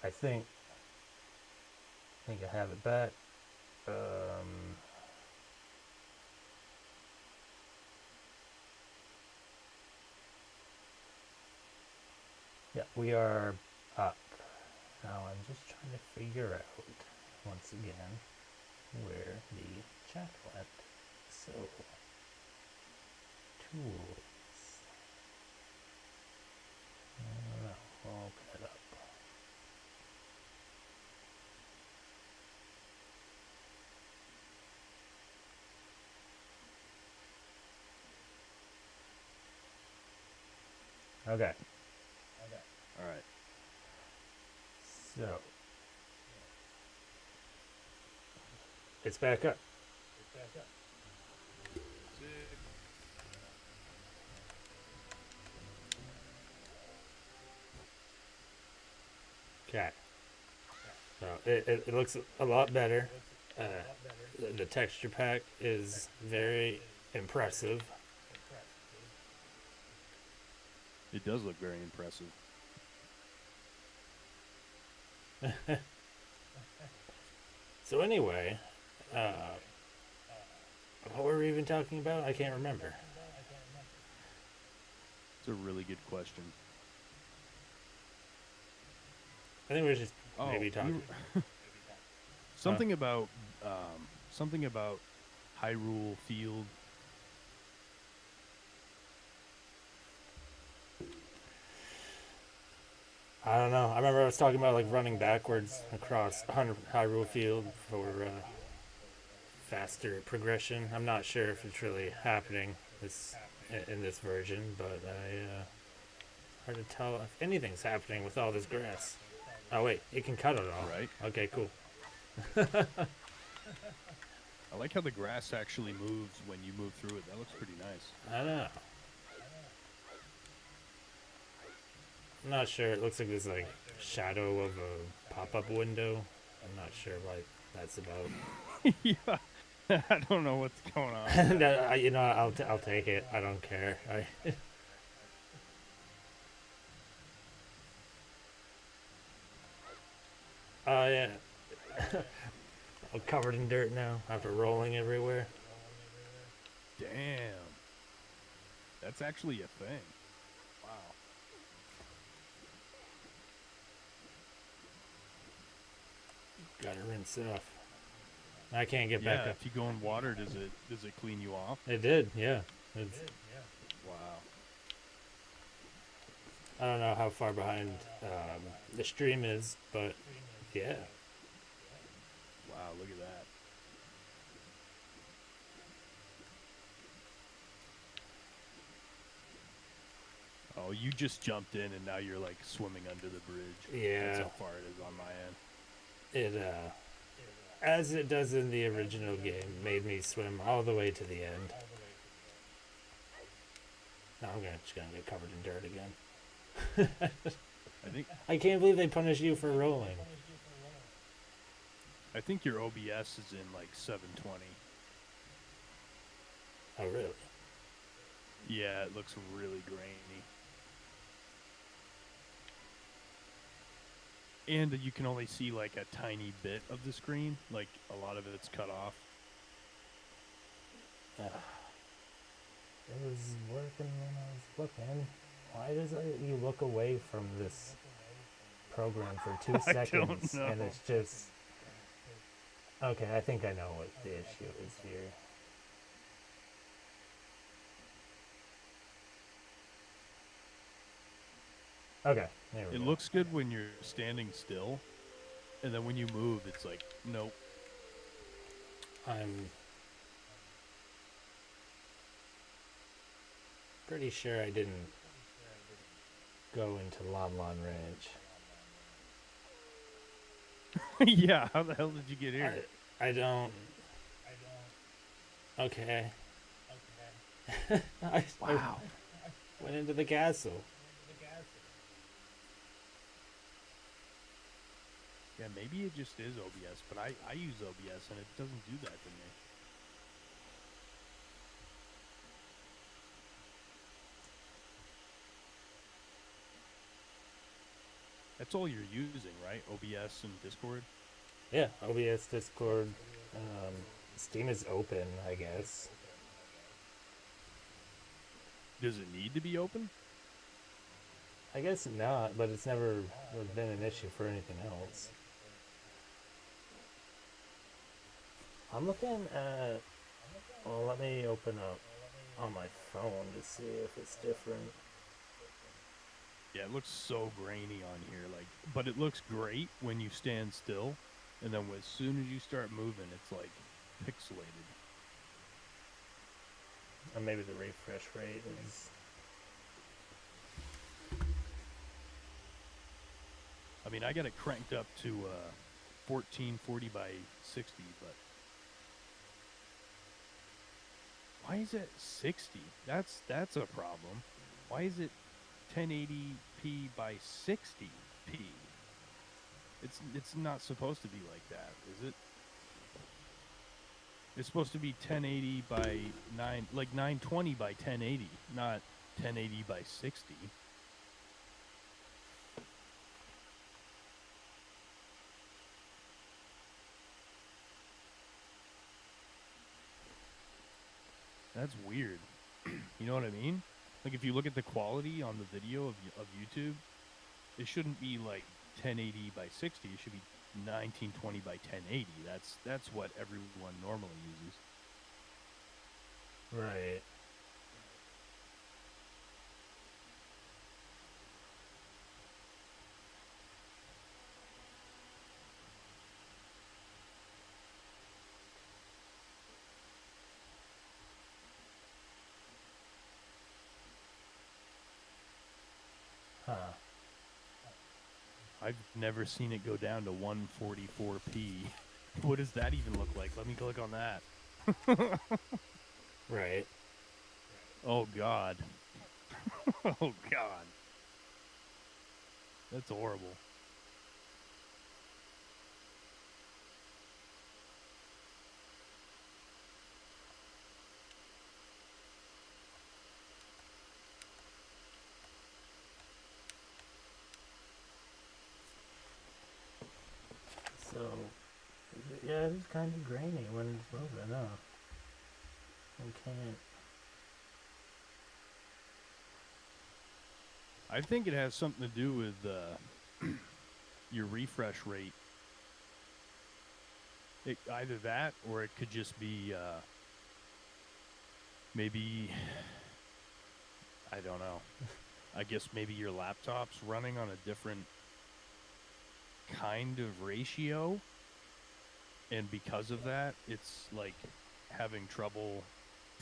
I think I have it back. Yeah, we are up. Now I'm just trying to figure out, once again, where the chat went. So, tools. I'll open it up. Okay, All right. so it's back up. Sick. Okay, so it looks a lot better. Uh, the texture pack is very impressive. It does look very impressive. So anyway, uh, what were we even talking about? I can't remember. It's a really good question. I think we were just Oh, maybe talking. Huh? something about something about Hyrule Field. I don't know. I remember I was talking about like running backwards across Hyrule Field for faster progression. I'm not sure if it's really happening in this version, but hard to tell if anything's happening with all this grass. Oh wait, it can cut it all. Right. Okay, cool. I like how the grass actually moves when you move through it. That looks pretty nice. I don't know. I'm not sure. It looks like this like shadow of a pop-up window. I'm not sure what that's about. Yeah. I don't know what's going on. I'll take it. I don't care. Yeah. I'm covered in dirt now after rolling everywhere. Damn. That's actually a thing. Wow. Gotta rinse it off. I can't get back Yeah, up. if you go in water, does it clean you off? It did, yeah. It's, Wow. I don't know how far behind the stream is, but yeah. Wow, look at that. Oh, you just jumped in and now you're like swimming under the bridge. That's Yeah. how far it is on my end. It, as it does in the original game, made me swim all the way to the end. Now just gonna get covered in dirt again. I think I can't believe they punish you for rolling. I think your OBS is in like 720. Oh, really? Yeah, it looks really grainy. And you can only see like a tiny bit of the screen, like a lot of it's cut off. It was working when I was looking. Why does you look away from this program for 2 I don't seconds know. and it's just... Okay, I think I know what the issue is here. Okay, there we It go. looks good when you're standing still, and then when you move, it's like, nope. I'm pretty sure I didn't go into Lon Lon Ranch. Yeah, how the hell did you get here? I don't... Okay. I Wow. went into the castle. Yeah, maybe it just is OBS, but I use OBS and it doesn't do that to me. That's that's all you're using, right? OBS and Discord. Yeah, OBS, Discord, um, Steam is open, I guess. Does it need to be open? I guess not, but it's never really been an issue for anything else. I'm looking at. Well, let me open up on my phone to see if it's different. Yeah, it looks so grainy on here, like, but it looks great when you stand still, and then as soon as you start moving, it's like pixelated. Or maybe the refresh rate is. I mean, I got it cranked up to 1440 by 60, but why is it 60? That's a problem. Why is it 1080p by 60p? It's not supposed to be like that, is it? It's supposed to be 1080 by 920 by 1080, not 1080 by 60. That's weird. You know what I mean? Like, if you look at the quality on the video of YouTube, it shouldn't be like 1080 by 60. It should be 1920 by 1080. That's what everyone normally uses. Right. Huh. I've never seen it go down to 144p. What does that even look like? Let me click on that. Right. Oh, God. Oh, God. That's horrible. So, yeah, it's kind of grainy when it's moving up. I can't. I think it has something to do with your refresh rate. Either that, or it could just be maybe, I don't know. I guess maybe your laptop's running on a different kind of ratio, and because of that, it's like having trouble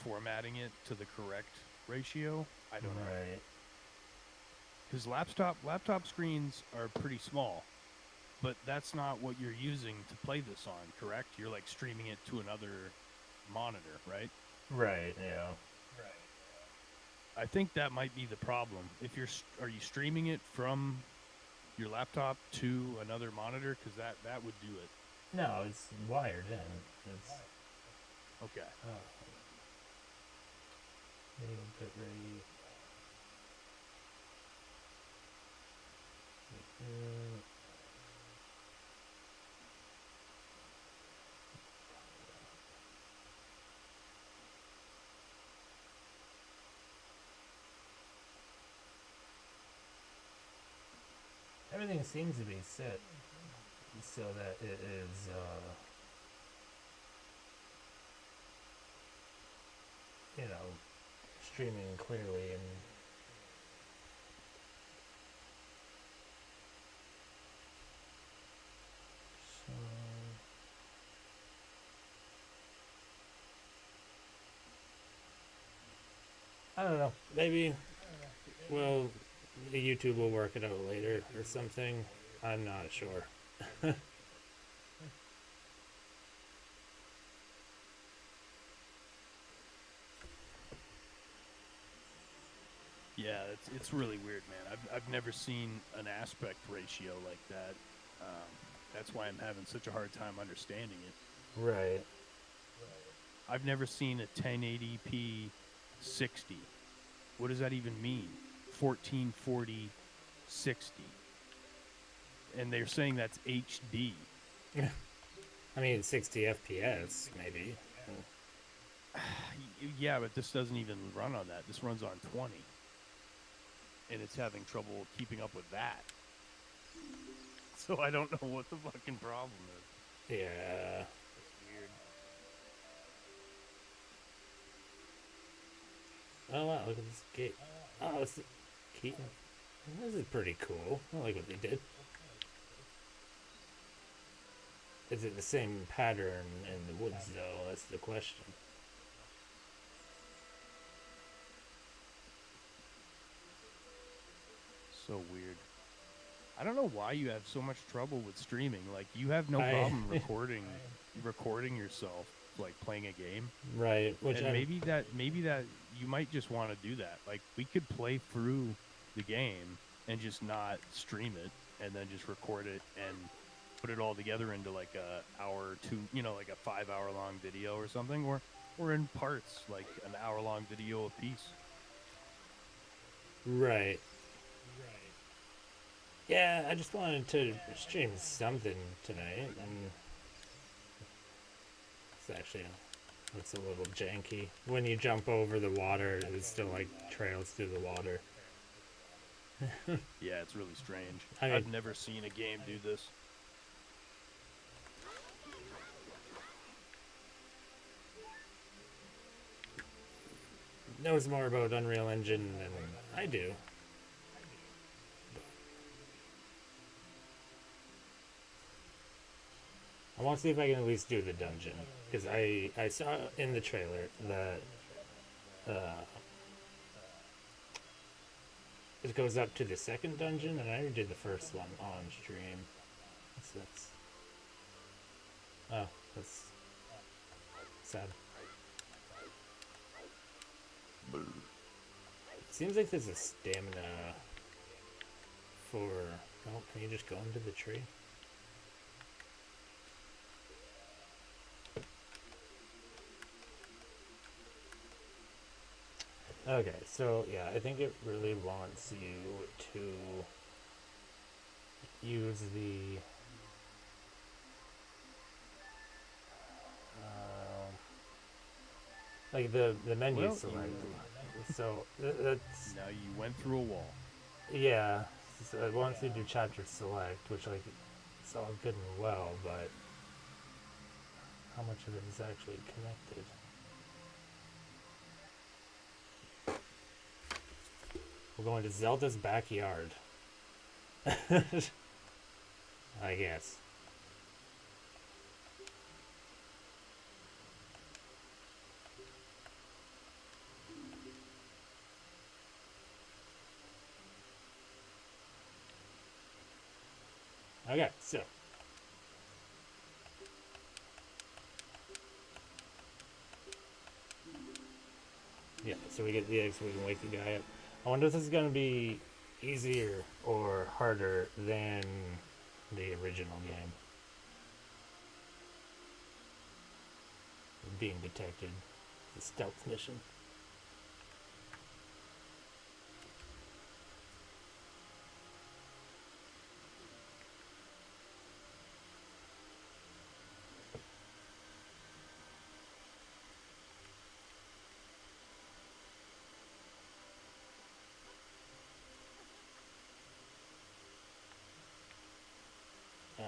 formatting it to the correct ratio. I don't know. Right. Because laptop screens are pretty small, but that's not what you're using to play this on, correct? You're like streaming it to another monitor, right? Right, yeah. I think that might be the problem. If are you streaming it from your laptop to another monitor? Because that would do it. No, it's wired in. It's. Okay. Video bit rate. Everything seems to be set so that it is streaming clearly and so I don't know. Maybe well YouTube will work it out later or something. I'm not sure. Yeah, it's really weird, man. I've never seen an aspect ratio like that. That's why I'm having such a hard time understanding it. Right. I've never seen a 1080p 60. What does that even mean? 1440 60. and they're saying that's HD. I mean, 60 FPS maybe. Yeah, but this doesn't even run on that. This runs on 20, and it's having trouble keeping up with that. So I don't know what the fucking problem is. Yeah. It's weird. Oh wow, look at this gate. Oh, it's Keaton. This is pretty cool. I like what they did. Is it the same pattern in the woods though? That's the question. So weird. I don't know why you have so much trouble with streaming. Like you have no I problem recording yourself like playing a game. right, which And I'm maybe that you might just want to do that. Like we could play through the game and just not stream it and then just record it and put it all together into like a hour or two, like a 5 hour long video or something, or in parts, like an hour long video a piece. right. Yeah, I just wanted to stream something tonight, and it's actually it's a little janky. When you jump over the water, it still like trails through the water. Yeah, it's really strange. I mean, I've never seen a game do this. knows more about Unreal Engine than I do. I want to see if I can at least do the dungeon, because I saw in the trailer that it goes up to the second dungeon, and I already did the first one on stream. That's oh, that's sad. It seems like there's a stamina for. Oh, can you just go into the tree? Okay, so yeah, I think it really wants you to use the like the menu Well, select. So that's now you went through a wall. yeah. So it wants you to do chapter select, which like it's all good and well, but how much of it is actually connected? We're going to Zelda's backyard. I guess. Okay, so. Yeah, so we get the eggs so we can wake the guy up. I wonder if this is going to be easier or harder than the original game. Being detected. The stealth mission. Oh,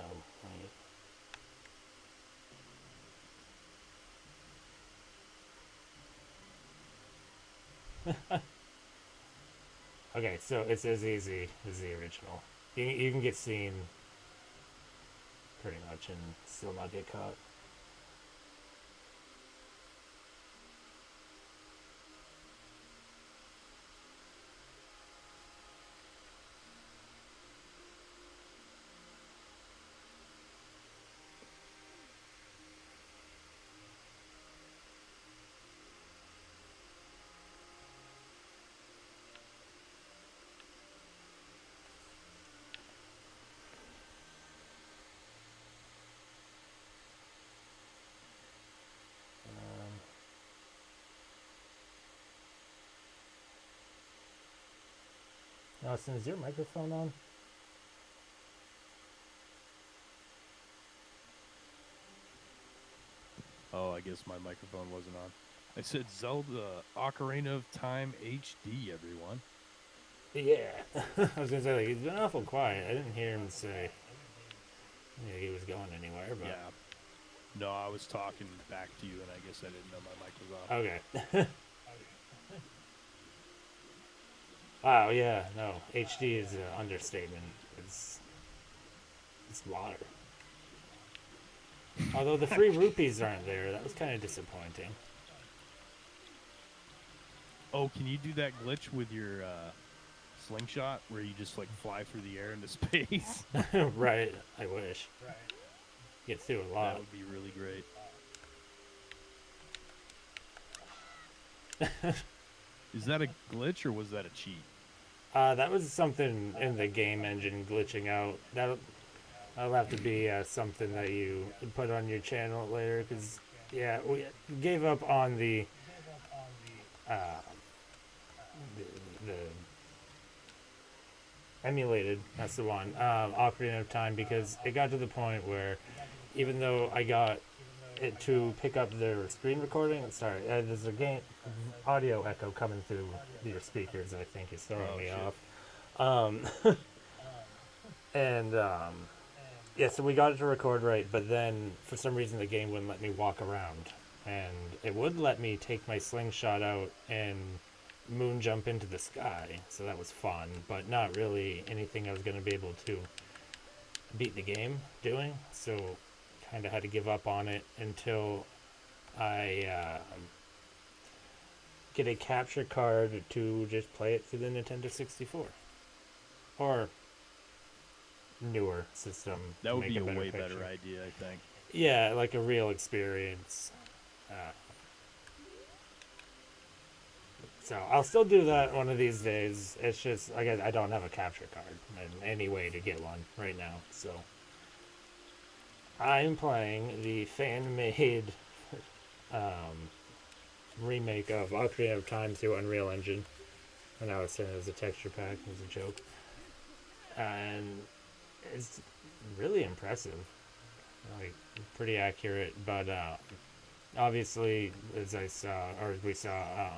right. Okay, so it's as easy as the original. You can get seen pretty much and still not get caught. Austin, is your microphone on? guess my microphone wasn't on. I said Zelda Ocarina of Time HD, everyone. Yeah. I was gonna say, like, he's been awful quiet. I didn't hear him say he was going anywhere, but Yeah. No, I was talking back to you, and I guess I didn't know my mic was off. okay. Wow, yeah, no, HD is an understatement. It's water. Although the free rupees aren't there, that was kind of disappointing. Oh, can you do that glitch with your slingshot where you just like fly through the air into space? Right, I wish. Get through a lot. That would be really great. Is that a glitch or was that a cheat? That was something in the game engine glitching out. That'll have to be something that you put on your channel later, because yeah, we gave up on uh, the emulated. That's the one. Ocarina of Time, because it got to the point where even though I got it to pick up their screen recording. Sorry, there's a game audio echo coming through your speakers. I think is throwing me off. And yeah, so we got it to record right, but then for some reason the game wouldn't let me walk around, and it would let me take my slingshot out and moon jump into the sky. So that was fun, but not really anything I was going to be able to beat the game doing. So kind of had to give up on it until I get a capture card to just play it through the Nintendo 64 or newer system. That would be a way picture. better idea, I think. Yeah, like a real experience. So I'll still do that one of these days. It's just I don't have a capture card in any way to get one right now. So I'm playing the fan-made remake of Ocarina of Time through Unreal Engine. And now it's in as a texture pack. It was a joke. And it's really impressive. Like, pretty accurate. But obviously, as we saw,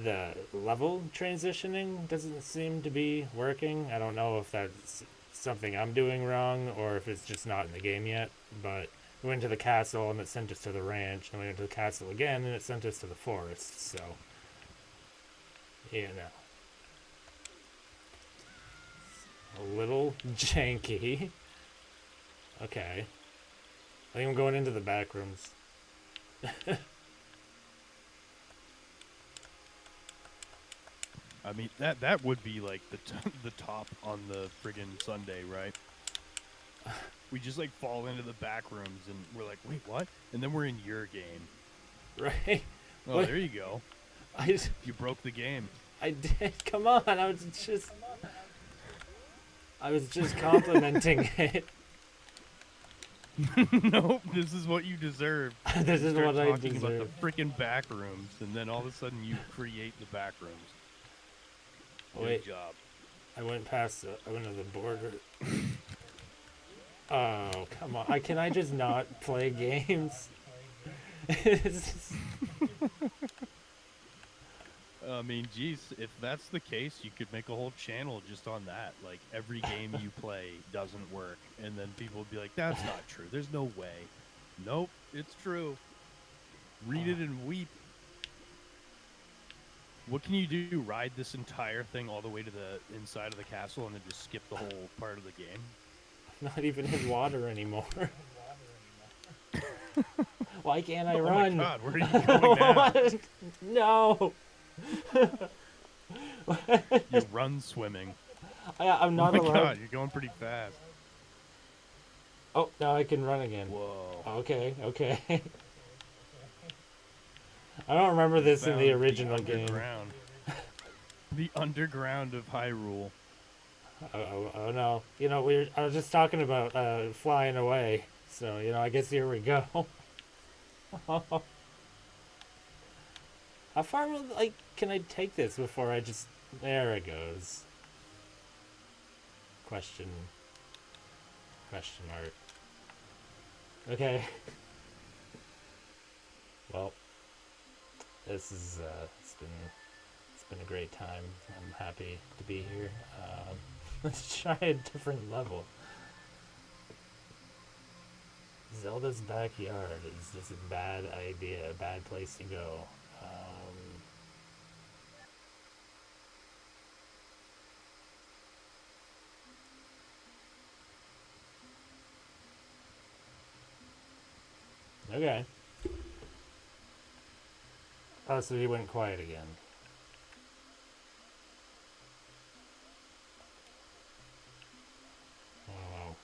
the level transitioning doesn't seem to be working. I don't know if that's something I'm doing wrong or if it's just not in the game yet, but we went to the castle and it sent us to the ranch, and we went to the castle again and it sent us to the forest, so you know, a little janky. Okay, I think I'm going into the back rooms. I mean, that would be like the top on the friggin' Sunday, right? We just like fall into the back rooms and we're like, wait, what? And then we're in your game. Right? Oh, What? there you go. You broke the game. I did. Come on, I was just complimenting it. Nope, this is what you deserve. This is what I talking deserve. about the freaking back rooms, and then all of a sudden you create the back rooms. Good Wait, job. I went to the border. Oh, come on. Can I just not play games? I mean, geez, if that's the case, you could make a whole channel just on that. Like, every game you play doesn't work, and then people would be like, that's not true. There's no way. Nope, it's true. Read it and weep. What can you do? Ride this entire thing all the way to the inside of the castle and then just skip the whole part of the game? Not even in water anymore. Why can't I Oh run? my god, where are you going now? No. You run swimming. I'm not Oh my allowed. god, you're going pretty fast. Oh, now I can run again. Whoa. Okay. I don't remember this in the Found original game. The underground of Hyrule. Oh no. You know, I was just talking about flying away. So, you know, I guess here we go. How far can I take this before I just... There it goes. Question mark. Okay. Well, it's been a great time. I'm happy to be here. Let's try a different level. Zelda's backyard is just a bad idea, a bad place to go. Okay. Oh, so he went quiet again. Oh,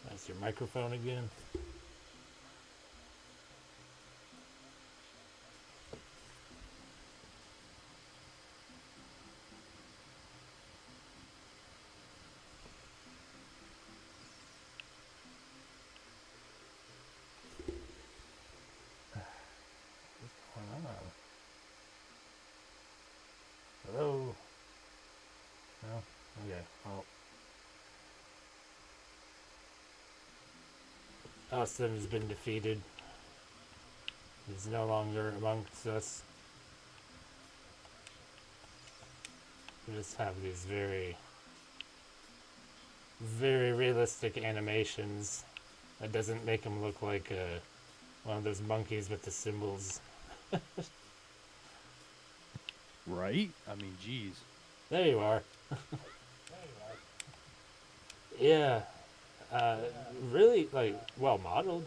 that's your microphone again. What's going on? Hello? No? Okay. Well, Austin has been defeated. He's no longer amongst us. We just have these very, very realistic animations. That doesn't make him look like one of those monkeys with the symbols. Right? I mean, geez. There you are. Yeah. Uh, really, like, well modeled.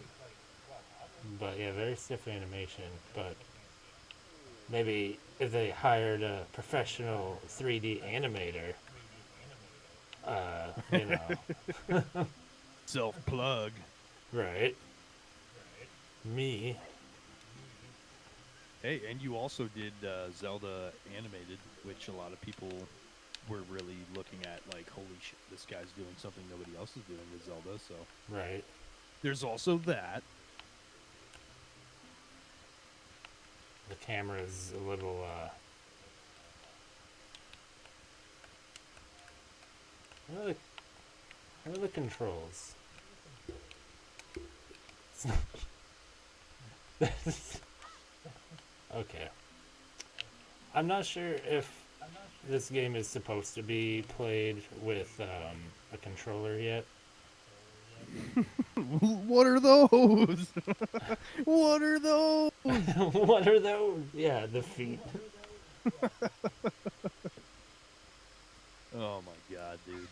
But yeah, very stiff animation. But maybe if they hired a professional 3D animator, you know, Self plug. right? Me. Hey, and you also did Zelda animated, which a lot of people were really looking at like, holy shit, this guy's doing something nobody else is doing with Zelda. So Right. there's also that. The camera's a little, what are the controls? Okay. I'm not sure if this game is supposed to be played with a controller yet. What are those? What are those? What are those? Yeah, the feet. Oh my god, dude.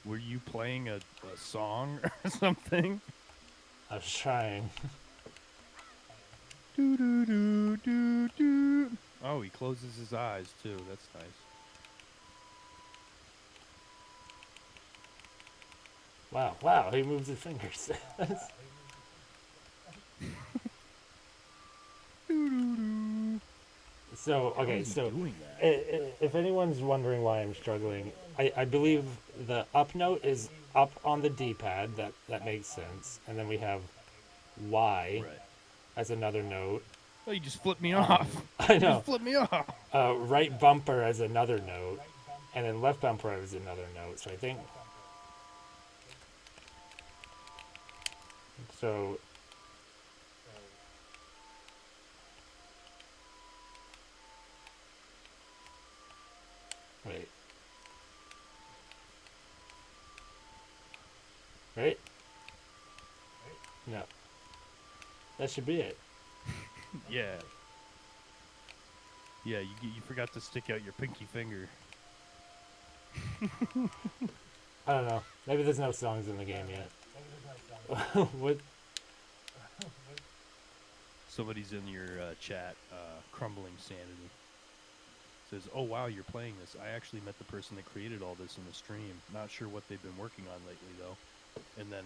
Were you playing a song or something? I was trying. Do, do, do, do, do. Oh, he closes his eyes too. That's nice. Wow, he moves his fingers. Do, do, do. So, How okay, is he so doing that? if anyone's wondering why I'm struggling, I believe the up note is up on the D-pad. That makes sense. And then we have Y Right. as another note. Oh, you just flipped me off. I You know. just flipped me off. Right bumper as another note, and then left bumper as another note. So I think so. Wait. Right? No. That should be it. Yeah. Yeah, you forgot to stick out your pinky finger. I don't know. Maybe there's no songs in the game yet. What? Somebody's in your chat, Crumbling Sanity. Says, oh wow, you're playing this. I actually met the person that created all this in the stream. Not sure what they've been working on lately, though. And then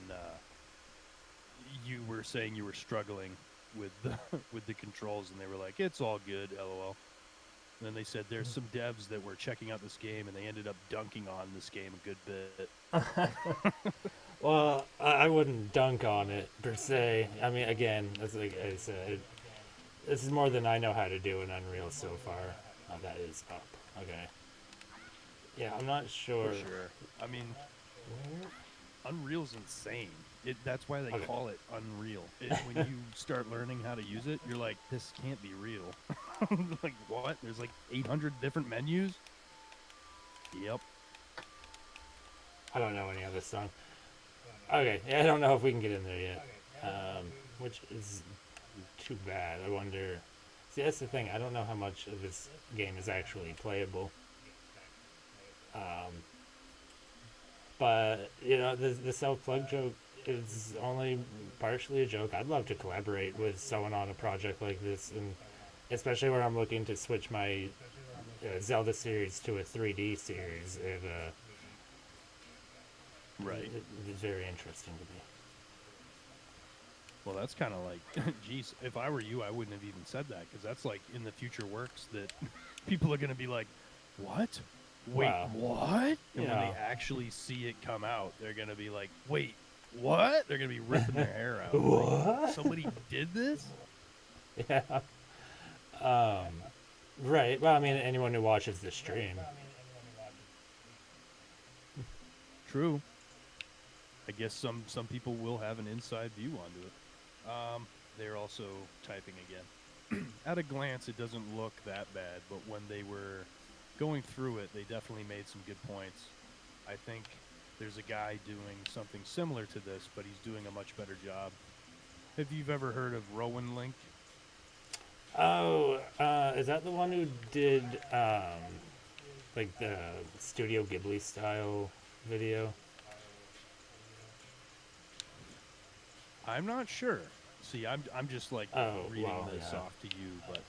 you were saying you were struggling with the, with the controls, and they were like, it's all good, lol. And then they said there's some devs that were checking out this game, and they ended up dunking on this game a good bit. Well, I wouldn't dunk on it per se. I mean, again, as like I said, this is more than I know how to do in Unreal so far. Oh, that is up. Okay. Yeah, I'm not sure. For sure. I mean, Where? Unreal's insane. That's why they Okay. call it Unreal. When you start learning how to use it, you're like, this can't be real. Like, what? There's like 800 different menus? Yep. I don't know any other song. Okay, yeah, I don't know if we can get in there yet. Which is too bad. I wonder. See, that's the thing. I don't know how much of this game is actually playable. Um, but the self plug joke is only partially a joke. I'd love to collaborate with someone on a project like this, and especially where I'm looking to switch my Zelda series to a 3D series. Right. It's very interesting to me. Well, that's kind of like, geez, if I were you, I wouldn't have even said that because that's like in the future works that people are going to be like, what? Wait, Wow. what? And when Yeah. they actually see it come out, they're going to be like, wait, what? They're going to be ripping their hair out. What? Like, somebody did this? Yeah. Right. Well, I mean, anyone who watches the stream. True. I guess some people will have an inside view onto it. They're also typing again. At a glance, it doesn't look that bad, but when they were going through it, they definitely made some good points. I think there's a guy doing something similar to this, but he's doing a much better job. Have you ever heard of Rowan Link? Oh, is that the one who did like the Studio Ghibli style video? I'm not sure. See, I'm just like reading well, this yeah. off to you, but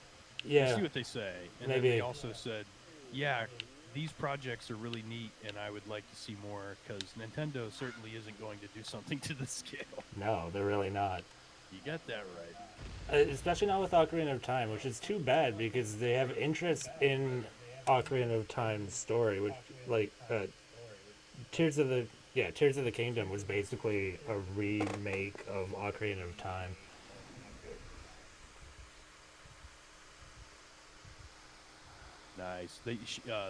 Yeah. see what they say. And Maybe. then they also said, yeah, these projects are really neat, and I would like to see more because Nintendo certainly isn't going to do something to this scale. No, they're really not. You got that right. Especially not with Ocarina of Time, which is too bad because they have interest in Ocarina of Time's story, which like Tears of the Kingdom was basically a remake of Ocarina of Time. Nice.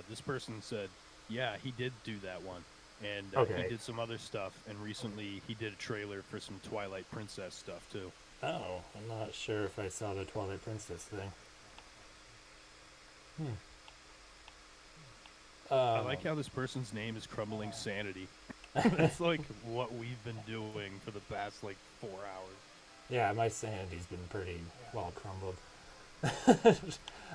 This person said, yeah, he did do that one. And Okay. he did some other stuff. And recently he did a trailer for some Twilight Princess stuff, too. Oh, I'm not sure if I saw the Twilight Princess thing. I like how this person's name is Crumbling Sanity. That's like what we've been doing for the past like 4 hours. Yeah, my sanity's been pretty well crumbled.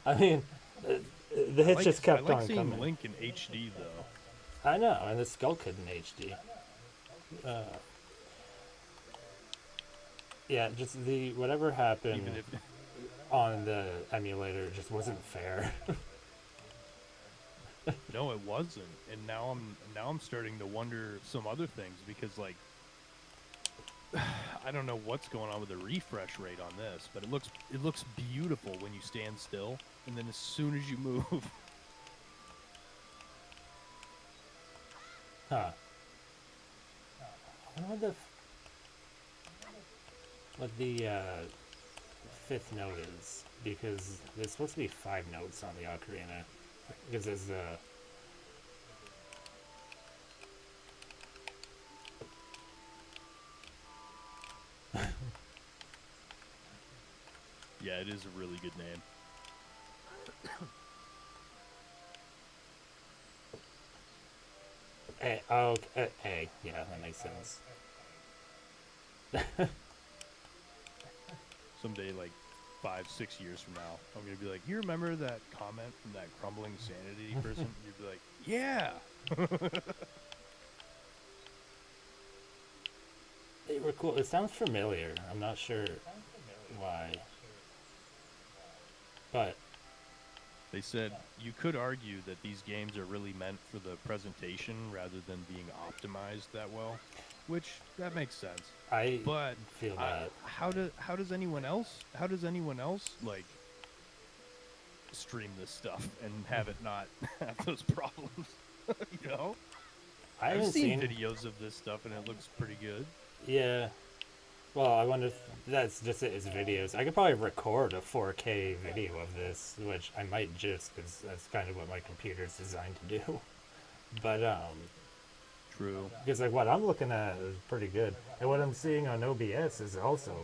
I mean, the hits just kept I like on seeing coming. Link in HD though. I know, and the Skull Kid in HD. Yeah, just the whatever happened Even if on the emulator just wasn't fair. no, it wasn't. And now I'm starting to wonder some other things because like I don't know what's going on with the refresh rate on this, but it looks beautiful when you stand still, and then as soon as you move, Huh. I wonder what the fifth note is, because there's supposed to be 5 notes on the ocarina. Because there's yeah, it is a really good name. A. Oh, A. Yeah, that makes sense. Someday, like 5-6 years from now, I'm gonna be like, you remember that comment from that Crumbling Sanity person? You'd be like, yeah. They were cool. It sounds familiar. I'm not sure why. But They said you could argue that these games are really meant for the presentation rather than being optimized that well, which that makes sense. I But feel that. how does anyone else like stream this stuff and have it not have those problems? You know, I I've haven't seen seen videos of this stuff and it looks pretty good. Yeah. Well, I wonder if that's just it as videos. I could probably record a 4K video of this, which I might just, because that's kind of what my computer's designed to do. But, True. Because like what I'm looking at is pretty good, and what I'm seeing on OBS is also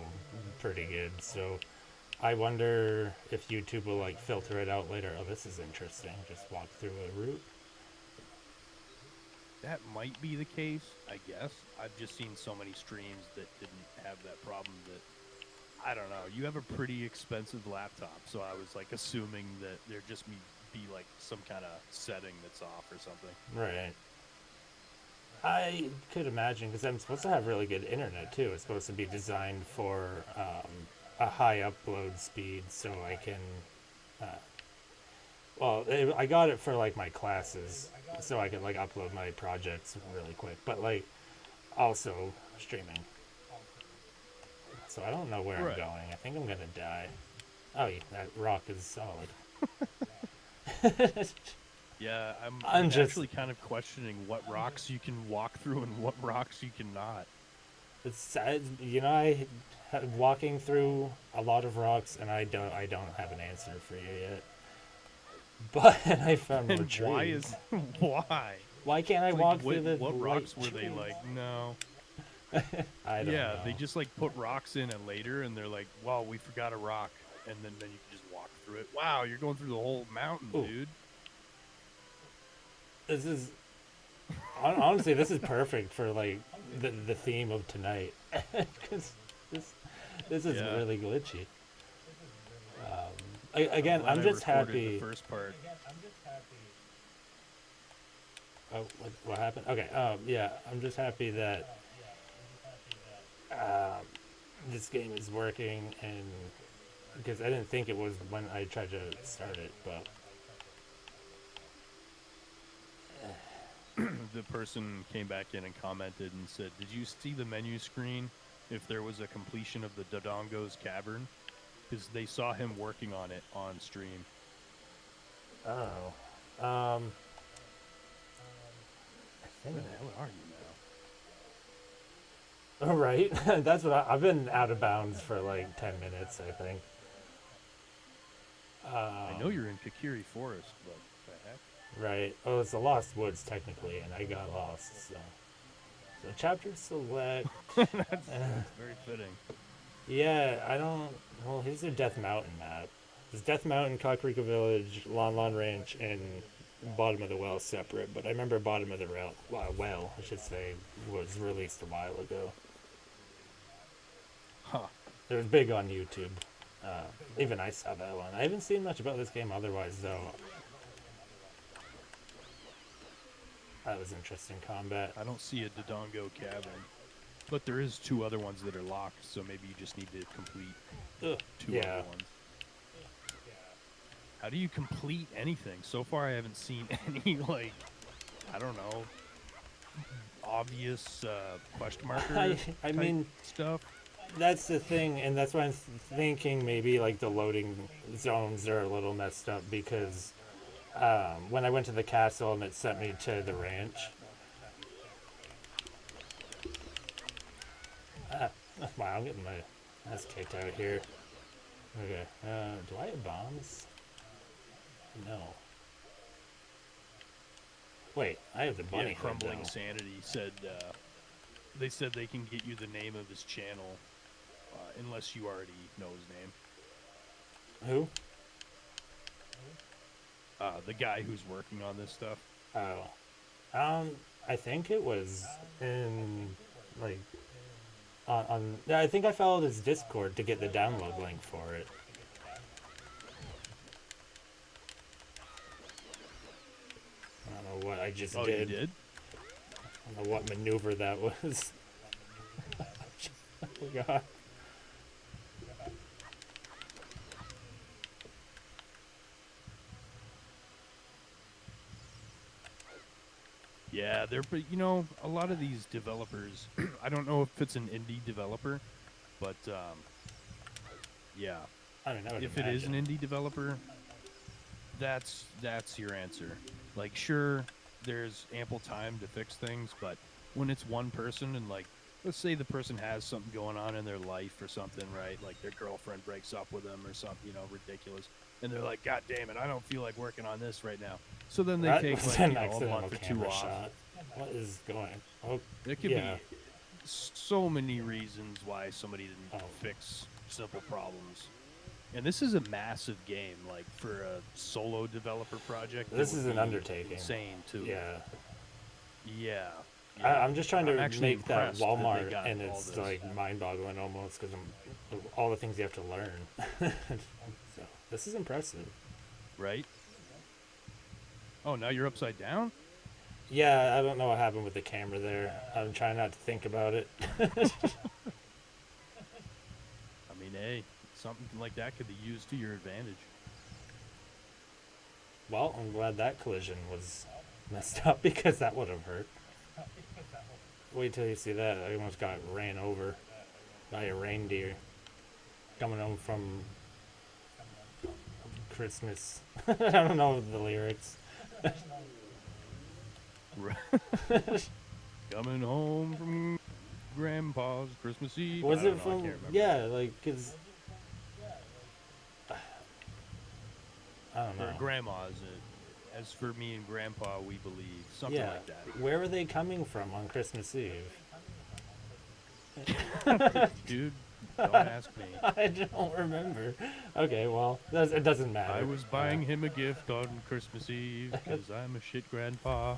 pretty good. So I wonder if YouTube will like filter it out later. Oh, this is interesting. Just walk through a route. That might be the case, I guess. I've just seen so many streams that didn't have that problem that I don't know. You have a pretty expensive laptop, so I was like assuming that there'd just be like some kind of setting that's off or something. Right. I could imagine because I'm supposed to have really good internet too. It's supposed to be designed for a high upload speed, so I can. I got it for like my classes, so I could like upload my projects really quick. But like, also streaming. So I don't know where I'm going. I think I'm gonna die. Oh, yeah, that rock is solid. Yeah, I'm just actually kind of questioning what rocks you can walk through and what rocks you cannot. It's sad, I walking through a lot of rocks, and I don't have an answer for you yet. But I found more trees. Why? Why can't I walk through the what rocks were trees? they like? No. I don't know. Yeah, they just like put rocks in and later, and they're like, "Wow, we forgot a rock," and then you can just walk through it. Wow, you're going through the whole mountain, dude. This is honestly, this is perfect for like the theme of tonight, because this is really glitchy. Again, I'm just happy. The first part. Oh, what happened? Okay. Yeah, I'm just happy that this game is working, and because I didn't think it was when I tried to start it, but. The person came back in and commented and said, "Did you see the menu screen if there was a completion of the Dodongo's Cavern?" Because they saw him working on it on stream. Oh. I think. Where the hell are you now? All right. That's what I've been out of bounds for like 10 minutes, I think. I know you're in Kakiri Forest, but what the heck? Right. Oh, it's the Lost Woods, technically, and I got lost, so chapter select. That's very fitting. Yeah, I don't... Well, here's their Death Mountain map. There's Death Mountain, Kakariko Village, Lon Lon Ranch, and Bottom of the Well separate, but I remember Bottom of the Well, I should say, was released a while ago. Huh. It was big on YouTube. Even I saw that one. I haven't seen much about this game otherwise, though. That was interesting combat. I don't see a Dodongo Cavern, but there is 2 other ones that are locked, so maybe you just need to complete 2 other ones. How do you complete anything? So far, I haven't seen any, like, I don't know, obvious question marker I mean, stuff. That's the thing, and that's why I'm thinking maybe, like, the loading zones are a little messed up, because when I went to the castle and it sent me to the ranch. Wow, I'm getting my ass kicked out here. Okay, do I have bombs? No. Wait, I have the bunny head, Crumbling though. Sanity said, they said they can get you the name of his channel, unless you already know his name. Who? The guy who's working on this stuff. Oh. I think it was in, like, I think I followed his Discord to get the download link for it. I don't know what I just did. You did? I don't know what maneuver that was. I forgot. Yeah, but a lot of these developers, I don't know if it's an indie developer, but yeah. I mean, if it is an indie developer, that's your answer. Like, sure, there's ample time to fix things, but when it's one person and, like, let's say the person has something going on in their life or something, right? Like their girlfriend breaks up with them or something, ridiculous. And they're like, God damn it, I don't feel like working on this right now. So then they take like, a month or 2 off. What is going? Oh, There could yeah. be so many reasons why somebody didn't Oh, fix simple problems. And this is a massive game. Like for a solo developer project, that this is would an be undertaking. insane too. Yeah. Yeah, yeah. I'm just trying I'm to actually make that impressed that they Walmart, got and all it's this. like mind-boggling almost because all the things you have to learn. So this is impressive. Right? Oh, now you're upside down? Yeah, I don't know what happened with the camera there. I'm trying not to think about it. I mean, hey, something like that could be used to your advantage. Well, I'm glad that collision was messed up because that would have hurt. Wait till you see that. I almost got ran over by a reindeer coming home from Christmas. I don't know the lyrics. Coming home from Grandpa's Christmas Eve. I Was don't it know. I from? can't remember. Yeah, like, cause I don't Or know. Grandma's. As for me and Grandpa, we believe. Something Yeah, like that. where are they coming from on Christmas Eve? Dude, don't ask me. I don't remember. Okay, well, it doesn't matter. I was buying him a gift on Christmas Eve because I'm a shit grandpa.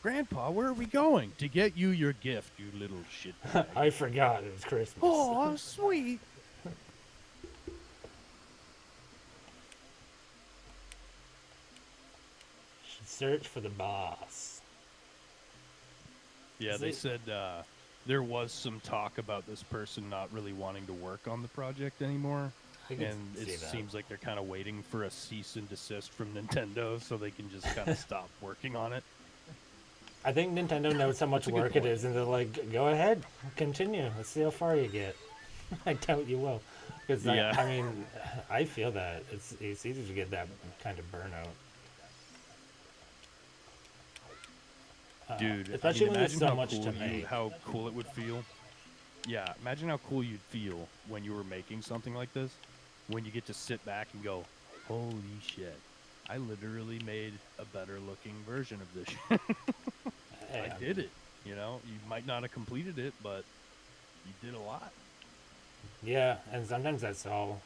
Grandpa, where are we going? To get you your gift, you little shit bag. I forgot it was Christmas. Oh, sweet. Should search for the boss. Yeah, Is they it- said there was some talk about this person not really wanting to work on the project anymore. I can And it see that. seems like they're kind of waiting for a cease and desist from Nintendo so they can just kind of stop working on it. I think Nintendo knows how much That's a good work it point. is, and they're like, "Go ahead, continue. Let's see how far you get." I doubt you will, because Yeah. I mean, I feel that it's easy to get that kind of burnout. Dude, especially when there's imagine so how much cool to make. how cool it would feel. Yeah, imagine how cool you'd feel when you were making something like this. When you get to sit back and go, holy shit, I literally made a better looking version of this shit. Hey, I did it. You know, you might not have completed it, but you did a lot. Yeah, and sometimes that's all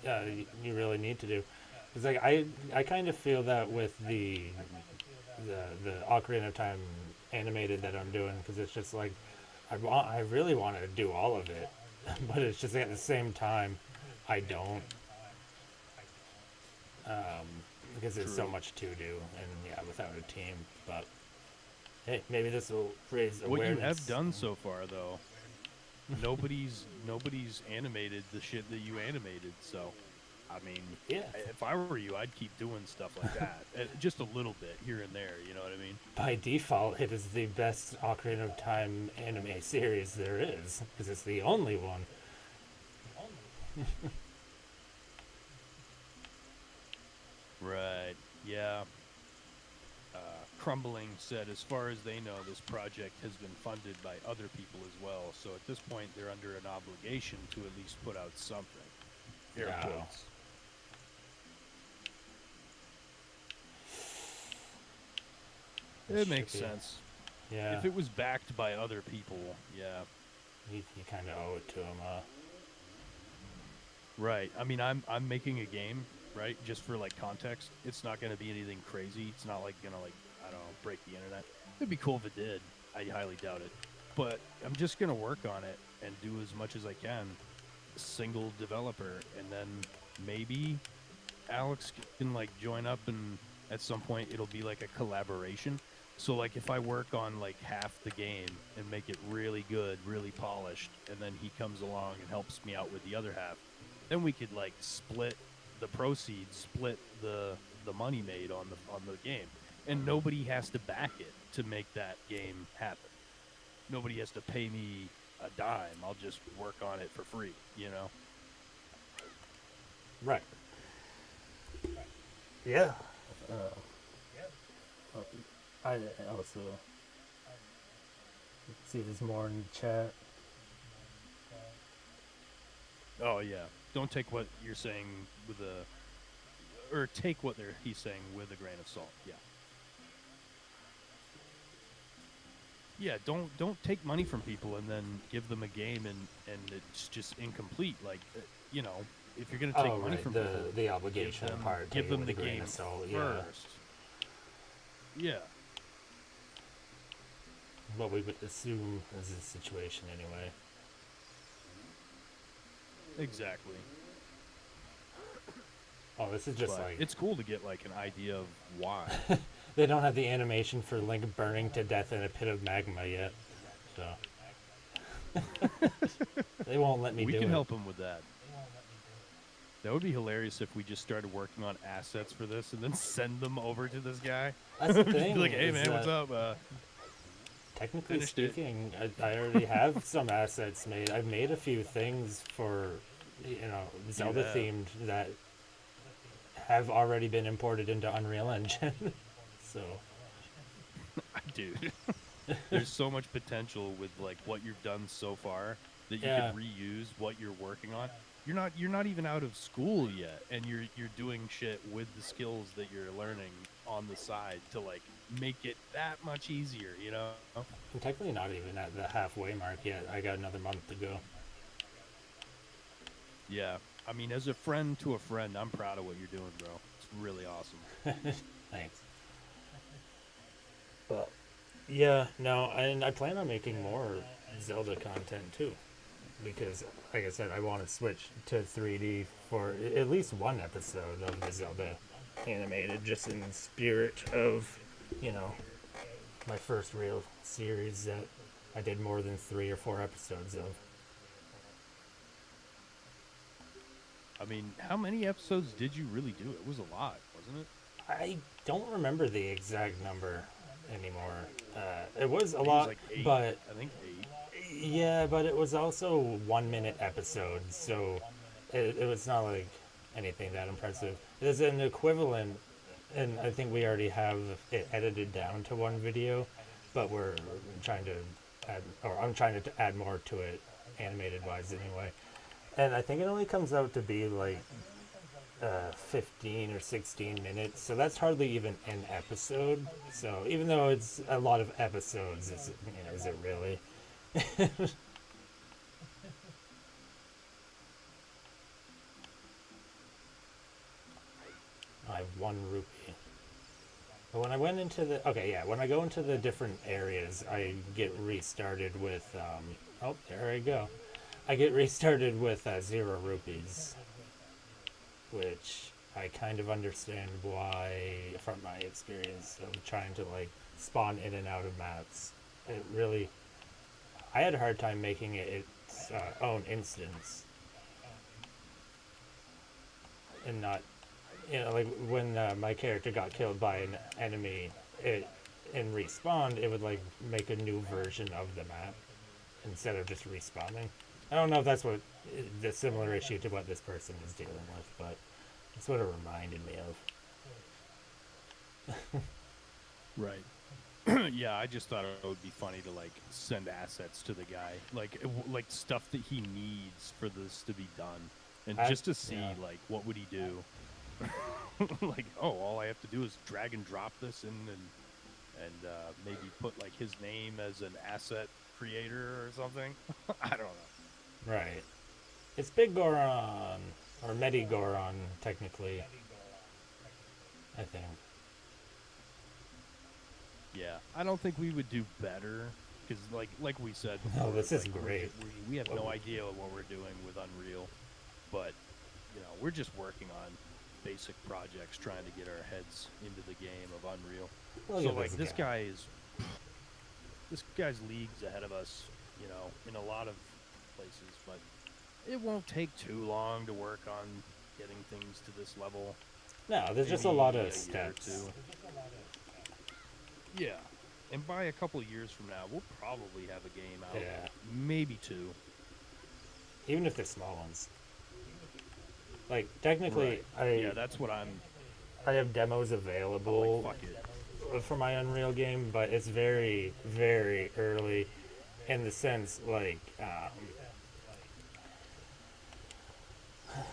you really need to do. It's like I kind of feel that with the Ocarina of Time animated that I'm doing, because it's just like I really want to do all of it, but it's just at the same time I don't, because there's so True. much to do, and yeah, without a team. But hey, maybe this will raise What awareness. you have done so far, though, nobody's animated the shit that you animated. So, I mean, Yeah. if I were you, I'd keep doing stuff like that, just a little bit here and there. You know what I mean? By default, it is the best Ocarina of Time anime series there is, because it's the only one. Right. Yeah. Crumbling said, as far as they know, this project has been funded by other people as well. So at this point, they're under an obligation to at least put out something. Air Yeah. quotes. That It makes should be- sense. Yeah, If it was backed by other people, yeah. you kind of owe it to them. Right. I mean, I'm making a game, right? Just for like context, it's not going to be anything crazy. It's not like gonna like I don't know break the internet. It'd be cool if it did. I highly doubt it. But I'm just gonna work on it and do as much as I can, single developer, and then maybe Alex can like join up, and at some point it'll be like a collaboration. So like if I work on like half the game and make it really good, really polished, and then he comes along and helps me out with the other half, then we could like split the proceeds, split the money made on the game, and nobody has to back it to make that game happen. Nobody has to pay me a dime. I'll just work on it for free, you know? Right. Yeah. I also see there's more in the chat. Oh yeah. Don't take what you're saying with a, or take what he's saying with a grain of salt. Yeah. Yeah, don't take money from people and then give them a game and it's just incomplete. Like, you know, if you're gonna take Oh, money right. from The people, the obligation part, take give it them with a the grain game of salt. Yeah. first. Yeah, What we would assume is the situation anyway. exactly. Oh, this is just But like it's cool to get like an idea of why. they don't have the animation for Link burning to death in a pit of magma yet, so they won't let me We do can it. help them with that. That would be hilarious if we just started working on assets for this and then send them over to this guy. That's the Just be thing. like, hey Is man, what's that up? technically Finished it. speaking, I already have some assets made. I've made a few things for, You Zelda have. themed that have already been imported into Unreal Engine. So Dude, there's so much potential with like what you've done so far that you yeah, could reuse what you're working on. You're not even out of school yet, and you're doing shit with the skills that you're learning on the side to like make it that much easier, you know? I'm technically not even at the halfway mark yet. I got another month to go. Yeah. I mean, as a friend to a friend, I'm proud of what you're doing, bro. It's really awesome. Thanks. But yeah, no, and I plan on making more Zelda content too, because like I said, I want to switch to 3D for at least one episode of the Zelda animated, just in spirit of, you know, my first real series that I did more than 3 or 4 episodes of. I mean, how many episodes did you really do? It was a lot, wasn't it? I don't remember the exact number anymore. It was a I think it was lot, like 8. but I think 8. yeah, but it was also 1 minute episodes, so it was not like anything that impressive. There's an equivalent, and I think we already have it edited down to one video, but we're trying to add, or I'm trying to add more to it, animated wise anyway. And I think it only comes out to be like 15 or 16 minutes, so that's hardly even an episode. So even though it's a lot of episodes, is it really? I have 1 rupee. But when I went into when I go into the different areas, I get restarted with, oh, there I go. I get restarted with 0 rupees, which I kind of understand why from my experience of trying to like spawn in and out of maps. It really, I had a hard time making it its own instance and not, like when my character got killed by an enemy, it and respawned, it would like make a new version of the map instead of just respawning. I don't know if that's what the similar issue to what this person is dealing with, but that's what it reminded me of. Right. Yeah, I just thought it would be funny to like send assets to the guy, like stuff that he needs for this to be done, and just to see Yeah. like what would he do. Like, oh, all I have to do is drag and drop this in, and maybe put like his name as an asset creator or something. I don't know. Right. It's Big Goron, or Medi Goron, technically. I think. Yeah, I don't think we would do better because, like we said before, Oh, this is like, great. we have no idea what we're doing with Unreal, but we're just working on basic projects, trying to get our heads into the game of Unreal. We'll So give like this a go. this guy's leagues ahead of us, in a lot of places, but it won't take too long to work on getting things to this level. No, there's just a Maybe lot a of year or steps. two. Yeah. And by a couple of years from now, we'll probably have a game out. Yeah. Maybe 2. Even if they're small ones. Like, technically, Right. Yeah, that's what I'm. I have demos I'm available like, fuck it. for my Unreal game, but it's very, very early in the sense, like,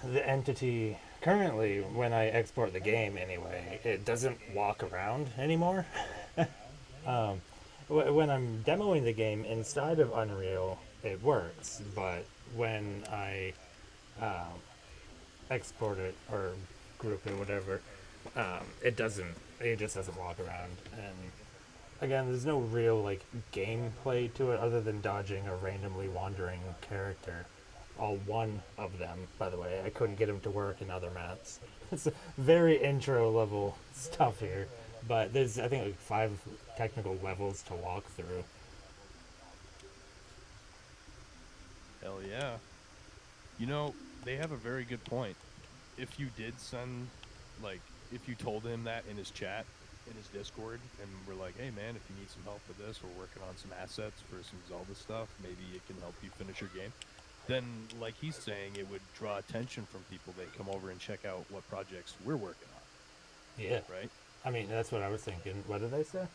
the entity currently, when I export the game anyway, it doesn't walk around anymore. when I'm demoing the game inside of Unreal, it works, but when I export it or group it, whatever, it doesn't. It just doesn't walk around. And again, there's no real like gameplay to it other than dodging a randomly wandering character. All one of them, by the way. I couldn't get him to work in other maps. It's very intro level stuff here, but there's I think like 5 technical levels to walk through. Hell yeah. You know, they have a very good point. If you did send, like, if you told him that in his chat, in his Discord, and we're like, hey man, if you need some help with this, we're working on some assets for some Zelda stuff, maybe it can help you finish your game. Then, like he's saying, it would draw attention from people that come over and check out what projects we're working Yeah, on, right? I mean that's what I was thinking. What did they say?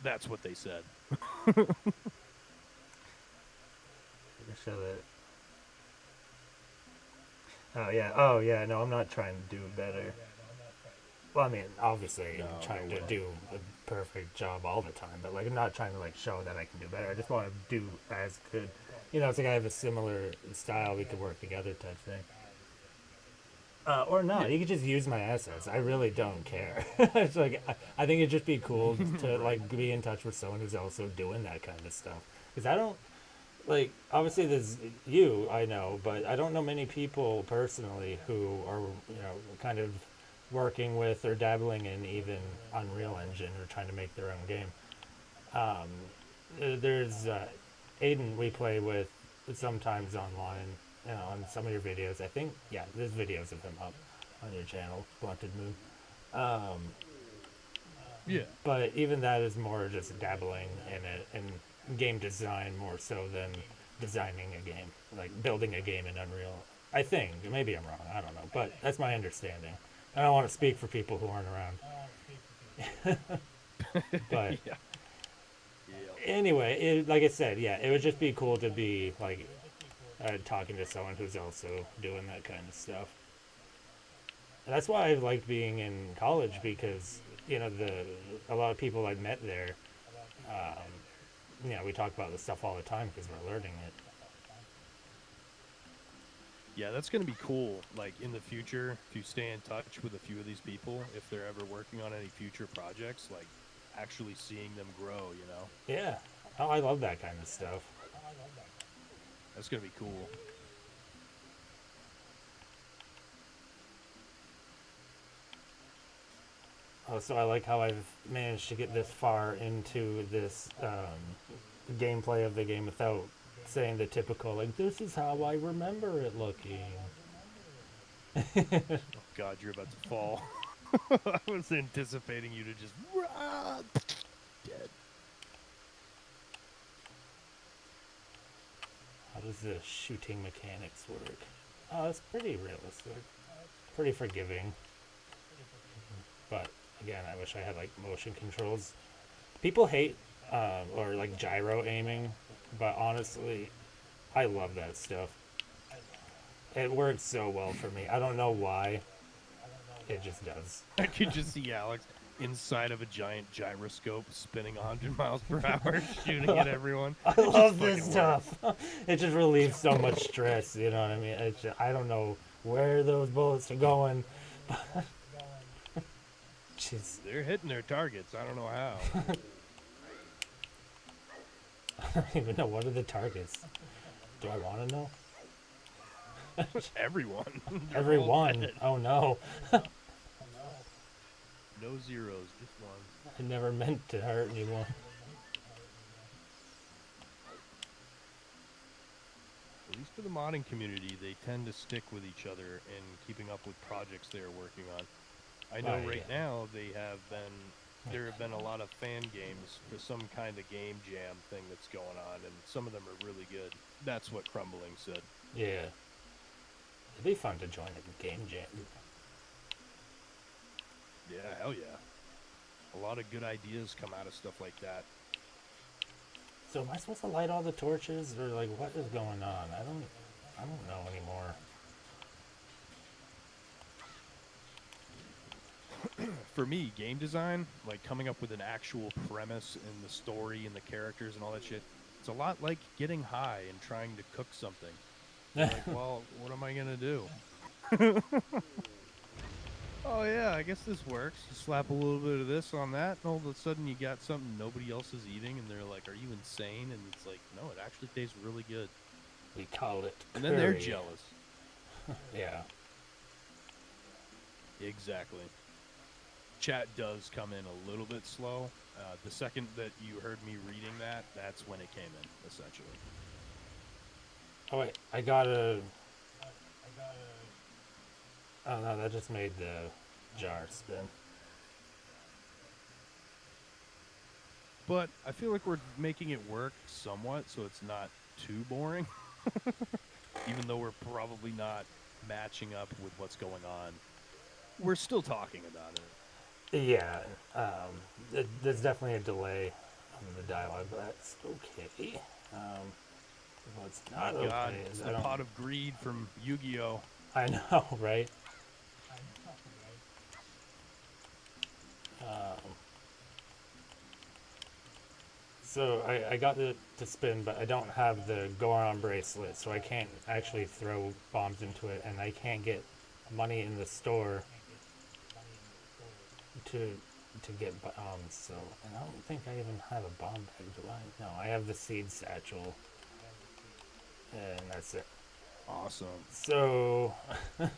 That's what they said. Show that. Oh yeah. No, I'm not trying to do better. Well, I mean, obviously, No, I'm trying no to way. do a perfect job all the time, but like, I'm not trying to like show that I can do better. I just want to do as good. You know, it's like I have a similar style. We could work together, type thing. Or not. Yeah. You could just use my assets. I really don't care. It's like I think it'd just be cool to like be in touch with someone who's also doing that kind of stuff. Because I don't like obviously there's you I know, but I don't know many people personally who are kind of working with or dabbling in even Unreal Engine or trying to make their own game. There's Aiden we play with sometimes online, on some of your videos. I think yeah, there's videos of him up on your channel, Blunted Moon. Yeah. But even that is more just dabbling in it in game design more so than designing a game, like building a game in Unreal. I think maybe I'm wrong. I don't know, but that's my understanding. I don't want to speak for people who aren't around. But Yeah. Yeah. anyway, like I said, yeah, it would just be cool to be like talking to someone who's also doing that kind of stuff. And that's why I liked being in college because the a lot of people I met there. We talk about this stuff all the time because we're learning it. Yeah, that's going to be cool. Like in the future, if you stay in touch with a few of these people, if they're ever working on any future projects, like actually seeing them grow. Yeah. Oh, I love that kind of stuff. That's going to be cool. Oh, so I like how I've managed to get this far into this gameplay of the game without saying the typical, like, this is how I remember it looking. Oh, God, you're about to fall. I was anticipating you to just dead. How does the shooting mechanics work? Oh, it's pretty realistic. Pretty forgiving. But, again, I wish I had, like, motion controls. People hate, or, like, gyro aiming, but honestly, I love that stuff. It works so well for me. I don't know why. It just does. I could just see Alex inside of a giant gyroscope spinning 100 miles per hour, shooting at everyone. I It just love this fucking stuff. It just relieves so much stress, you know what I mean? I don't know where those bullets are going. Jeez. They're hitting their targets. I don't know how. I don't even know. What are the targets? Do I want to know? Everyone. They're all Everyone. dead. Oh no. No zeros, just one. I never meant to hurt anyone. At least for the modding community, they tend to stick with each other in keeping up with projects they are working on. I know right yeah. now there have been a lot of fan games for some kind of game jam thing that's going on, and some of them are really good. That's what Crumbling said. Yeah. It'd be fun to join a game jam. Yeah, hell yeah. A lot of good ideas come out of stuff like that. So am I supposed to light all the torches or like what is going on? I don't know anymore. For me, game design, like coming up with an actual premise and the story and the characters and all that shit, it's a lot like getting high and trying to cook something. You're like, well, what am I gonna do? Oh yeah, I guess this works. You slap a little bit of this on that, and all of a sudden you got something nobody else is eating, and they're like, "Are you insane?" And it's like, "No, it actually tastes really good." We call it And curry. then they're jealous. Yeah. Exactly. Chat does come in a little bit slow. The second that you heard me reading that, that's when it came in, essentially. Oh wait, I gotta. Oh no, that just made the jar spin. But I feel like we're making it work somewhat, so it's not too boring. Even though we're probably not matching up with what's going on, we're still talking about it. Yeah, there's definitely a delay on the dialogue, but that's okay. What's not My God, okay it's is the pot of greed from Yu-Gi-Oh! I know, right? So I got it to spin, but I don't have the Goron bracelet, so I can't actually throw bombs into it, and I can't get money in the store to get bombs. So, and I don't think I even have a bomb bag, do I? No, I have the seed satchel, and that's it. Awesome. So,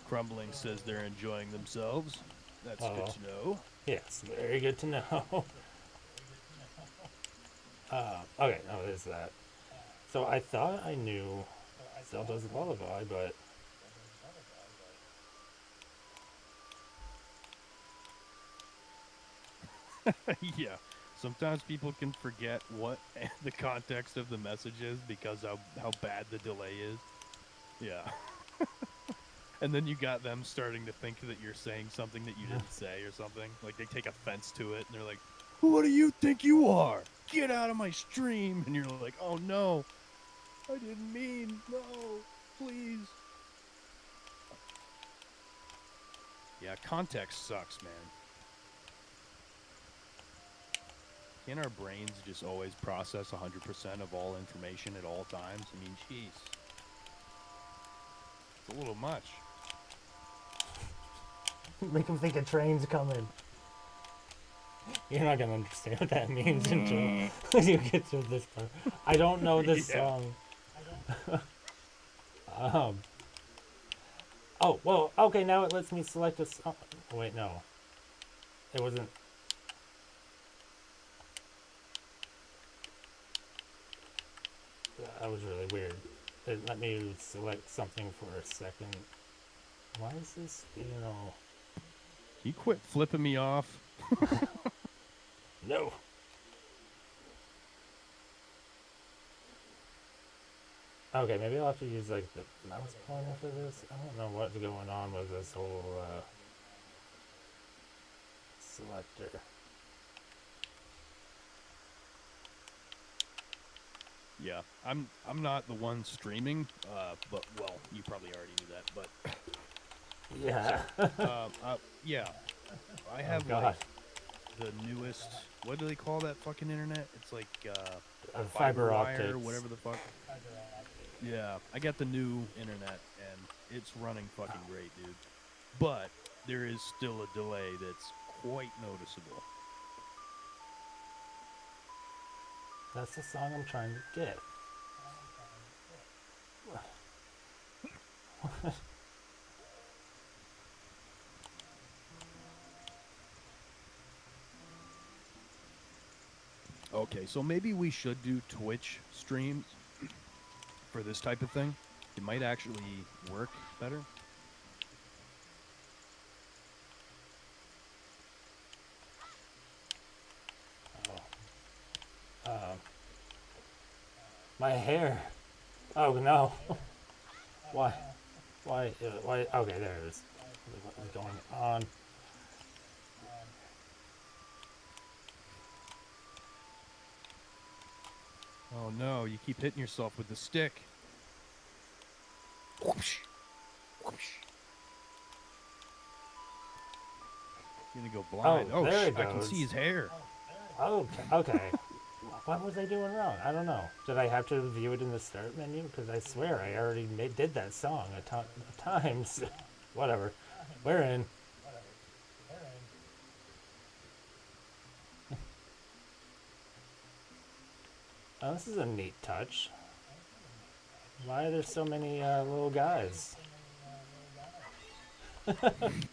Crumbling says they're enjoying themselves. That's good to know. yes, very good to know. Okay, no, there's that. So I thought I knew Zelda's Lullaby, but Yeah. Sometimes people can forget what the context of the message is because how bad the delay is. Yeah. And then you got them starting to think that you're saying something that you didn't say or something. Like they take offense to it and they're like, "What do you think you are? Get out of my stream." And you're like, "Oh no. I didn't mean. No. Please." Yeah, context sucks, man. Can our brains just always process 100% of all information at all times? I mean, jeez. It's a little much. make him think a train's coming. You're not gonna understand what that means until you get to this part. I don't know this Yeah. song. Oh, well, okay, now it lets me select a song. Oh, wait, no. It wasn't. That was really weird. It let me select something for a second. Why is this, Can you quit flipping me off? No. Okay, maybe I'll have to use like the mouse pointer for this. I don't know what's going on with this whole selector. Yeah, I'm not the one streaming, but well, you probably already knew that. But Yeah. yeah, I have God. like the newest. What do they call that fucking internet? It's like Fiber wire, optics. whatever the fuck. Yeah, I got the new internet and it's running fucking great, dude. But there is still a delay that's quite noticeable. That's the song I'm trying to get. Okay, so maybe we should do Twitch streams for this type of thing. It might actually work better. My hair. Oh no. Why? Why? Why? Okay, there it is. What is going on? Oh no, you keep hitting yourself with the stick. Whoosh. Whoosh. You're gonna go blind. Oh, there it I can goes. see his hair. Oh, okay. What was I doing wrong? I don't know. Did I have to view it in the start menu? Because I swear I already did that song a ton of times. Whatever. We're in. Oh, this is a neat touch. Why are there so many little guys?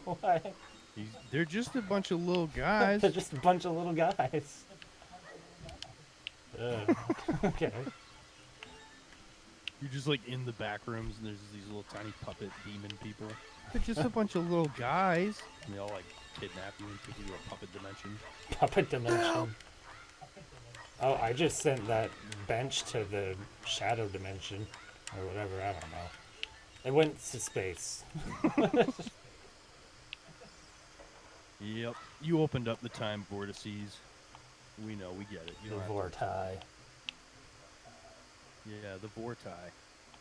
Why? They're just a bunch of little guys. They're just a bunch of little guys. Okay. You're just like in the back rooms, and there's these little tiny puppet demon people. They're just a bunch of little guys. And they all like kidnap you and take you to a puppet dimension. Puppet dimension. Oh, I just sent that bench to the shadow dimension. Or whatever, I don't know. It went to space. Yep. You opened up the time vortices. We know, we get it. You The don't have vorti. Yeah, the vorti.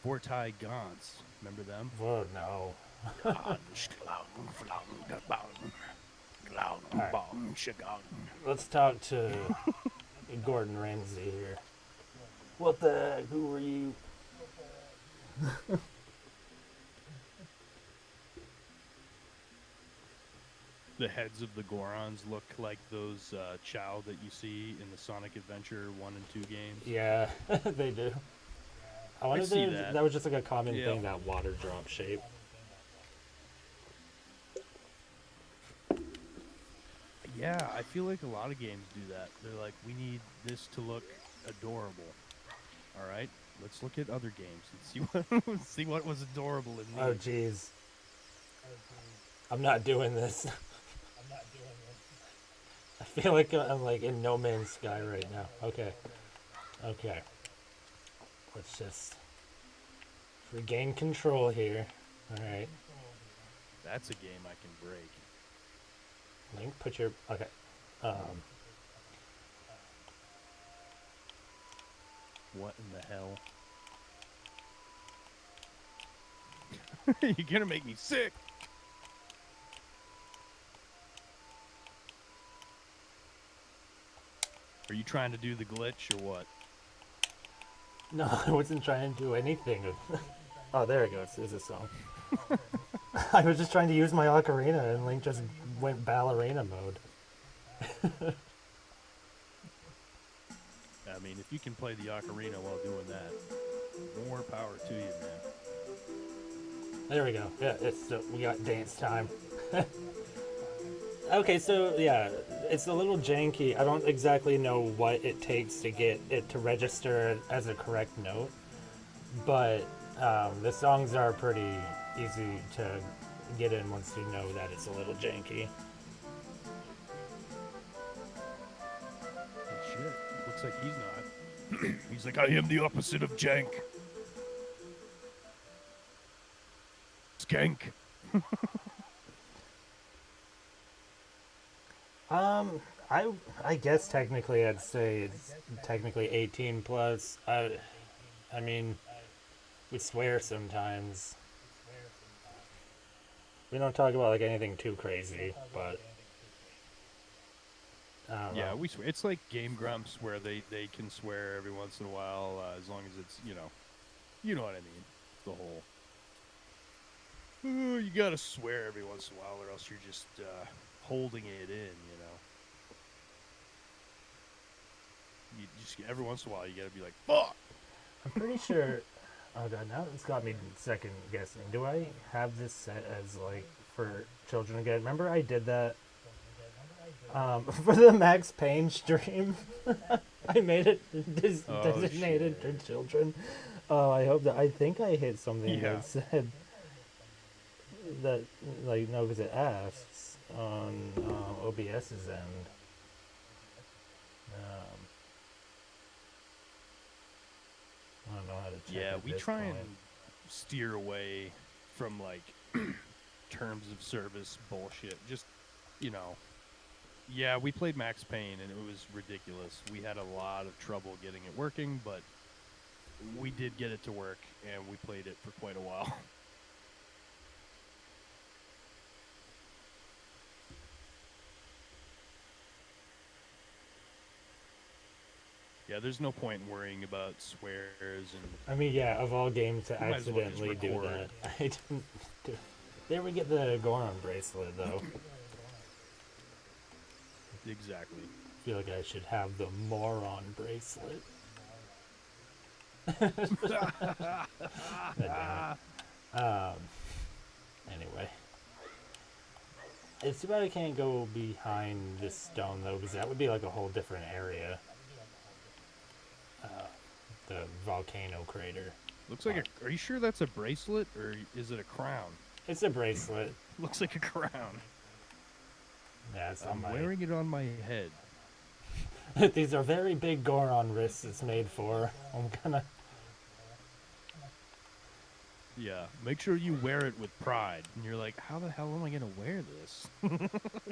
Vorti Gaunt's. Remember them? Whoa, no. Let's talk to Gordon Ramsay here. What the heck? Who were you? The heads of the Gorons look like those Chow that you see in the Sonic Adventure 1 and 2 games. Yeah, they do. I wonder see if that. that was just like a common Yeah. thing, that water drop shape. Yeah, I feel like a lot of games do that. They're like, we need this to look adorable. All right, let's look at other games and see what was adorable in these. Oh, jeez. I'm not doing this. I feel like I'm like in No Man's Sky right now. Okay. Okay. Let's just regain control here. Alright. That's a game I can break. Link, put your... Okay. What in the hell? You're gonna make me sick. Are you trying to do the glitch or what? No, I wasn't trying to do anything. Oh, there it goes. There's a song. I was just trying to use my ocarina, and Link just went ballerina mode. I mean, if you can play the ocarina while doing that, more power to you, man. There we go. Yeah, we got dance time. Okay, so yeah, it's a little janky. I don't exactly know what it takes to get it to register as a correct note, but the songs are pretty easy to get in once you know that it's a little janky. Oh, shit. Looks like he's not. He's like, I am the opposite of jank. Skank. I guess technically I'd say it's technically 18 plus. I mean, we swear sometimes. We don't talk about like anything too crazy, but I don't Yeah, know. we swear. It's like Game Grumps where they can swear every once in a while as long as it's, you know what I mean. The whole, "Oh, you gotta swear every once in a while or else you're just holding it in, you know. You just, every once in a while you gotta be like, fuck! I'm pretty sure. Oh god, now it's got me second guessing. Do I have this set as like for children again? Remember I did that for the Max Payne stream. I made it designated for children. Oh, I hope that. I think I hit something Yeah. that said that, like, no, because it asks on OBS's end. I don't know how to check. Yeah, at we this try point. and steer away from like terms of service bullshit. Just, yeah, we played Max Payne and it was ridiculous. We had a lot of trouble getting it working, but we did get it to work and we played it for quite a while. Yeah, there's no point in worrying about swears and I mean, yeah, of all games to you might as well just accidentally do record. that, I didn't do. There we get the Goron bracelet, though. Exactly. I feel like I should have the moron bracelet. God damn it. Anyway. It's too bad I can't go behind this stone, though, because that would be like a whole different area. The volcano crater. Looks like a. Are you sure that's a bracelet or is it a crown? It's a bracelet. Looks like a crown. Yeah, it's I'm on wearing it on my head. These are very big Goron wrists it's made for. I'm gonna... Yeah, make sure you wear it with pride. And you're like, how the hell am I gonna wear this?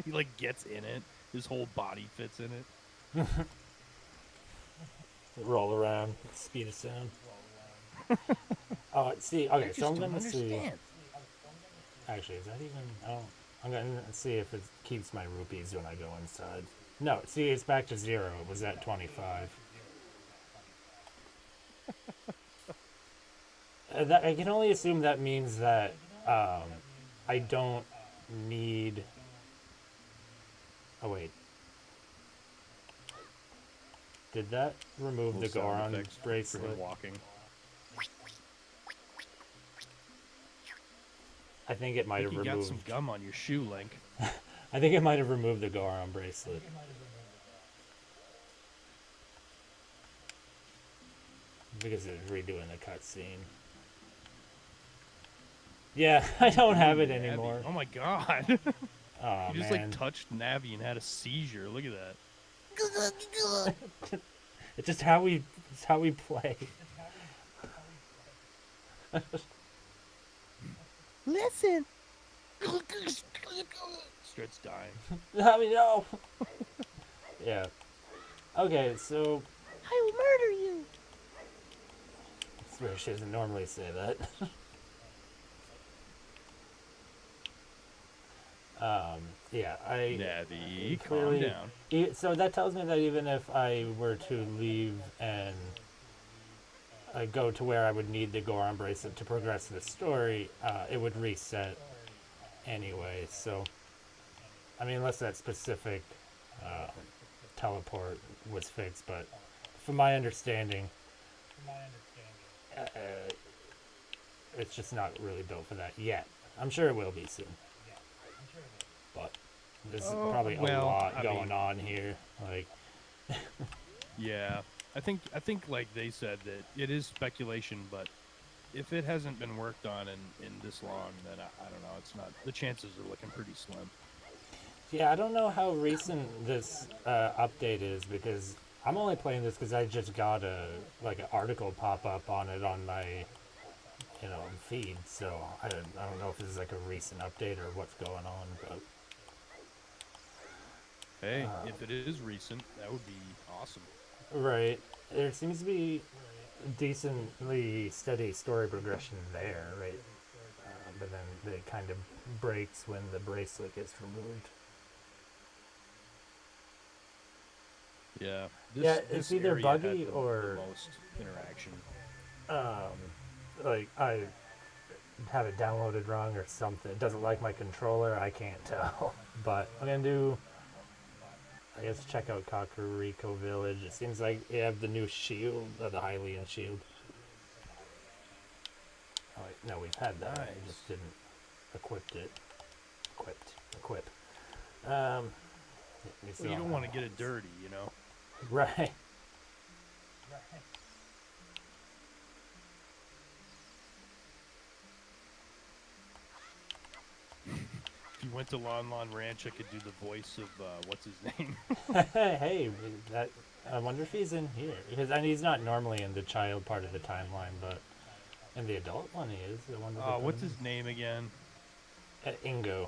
He like gets in it. His whole body fits in it. Roll around, speed of sound. Oh, see, okay, so I'm gonna see. Actually, is that even? Oh, I'm gonna see if it keeps my rupees when I go inside. No, see, it's back to 0. It was at 25. I can only assume that means that I don't need. Oh wait. Did that remove the Goron bracelet? Walking. I think it might have You removed. got some gum on your shoe, Link. I think it might have removed the Goron bracelet. Because it was redoing the cutscene. Yeah, I don't have it anymore. Oh my god. Oh, You just man. like touched Navi and had a seizure. Look at that. It's just how we play. Listen. Starts dying. I mean, no. Yeah. Okay, so I will murder you. I swear she doesn't normally say that. Yeah, Navi, clearly, calm down. So that tells me that even if I were to leave and go to where I would need the Goron bracelet to progress the story, it would reset anyway. So, I mean, unless that specific teleport was fixed, but from my understanding, it's just not really built for that yet. I'm sure it will be soon. But there's probably a lot going on here. Like, yeah, I think like they said that it is speculation, but if it hasn't been worked on in this long, then I don't know. It's not. The chances are looking pretty slim. yeah, I don't know how recent this update is because I'm only playing this because I just got an article pop up on it on my feed. So I don't know if this is like a recent update or what's going on, but. Hey, if it is recent, that would be awesome. Right. There seems to be decently steady story progression there, right? But then it kind of breaks when the bracelet gets removed. Yeah. It's either area buggy had or the most interaction. Like I have it downloaded wrong or something. It doesn't like my controller. I can't tell. But I'm gonna do. I guess check out Kakariko Village. It seems like they have the new shield, the Hylian shield. Oh, wait, no, we've had that. Nice. I just didn't equip it. Equip. Well, Well, you don't want to get it dirty, you know? Right. If you went to Lon Lon Ranch, I could do the voice of, what's his name? Hey, that. I wonder if he's in here because he's not normally in the child part of the timeline, but in the adult one he is. I wonder. What's his name again? Ingo.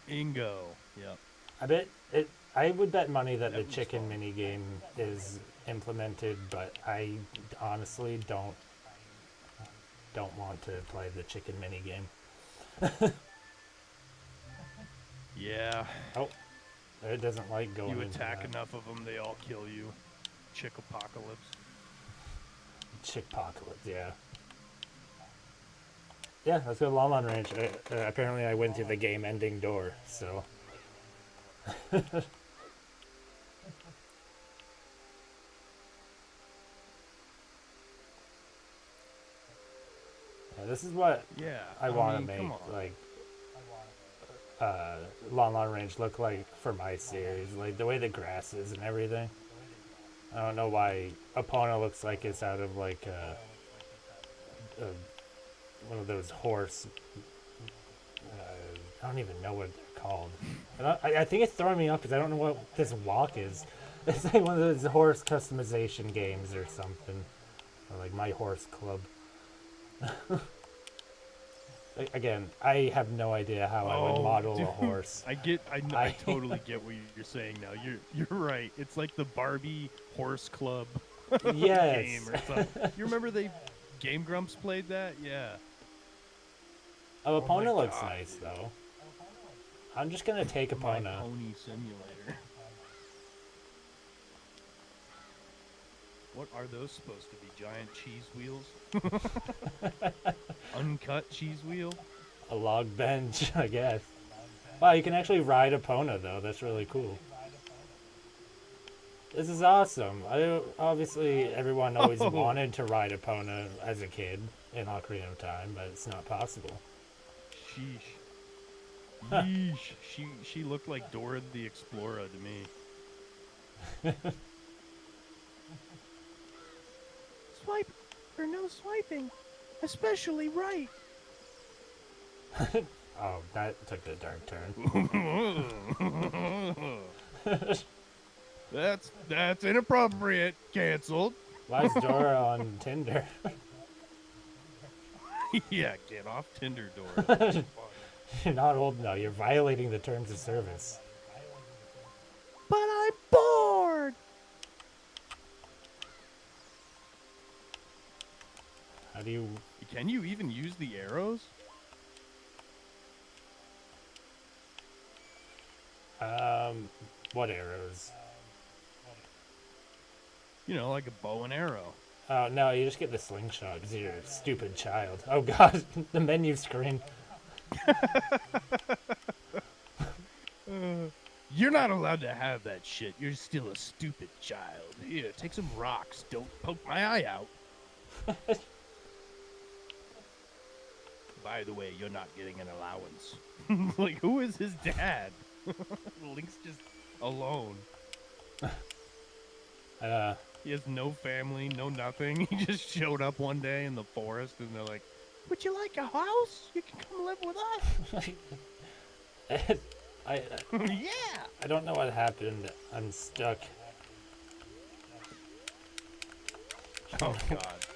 Ingo. Yep. I bet it. I would bet money that the was chicken fun. mini game is implemented, but I honestly don't want to play the chicken mini game. Yeah. Oh, it doesn't like going. You into attack that. enough of them, they all kill you. Chick apocalypse. Chickpocalypse, yeah. Yeah, let's go to Lon Lon Ranch. Apparently, I went through the game-ending door, so. Yeah, this is what Yeah, I want to mean, make, come on. like, Lon Lon Ranch look like for my series. Like, the way the grass is and everything. I don't know why Epona looks like it's out of, like, a one of those horse. I don't even know what they're called. And I think it's throwing me off because I don't know what this walk is. It's like one of those horse customization games or something. Or like My Horse Club. Again, I have no idea how I would model dude, a horse. I totally get what you're saying now. You're right. It's like the Barbie Horse Club Yes. game or something. You remember Game Grumps played that? Yeah. Oh, my Epona looks God, nice dude. though. I'm just gonna take My Epona. Pony Simulator. What are those supposed to be? Giant cheese wheels? Uncut cheese wheel? A log bench, I guess. Wow, you can actually ride Epona though. That's really cool. This is awesome. Obviously, everyone always Oh. wanted to ride Epona as a kid in Ocarina of Time, but it's not possible. Sheesh. Yeesh. She looked like Dora the Explorer to me. Swipe or no swiping, especially right. Oh, that took a dark turn. That's inappropriate. Canceled. Why is Dora on Tinder? Yeah, get off Tinder, Dora. You're not old enough. You're violating the terms of service. But I'm bored. How do you... Can you even use the arrows? What arrows? You know, like a bow and arrow. Oh, no, you just get the slingshot because you're a stupid child. Oh, God, the menu screen. You're not allowed to have that shit. You're still a stupid child. Here, take some rocks. Don't poke my eye out. By the way, you're not getting an allowance. Like, who is his dad? Link's just alone. He has no family, no nothing. He just showed up one day in the forest, and they're like, "Would you like a house? You can come live with us." Yeah. I don't know what happened. I'm stuck. Oh God.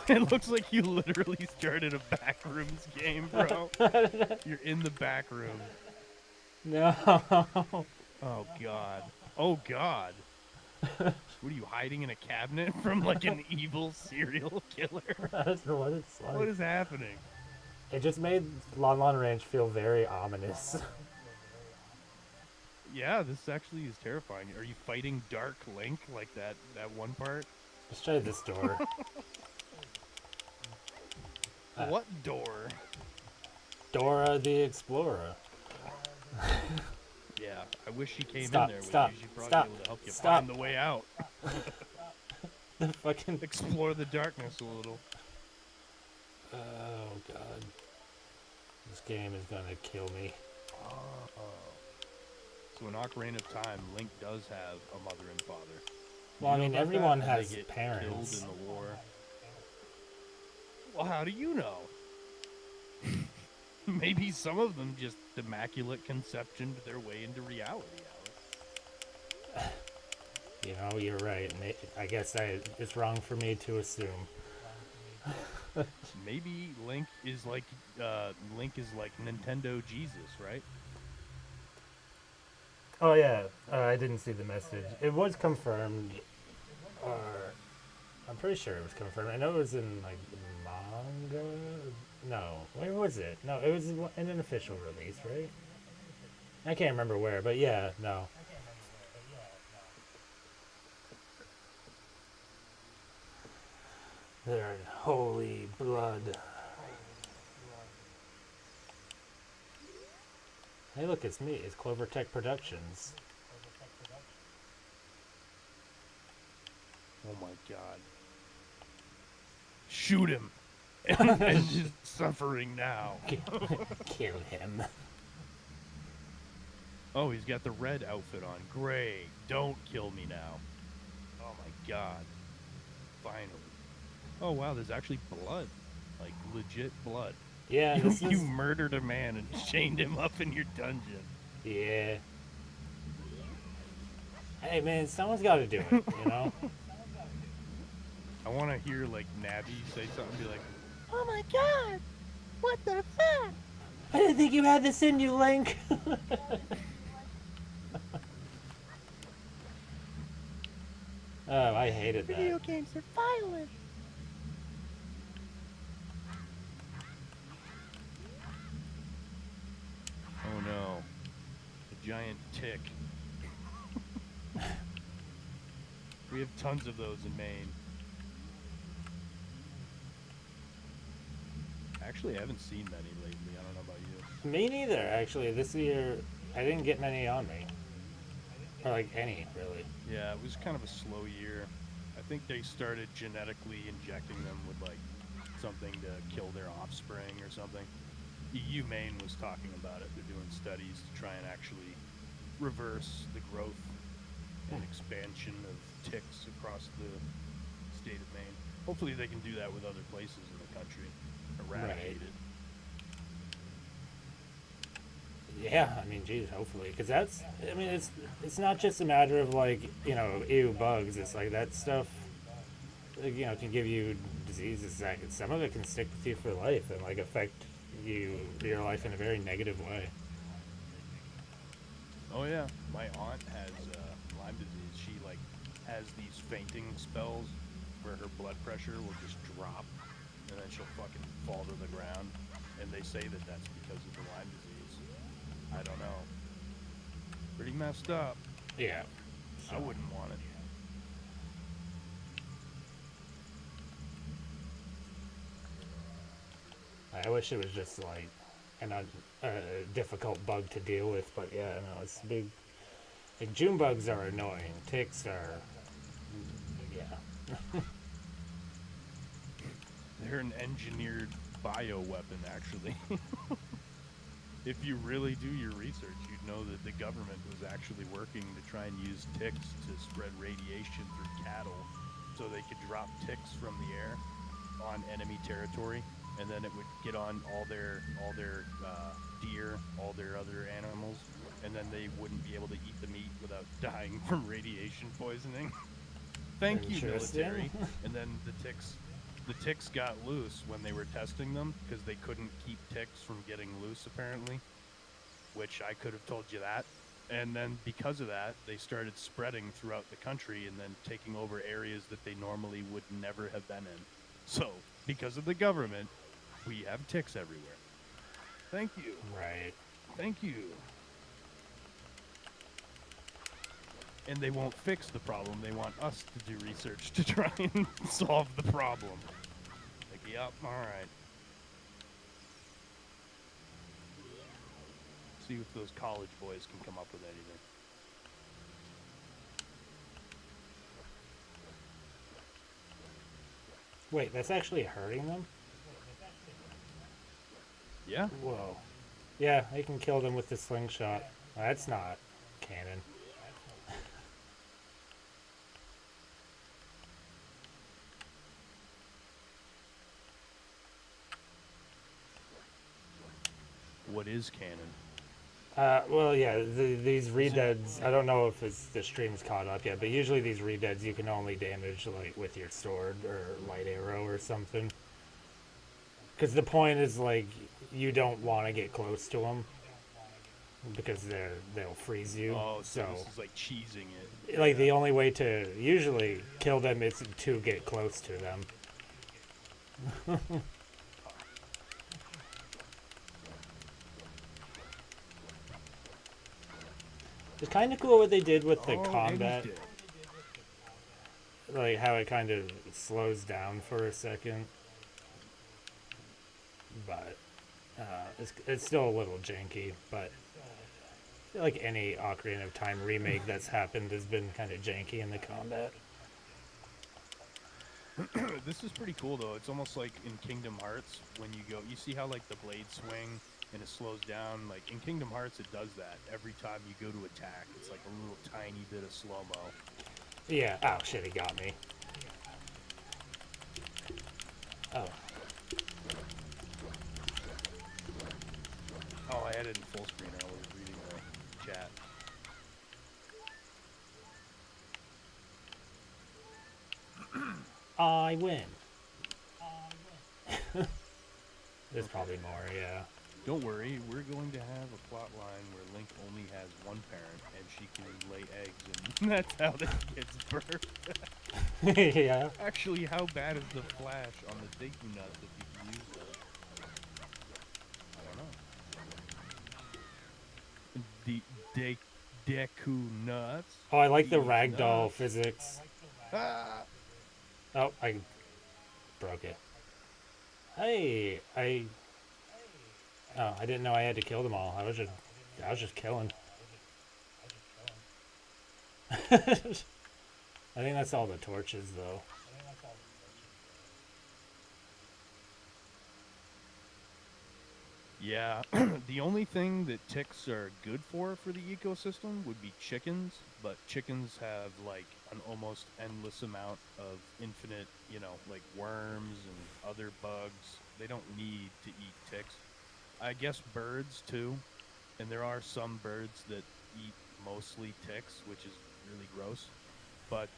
It looks like you literally started a backrooms game, bro. You're in the back room. No. Oh God. Oh God. What are you hiding in a cabinet from like an evil serial killer? That's what it's like. What is happening? It just made Lon Lon Ranch feel very ominous. Yeah, this actually is terrifying. Are you fighting Dark Link like that one part? Let's try this door. What door? Dora the Explorer. Yeah, I wish she came Stop, in there with stop, you. She'd probably stop, be able to help you stop. find the way out. The fucking... Explore the darkness a little. Oh, God. This game is gonna kill me. So in Ocarina of Time, Link does have a mother and father. Well, I You know mean, about everyone that? has They get parents. killed in the war. Well, how do you know? Maybe some of them just immaculate conceptioned their way into reality, Alex. You know, you're right. I guess it's wrong for me to assume. Maybe Link is like Nintendo Jesus, right? Oh, yeah. I didn't see the message. It was confirmed. I'm pretty sure it was confirmed. I know it was in, like, manga? No. Where was it? No, it was in an official release, right? I can't remember where, but yeah, no. Their holy blood. Hey, look, it's me. It's Clover Tech Productions. Oh my god. Shoot him! And he's suffering now. Kill him. Oh, he's got the red outfit on. Great. Don't kill me now. Oh my god. Finally. Oh wow, there's actually blood. Like legit blood. Yeah, You murdered a man and chained him up in your dungeon. Yeah. Hey man, someone's got to do it, you know? I want to hear like Navi say something, be like, "Oh my god, what the fuck?" I didn't think you had this in you, Link. Oh, I hated that. Video games are violent. Oh no, a giant tick. We have tons of those in Maine. Actually, I haven't seen many lately. I don't know about you. Me neither, actually. This year, I didn't get many on me. Or, like, any, really. Yeah, it was kind of a slow year. I think they started genetically injecting them with, like, something to kill their offspring or something. EU Maine was talking about it. They're doing studies to try and actually reverse the growth and expansion of ticks across the state of Maine. Hopefully they can do that with other places in the country. Eradicate it. Yeah, I mean, geez, hopefully, because that's, I mean, it's not just a matter of like, you know, ew bugs. It's like that stuff, like, you know, can give you diseases. That some of it can stick with you for life and like affect your life in a very negative way. Oh yeah, my aunt has Lyme disease. She like has these fainting spells where her blood pressure will just drop, and then she'll fucking fall to the ground. And they say that that's because of the Lyme disease. I don't know. Pretty messed up. Yeah. I wouldn't want it. I wish it was just like a difficult bug to deal with, but yeah, no, it's big. Like June bugs are annoying. Ticks are, yeah. They're an engineered bioweapon, actually. If you really do your research, you'd know that the government was actually working to try and use ticks to spread radiation through cattle so they could drop ticks from the air on enemy territory, and then it would get on all their deer, all their other animals, and then they wouldn't be able to eat the meat without dying from radiation poisoning. Thank you, military. And then the ticks got loose when they were testing them because they couldn't keep ticks from getting loose, apparently, which I could have told you that. And then because of that, they started spreading throughout the country and then taking over areas that they normally would never have been in. So, because of the government, we have ticks everywhere. Thank you. Right. Thank you. And they won't fix the problem. They want us to do research to try and solve the problem. Like, yep, alright. See if those college boys can come up with anything. Wait, that's actually hurting them? Yeah? Whoa. Yeah, I can kill them with the slingshot. That's not canon. What is canon? Well, yeah, these redeads, I don't know if the stream's caught up yet, but usually these redeads you can only damage, like, with your sword or light arrow or something. Because the point is, like, you don't want to get close to them because they'll freeze you. Oh, so this is like cheesing it. Like, the only way to usually kill them is to get close to them. It's kind of cool what they did with the combat. like how it kind of slows down for a second, but it's still a little janky. But I feel like any Ocarina of Time remake that's happened has been kind of janky in the combat. This is pretty cool though. It's almost like in Kingdom Hearts when you go, you see how like the blades swing and it slows down. Like in Kingdom Hearts, it does that every time you go to attack. It's like a little tiny bit of slow mo. Yeah. Oh shit, he got me. Oh. Oh, I had it in full screen. I was reading the chat. I win. There's probably more, yeah. Don't worry, we're going to have a plot line where Link only has one parent and she can lay eggs, and that's how this gets birthed. Yeah. Actually, how bad is the flash on the Deku Nut that you can use that? I don't know. Deku Nuts? Oh, I like the These ragdoll nuts. physics. Ah! Oh, I broke it. Hey, Oh, I didn't know I had to kill them all. I was just killing. I think that's all the torches, though. Yeah, the only thing that ticks are good for the ecosystem would be chickens, but chickens have like an almost endless amount of infinite, like worms and other bugs. They don't need to eat ticks. I guess birds too, and there are some birds that eat mostly ticks, which is really gross, but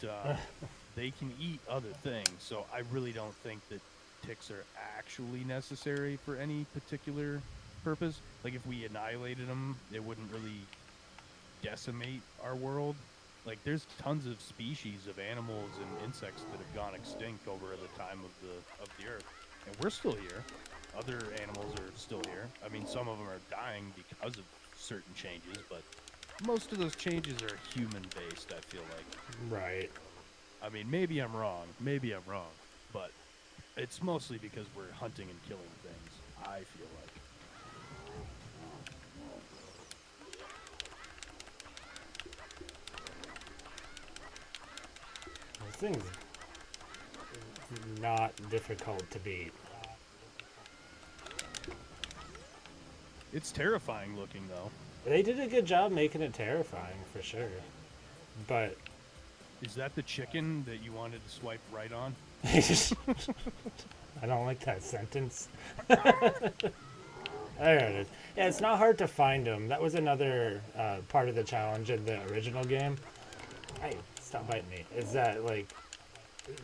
they can eat other things, so I really don't think that ticks are actually necessary for any particular purpose. Like if we annihilated them, it wouldn't really decimate our world. Like there's tons of species of animals and insects that have gone extinct over the time of the earth, and we're still here. Other animals are still here. I mean, some of them are dying because of certain changes, but most of those changes are human based, I feel like. Right. I mean, maybe I'm wrong, but it's mostly because we're hunting and killing things, I feel like. This thing's not difficult to beat. It's terrifying looking, though. They did a good job making it terrifying, for sure. But... Is that the chicken that you wanted to swipe right on? I don't like that sentence. There it is. Yeah, it's not hard to find them. That was another part of the challenge in the original game. Hey, stop biting me. Is that, like,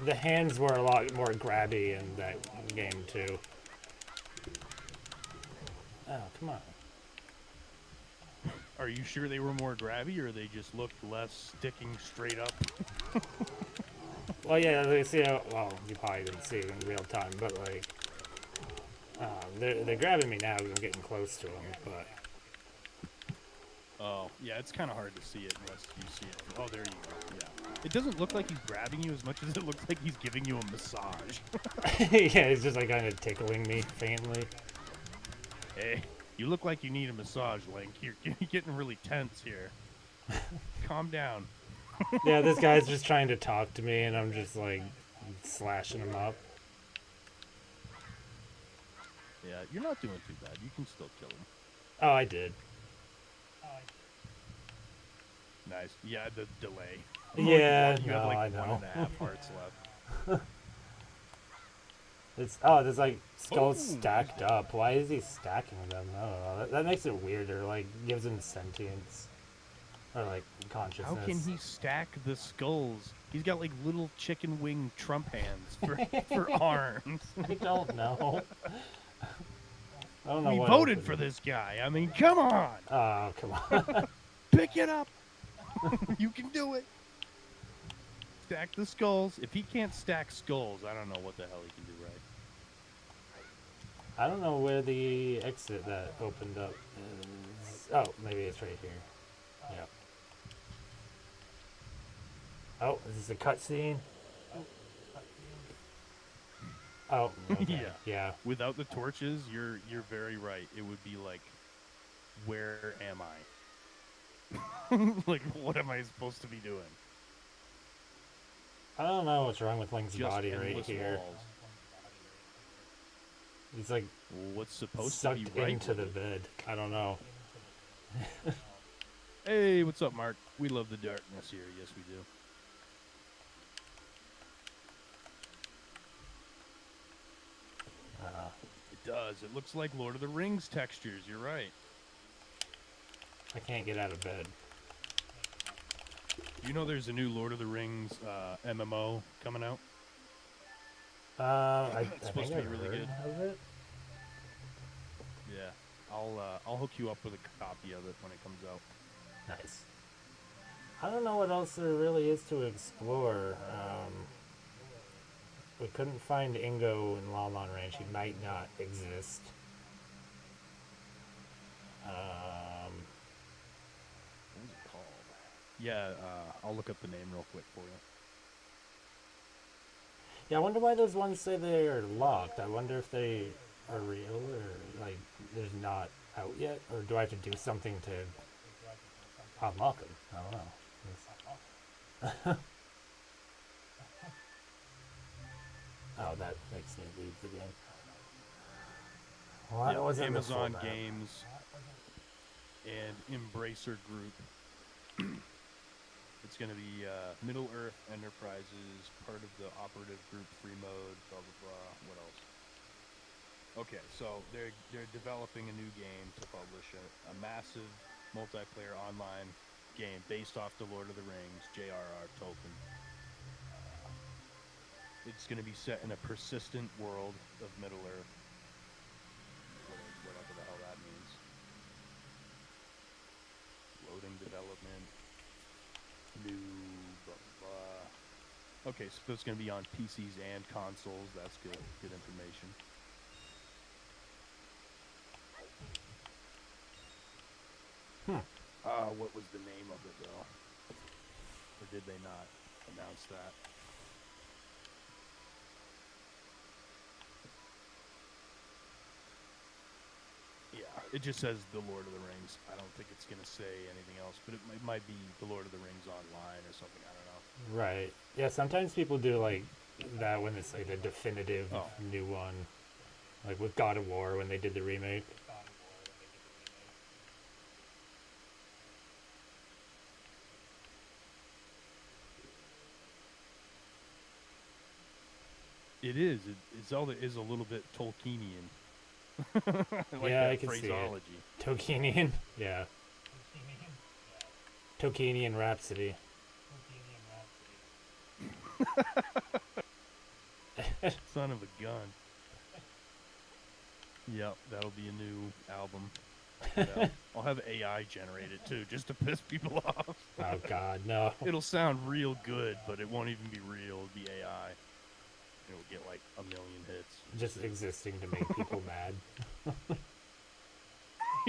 the hands were a lot more grabby in that game, too. Oh, come on. Are you sure they were more grabby, or they just looked less sticking straight up? Well, yeah, they see how, well, you probably didn't see it in real time, but, like, they're grabbing me now because I'm getting close to them, but... Oh, yeah, it's kind of hard to see it unless you see it. Oh, there you go, yeah. It doesn't look like he's grabbing you as much as it looks like he's giving you a massage. Yeah, he's just, like, kind of tickling me faintly. Hey, you look like you need a massage, Link. You're getting really tense here. Calm down. Yeah, this guy's just trying to talk to me, and I'm just, like, slashing him up. Yeah, you're not doing too bad. You can still kill him. Oh, I did. Nice. Yeah, the delay. Yeah, you no, have like I know. 1.5 hearts left. There's like skulls stacked up. Why is he stacking them? I don't know. That makes it weirder. Like, gives him sentience. Or, like, consciousness. How can he stack the skulls? He's got like little chicken wing Trump hands for arms. I don't know. I don't know We what voted opened for it. this guy. I mean, come on. Oh, come on. Pick it up. You can do it. Stack the skulls. If he can't stack skulls, I don't know what the hell he can do right. I don't know where the exit that opened up is. Oh, maybe it's right here. Yeah. Oh, is this a cutscene? Oh, okay. Yeah. Yeah. Without the torches, you're very right. It would be like, where am I? Like, what am I supposed to be doing? I don't know what's wrong with Link's Just body right endless here. walls. He's like What's supposed to be sucked right into with the it? bed. I don't know. Hey, what's up, Mark? We love the darkness here. Yes, we do. It does. It looks like Lord of the Rings textures. You're right. I can't get out of bed. You know there's a new Lord of the Rings MMO coming out? I It's think supposed to be I've really heard good. of it. Yeah. I'll hook you up with a copy of it when it comes out. Nice. I don't know what else there really is to explore. We couldn't find Ingo in Lawmon Ranch. He might not exist. What was it called? Yeah, I'll look up the name real quick for you. Yeah, I wonder why those ones say they're locked. I wonder if they are real or like there's not out yet, or do I have to do something to unlock them? I don't know. Oh, that makes me leave the game. Well, that wasn't the full Amazon map. Games and Embracer Group. It's going to be Middle Earth Enterprises, part of the operative group free mode, blah, blah, blah. What else? Okay, so they're developing a new game to publish a massive multiplayer online game based off the Lord of the Rings, J.R.R. Tolkien. It's going to be set in a persistent world of Middle Earth, whatever the hell that means. Loading development, new, blah, blah, blah. Okay, so it's going to be on PCs and consoles. That's good. Good information. What was the name of it, though? Or did they not announce that? Yeah, it just says The Lord of the Rings. I don't think it's going to say anything else, but it might be The Lord of the Rings Online or something. I don't know. Right. Yeah, sometimes people do like that when it's like the definitive Oh. new one. Like with God of War when they did the remake. It is. Zelda is a little bit Tolkienian. I like Yeah, that I can see it. phraseology. Tolkienian? Yeah. Tolkienian Rhapsody. Son of a gun. Yep, that'll be a new album. Yeah. I'll have AI generate it too, just to piss people off. Oh god, no. It'll sound real good, but it won't even be real. It'll be AI. It'll get like 1 million hits. Just existing to make people mad.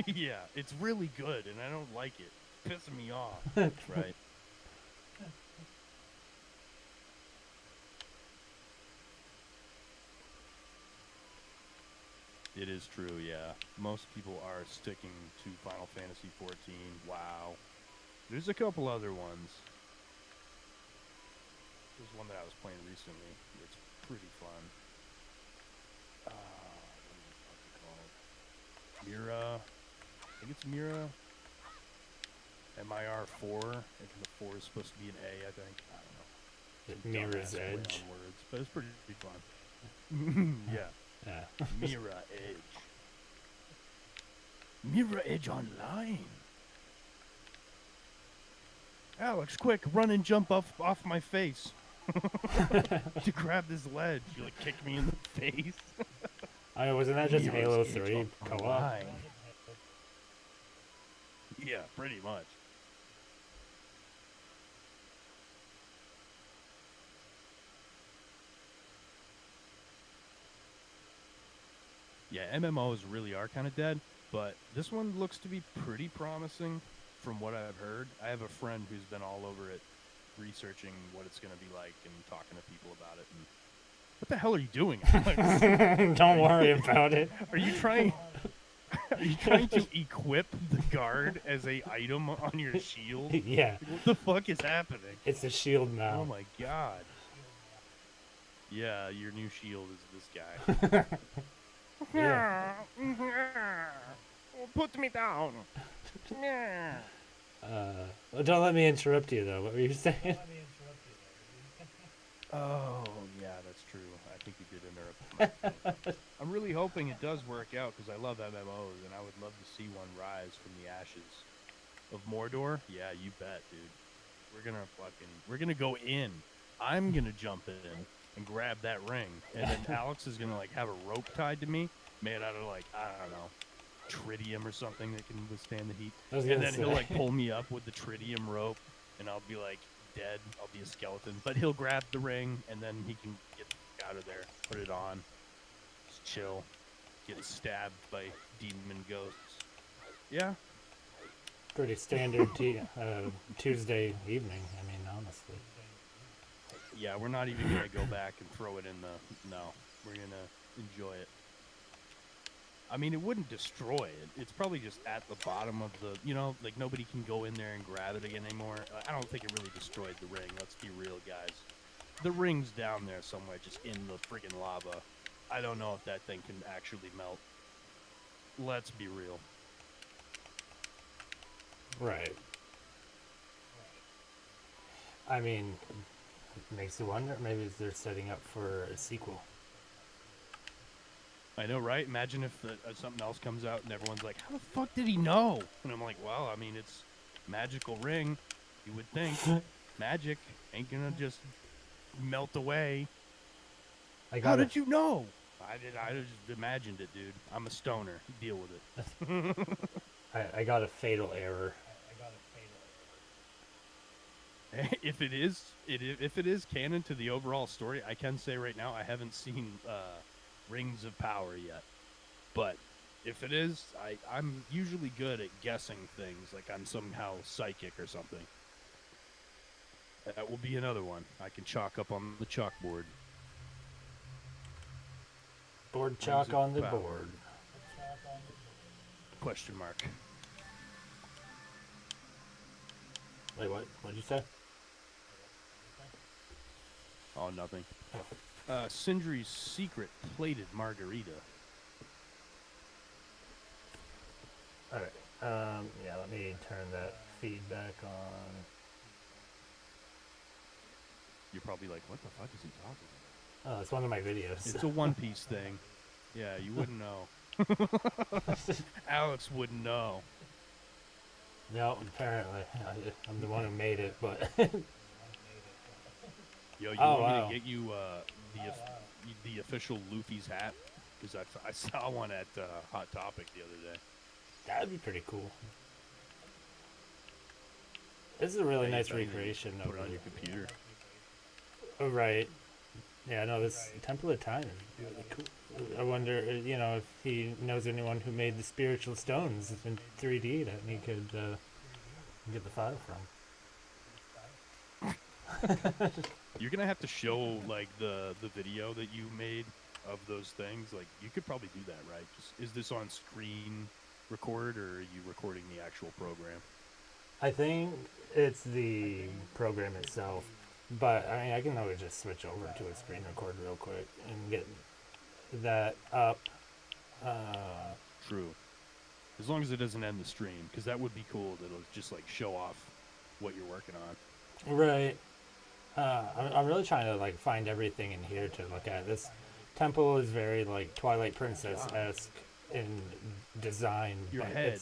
Yeah, it's really good, and I don't like it. It's pissing me off. Right. It is true, yeah. Most people are sticking to Final Fantasy XIV. Wow. There's a couple other ones. There's one that I was playing recently. It's pretty fun. What is it fucking called? Mira. I think it's Mira. MIR4. And the 4 is supposed to be an A, I think. I don't know. Some Mirror's dumbass play on Edge. words, but it's pretty fun. Yeah. Yeah. Mira Edge. Mira Edge Online. Alex, quick, run and jump off my face. To grab this ledge. You like kick me in the face. I mean, wasn't that just Mira's Halo Edge 3 co-op? Online. Yeah, pretty much. Yeah, MMOs really are kind of dead, but this one looks to be pretty promising from what I've heard. I have a friend who's been all over it researching what it's going to be like and talking to people about it, and what the hell are you doing, Alex? Don't worry about it. Are you trying? Are you trying to equip the guard as a item on your shield? Yeah, Like, what the fuck is happening? it's a shield Oh mount. my god. Yeah, your new shield is this guy. Yeah. Put me down. Well, don't let me interrupt you though. What were you saying? Oh, yeah, that's true. I think you did interrupt. I'm really hoping it does work out because I love MMOs and I would love to see one rise from the ashes of Mordor. Yeah, you bet, dude. We're gonna go in. I'm gonna jump in and grab that ring, and then Alex is gonna like have a rope tied to me, made out of like I don't know, tritium or something that can withstand the heat. And then he'll like pull me up with the tritium rope, and I'll be like dead. I'll be a skeleton, but he'll grab the ring, and then he can get out of there, put it on, just chill, get stabbed by demon ghosts. Yeah. Pretty standard Tuesday evening. I mean, honestly. Yeah, we're not even gonna go back and throw it in the. No, we're gonna enjoy it. I mean, it wouldn't destroy it. It's probably just at the bottom of the, like nobody can go in there and grab it again anymore. I don't think it really destroyed the ring. Let's be real, guys. The ring's down there somewhere, just in the friggin' lava. I don't know if that thing can actually melt. Let's be real. Right. I mean, it makes you wonder. Maybe they're setting up for a sequel. I know, right? Imagine if something else comes out and everyone's like, how the fuck did he know? And I'm like, well, I mean, it's magical ring. You would think. Magic ain't gonna just melt away. How did you know? I just imagined it, dude. I'm a stoner. Deal with it. I got a fatal error. If it is canon to the overall story, I can say right now I haven't seen Rings of Power yet. But if it is, I'm usually good at guessing things, like I'm somehow psychic or something. That will be another one I can chalk up on the chalkboard. Board chalk on the board. Question mark. Wait, what? What'd you say? Oh, nothing. Sindri's secret plated margarita. Alright. Yeah, let me turn that feedback on. You're probably like, what the fuck is he talking about? Oh, it's one of my videos. It's a One Piece thing. Yeah, you wouldn't know. Alex wouldn't know. No, apparently. I'm the one who made it, but... Yo, you want me to get you the official Luffy's hat? Because I saw one at Hot Topic the other day. That would be pretty cool. This is a really nice recreation of put it on your computer. Oh, right. Yeah, no, this Temple of Time is really cool. I wonder, if he knows anyone who made the spiritual stones in 3D that he could get the file from. You're gonna have to show like the video that you made of those things. Like you could probably do that, right? Is this on screen record or are you recording the actual program? I think it's the program itself, but I mean I can always just switch over to a screen record real quick and get that up. True. As long as it doesn't end the stream, because that would be cool. That'll just like show off what you're working on. Right. I'm really trying to like find everything in here to look at. This temple is very like Twilight Princess-esque in design. Your but head.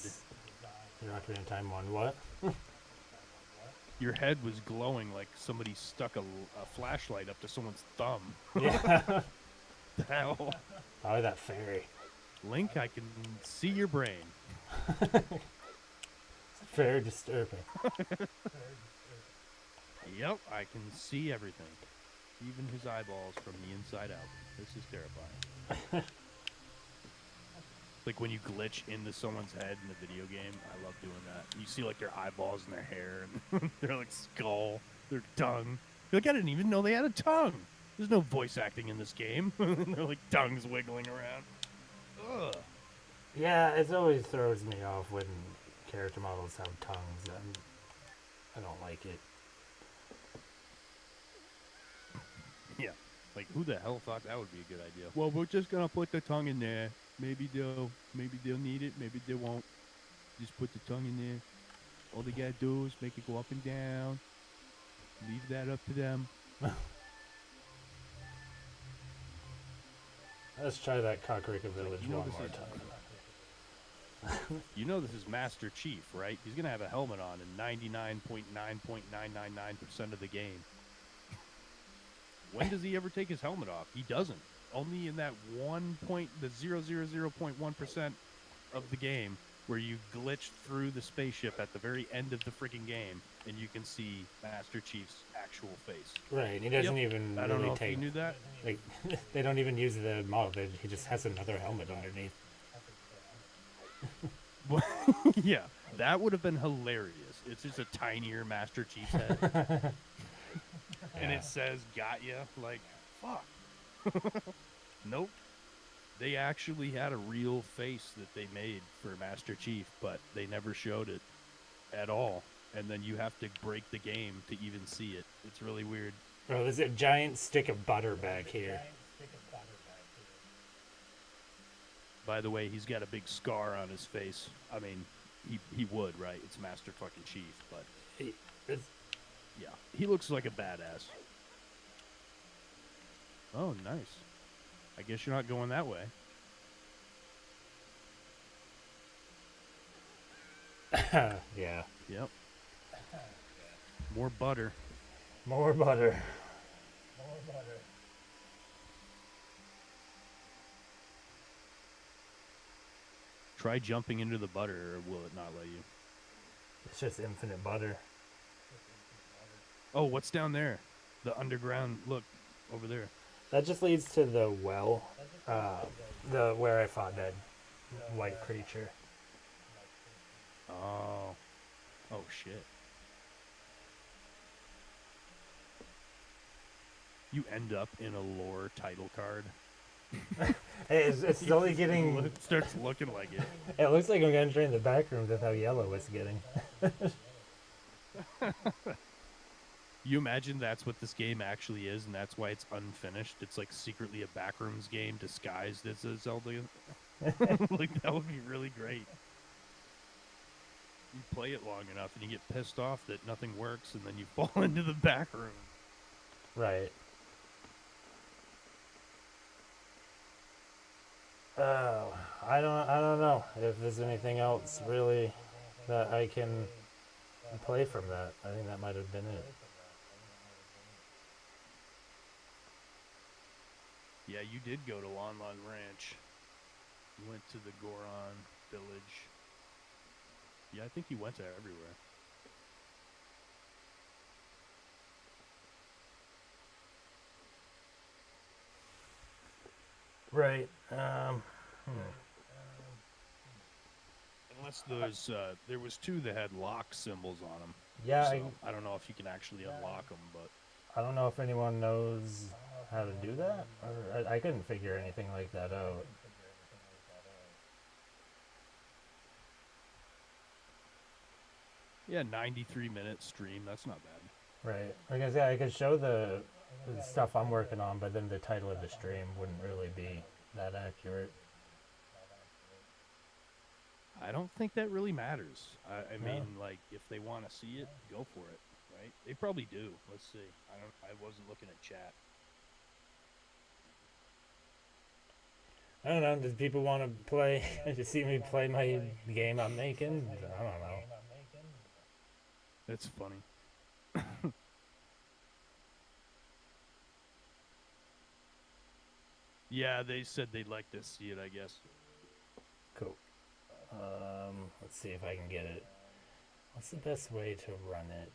Your Ocarina of Time one. What? Your head was glowing like somebody stuck a flashlight up to someone's thumb. Yeah. The hell? Probably that fairy. Link, I can see your brain. It's very disturbing. Yep, I can see everything. Even his eyeballs from the inside out. This is terrifying. Like when you glitch into someone's head in a video game. I love doing that. You see like their eyeballs and their hair and their like skull, their tongue. You're like, I didn't even know they had a tongue. There's no voice acting in this game. They're like tongues wiggling around. Ugh. Yeah, it always throws me off when character models have tongues. I don't like it. Yeah. Like, who the hell thought that would be a good idea? Well, we're just gonna put the tongue in there. Maybe they'll need it. Maybe they won't. Just put the tongue in there. All they gotta do is make it go up and down. Leave that up to them. Let's try that Kakarika Village you know one this more is- time. You know this is Master Chief, right? He's gonna have a helmet on in 99.9.999% of the game. When does he ever take his helmet off? He doesn't. Only in that 0.1% of the game where you glitch through the spaceship at the very end of the freaking game, and you can see Master Chief's actual face. Right, he doesn't even I don't really know if take. you knew that. Like, they don't even use the model. He just has another helmet underneath. Yeah, that would have been hilarious. It's just a tinier Master Chief's head. And it says, got ya. Like, fuck. Nope. They actually had a real face that they made for Master Chief, but they never showed it at all. And then you have to break the game to even see it. It's really weird. Bro, there's a giant stick of butter back here. By the way, he's got a big scar on his face. I mean, he would, right? It's Master fucking Chief, but It's, yeah, he looks like a badass. Oh, nice. I guess you're not going that way. yeah. Yep. More butter. More butter. Try jumping into the butter, or will it not let you? It's just infinite butter. Oh, what's down there? The underground. Look, over there. That just leads to the well. Where I fought that white creature. Oh. Oh, shit. You end up in a lore title card. Hey, it's only getting. It starts looking like it. It looks like I'm entering the back rooms with how yellow it's getting. You imagine that's what this game actually is, and that's why it's unfinished. It's like secretly a backrooms game disguised as a Zelda. Like, that would be really great. You play it long enough, and you get pissed off that nothing works, and then you fall into the back room. Right. Oh, I don't know if there's anything else really that I can play from that. I think that might have been it. Yeah, you did go to Lon Lon Ranch. You went to the Goron Village. Yeah, I think you went to everywhere. Right. Unless there was two that had lock symbols on them. Yeah, So I don't know if you can actually unlock them, but I don't know if anyone knows how to do that. Or I couldn't figure anything like that out. yeah, 93-minute stream. That's not bad. Right. Like I said, I could show the stuff I'm working on, but then the title of the stream wouldn't really be that accurate. I don't think that really matters. I No. mean, like, if they want to see it, go for it, right? They probably do. Let's see. I wasn't looking at chat. I don't know. Does people want to play to see me play my game I'm making? I don't know. That's funny. Yeah, they said they'd like to see it, I guess. Cool. Let's see if I can get it. What's the best way to run it?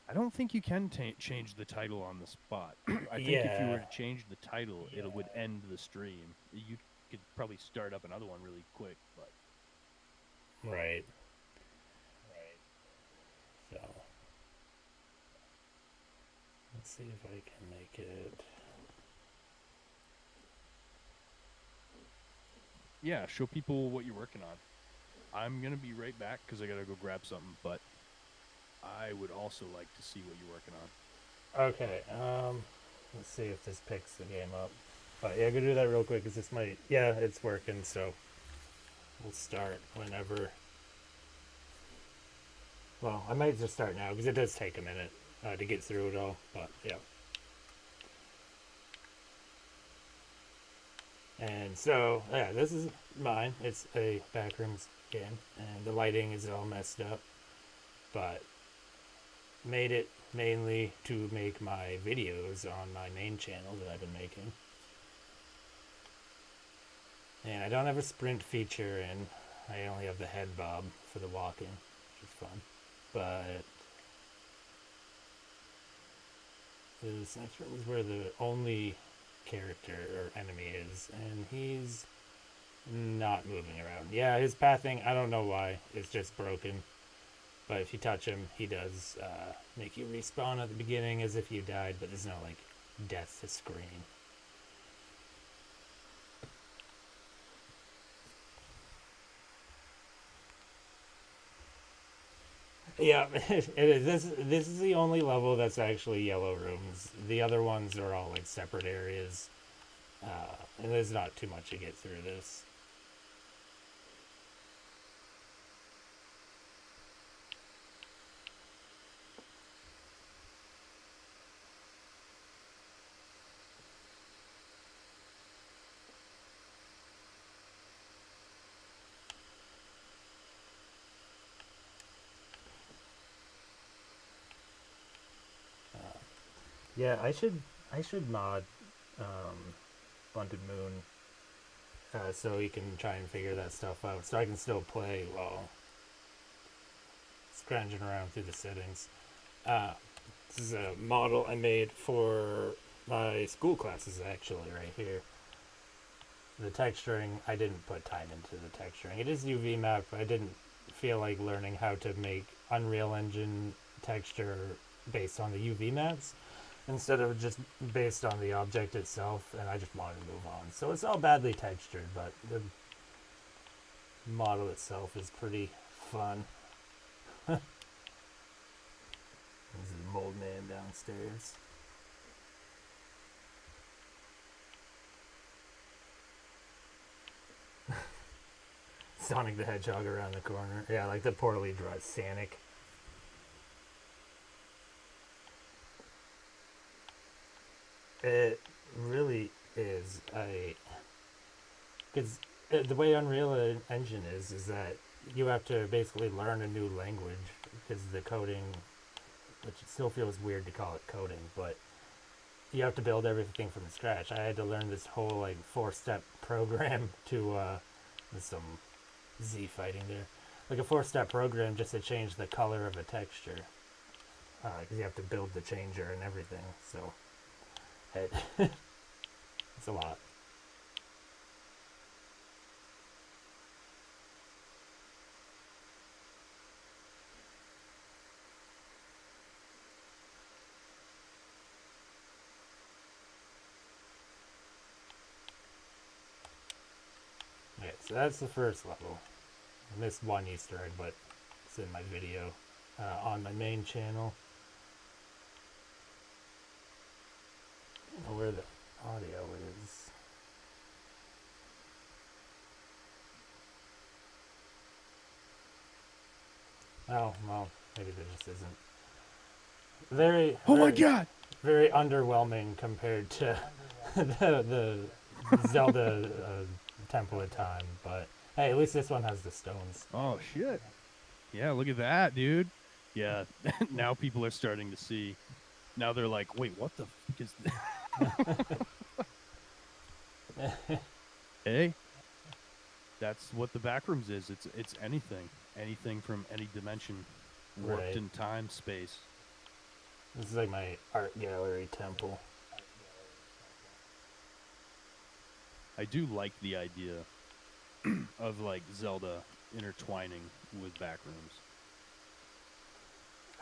I don't think you can change the title on the spot. I think if you were Yeah. to change the title, it would end the stream. You could probably start up another one really quick, but Right. So Let's see if I can make it. Yeah, show people what you're working on. I'm gonna be right back because I gotta go grab something, but I would also like to see what you're working on. Okay, let's see if this picks the game up. But yeah, go do that real quick because this might. Yeah, it's working, so we'll start whenever. Well, I might just start now because it does take a minute to get through it all. But yeah. And so, yeah, this is mine. It's a backrooms game, and the lighting is all messed up. But made it mainly to make my videos on my main channel that I've been making. And I don't have a sprint feature, and I only have the head bob for the walking, which is fun. But this next room is where the only character or enemy is, and he's not moving around. Yeah, his pathing, I don't know why, it's just broken. But if you touch him, he does make you respawn at the beginning as if you died, but there's no like death screen. Yeah, it is. This is the only level that's actually yellow rooms. The other ones are all like separate areas, and there's not too much to get through this. Yeah, I should mod Blunted Moon so you can try and figure that stuff out, so I can still play while scrounging around through the settings. This is a model I made for my school classes, actually, right here. The texturing, I didn't put time into the texturing. It is UV map, but I didn't feel like learning how to make Unreal Engine texture based on the UV maps instead of just based on the object itself, and I just wanted to move on. So it's all badly textured, but the model itself is pretty fun. This is Mold Man downstairs. Sonic the Hedgehog around the corner. Yeah, like the poorly drawn Sonic. It really is a... Because the way Unreal Engine is that you have to basically learn a new language because the coding, which it still feels weird to call it coding, but you have to build everything from scratch. I had to learn this whole like 4-step program to there's some Z fighting there, like a 4-step program just to change the color of a texture because you have to build the changer and everything. So it it's a lot. Okay, so that's the first level. I missed one Easter egg, but it's in my video on my main channel. I don't know where the audio is. Oh, well, maybe there just isn't. Very, Oh my very, god! very underwhelming compared to the Zelda Temple of Time, but hey, at least this one has the stones. Oh shit! Yeah, look at that, dude. Yeah, now people are starting to see. Now they're like, wait, what the fuck is this? Hey, that's what the backrooms is. It's anything from any dimension, warped Right. in time, space. This is like my art gallery temple. I do like the idea of like Zelda intertwining with backrooms.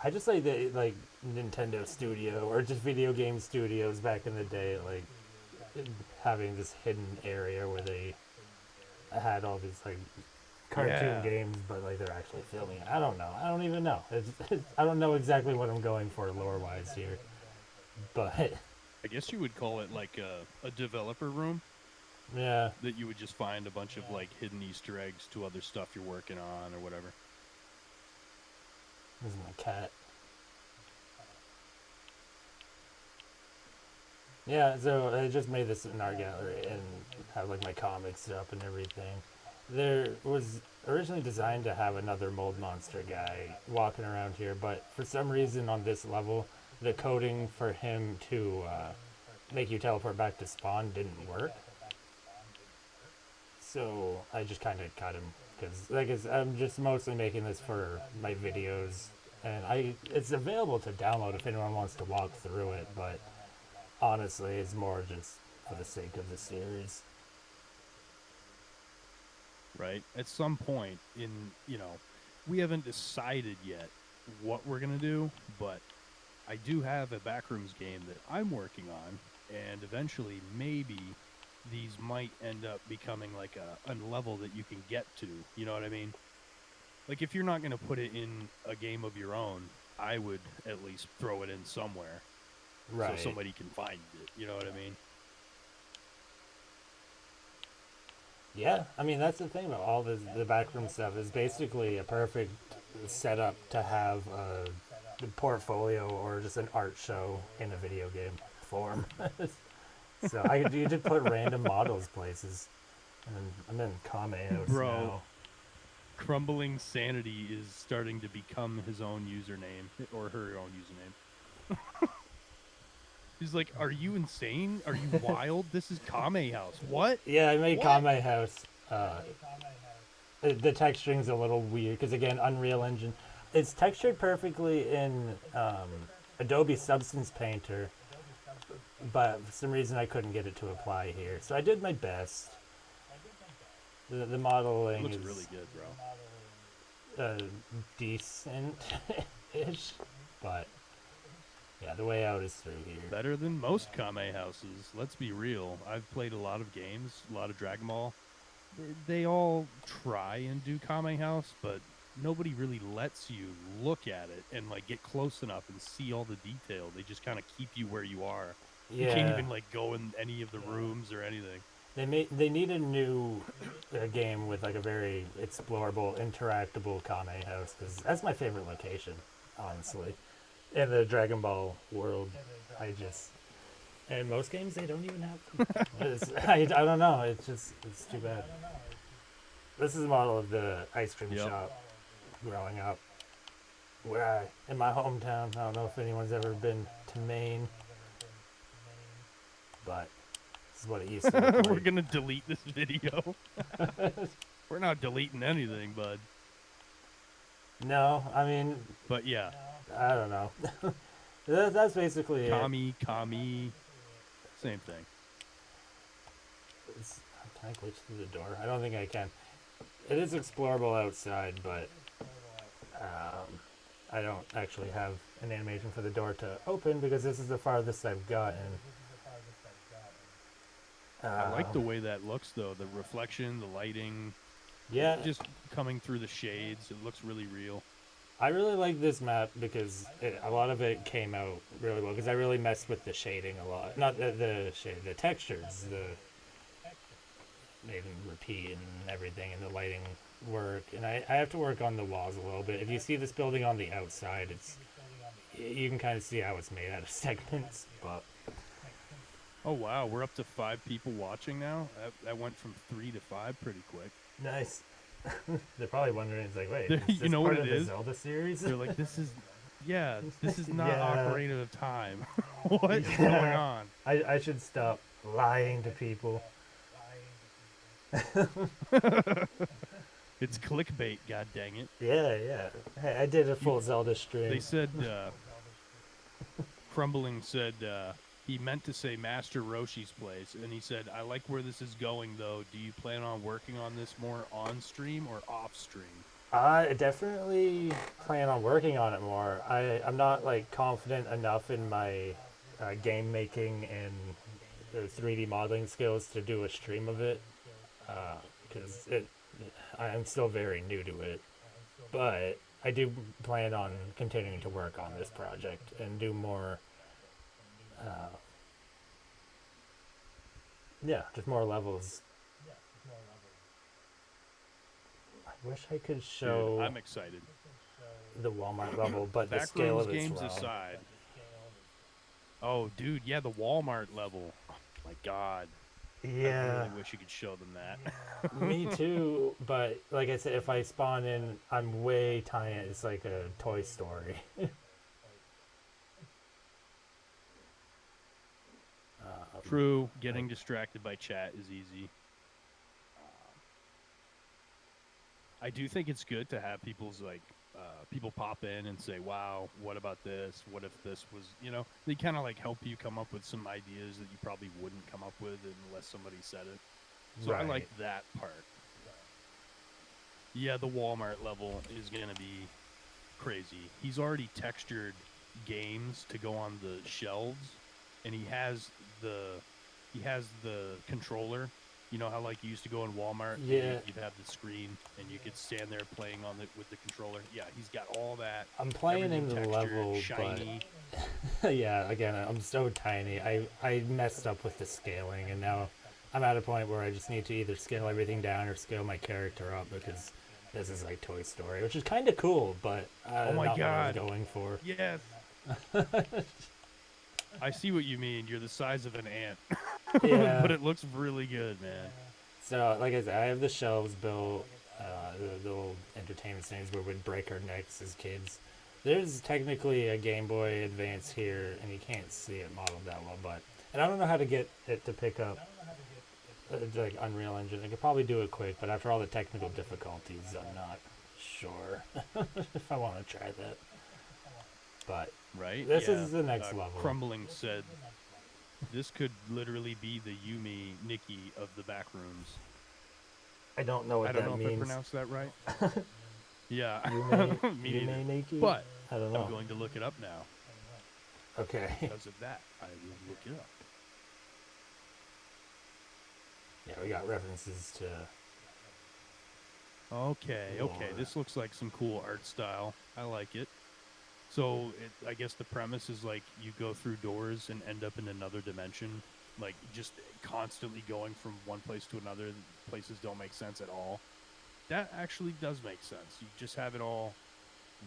I just like the like Nintendo Studio or just video game studios back in the day, like having this hidden area where they had all these like cartoon Yeah. games, but like they're actually filming it. I don't know. I don't even know. I don't know exactly what I'm going for lore wise here, but I guess you would call it like a developer room yeah, that you would just find a bunch of like hidden Easter eggs to other stuff you're working on or whatever. this is my cat. Yeah, so I just made this in art gallery and have like my comics up and everything. There was originally designed to have another mold monster guy walking around here, but for some reason on this level, the coding for him to make you teleport back to spawn didn't work. So I just kind of cut him because, I'm just mostly making this for my videos, and it's available to download if anyone wants to walk through it. But honestly, it's more just for the sake of the series. Right? At some point in, we haven't decided yet what we're going to do, but I do have a Backrooms game that I'm working on, and eventually maybe these might end up becoming like a level that you can get to. You know what I mean? Like if you're not going to put it in a game of your own, I would at least throw it in somewhere so Right. somebody can find it. You know what I mean? Yeah, I mean that's the thing about all the backroom stuff is basically a perfect setup to have a portfolio or just an art show in a video game form. So you just put random models places, and I'm in Kameos Bro, now. Crumbling Sanity is starting to become his own username or her own username. He's like, "Are you insane? Are you wild? This is Kame House. What?" Yeah, I made What? Kame House. The texturing's a little weird because again, Unreal Engine, it's textured perfectly in Adobe Substance Painter, but for some reason I couldn't get it to apply here. So I did my best. The modeling Looks is really good, bro. decent-ish, but yeah, the way out is through here. Better than most Kame houses. Let's be real. I've played a lot of games, a lot of Dragon Ball. They all try and do Kame House, but nobody really lets you look at it and like get close enough and see all the detail. They just kind of keep you where you are. You can't Yeah, even like go in any of the rooms or anything. they need a new game with like a very explorable, interactable Kame house because that's my favorite location, honestly, in the Dragon Ball world. I just and most games they don't even have them. I don't know. It's too bad. This is a model of the ice cream Yep. shop growing up, in my hometown. I don't know if anyone's ever been to Maine, but this is what it used to look like. We're gonna delete this video. We're not deleting anything, bud. No, I mean, But yeah, I don't know. That's basically it. Kami, same thing. Can I glitch through the door? I don't think I can. It is explorable outside, but I don't actually have an animation for the door to open because this is the farthest I've gotten. I like the way that looks, though. The reflection, the lighting, Yeah, just coming through the shades. It looks really real. I really like this map because a lot of it came out really well because I really messed with the shading a lot. Not the shade, the textures, they even repeat and everything, and the lighting work. And I have to work on the walls a little bit. If you see this building on the outside, you can kind of see how it's made out of segments. But Oh, wow. We're up to 5 people watching now. That went from 3 to 5 pretty quick. nice. They're probably wondering, it's like, wait, You is this know part what of it the is? Zelda series? They're like, this is not Yeah. Ocarina of Time. What's Yeah. going on? I should stop lying to people. It's clickbait, god dang it. Yeah. Hey, I did a full Zelda stream. They said, Crumbling said he meant to say Master Roshi's place, and he said, I like where this is going, though. Do you plan on working on this more on stream or off stream? I definitely plan on working on it more. I'm not like confident enough in my game making and 3D modeling skills to do a stream of it because I am still very new to it. But I do plan on continuing to work on this project and do more. Uh, yeah, just more levels. I wish I could Dude, show I'm excited. the Walmart level, but the scale Backrooms of it's games wrong. aside. Oh, dude, yeah, the Walmart level. Oh, my God. I Yeah, really wish you could show them that. me too. But like I said, if I spawn in, I'm way tiny. It's like a Toy Story. True, Like, getting distracted by chat is easy. I do think it's good to have people's people pop in and say, "Wow, what about this? What if this was?" They kind of like help you come up with some ideas that you probably wouldn't come up with unless somebody said it. So I like right. that part. Yeah, the Walmart level is gonna be crazy. He's already textured games to go on the shelves, and he has the controller. You know how like you used to go in Walmart and Yeah, you'd have the screen and you could stand there playing on the with the controller. Yeah, he's got all that, I'm playing everything in the textured, level, but shiny. yeah, again, I'm so tiny. I messed up with the scaling, and now I'm at a point where I just need to either scale everything down or scale my character up because this is like Toy Story, which is kind of cool, but Oh my not what I was god. going for. Yes. I see what you mean. You're the size of an ant. Yeah. But it looks really good, man. So, like I said, I have the shelves built, the old entertainment stands where we'd break our necks as kids. There's technically a Game Boy Advance here, and you can't see it modeled that well, but and I don't know how to get it to pick up like Unreal Engine. I could probably do it quick, but after all the technical difficulties, I'm not sure if I want to try that. But Right? this Yeah. is the next level. Crumbling said this could literally be the Yumi Nikki of the back rooms. I don't know I what don't know that if I means. pronounced that right. Yeah, me You neither. may Nikki? But I don't I'm know. going to look it up now. Okay. Because of that, I will look it up. Yeah, we got references to. Okay, Lore. this looks like some cool art style. I like it. So I guess the premise is like you go through doors and end up in another dimension, like just constantly going from one place to another. Places don't make sense at all. That actually does make sense. You just have it all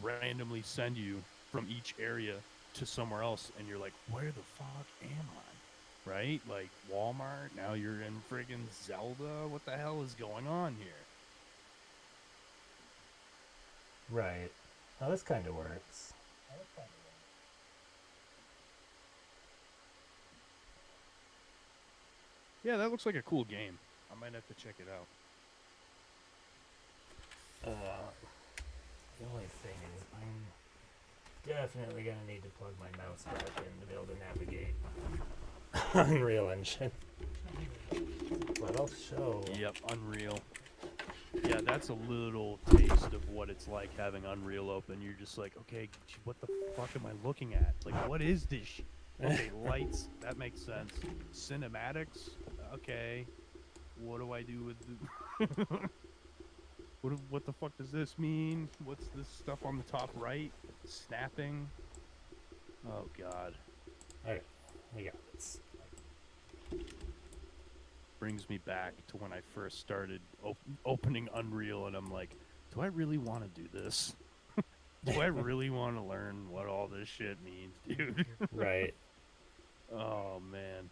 randomly send you from each area to somewhere else, and you're like, where the fuck am I? Right? Like Walmart. Now you're in friggin' Zelda. What the hell is going on here? Right. Oh, this kind of works. Yeah, that looks like a cool game. I might have to check it out. The only thing is, I'm definitely gonna need to plug my mouse back in to be able to navigate Unreal Engine. But I'll show. Yep, Unreal. Yeah, that's a little taste of what it's like having Unreal open. You're just like, okay, what the fuck am I looking at? Like, what is this? Okay, lights, that makes sense. Cinematics, okay. What do I do with the... what the fuck does this mean? What's this stuff on the top right? Snapping? Oh, God. Alright, we got this. Brings me back to when I first started opening Unreal, and I'm like, do I really want to do this? Do I really want to learn what all this shit means, dude? Right. Oh, man.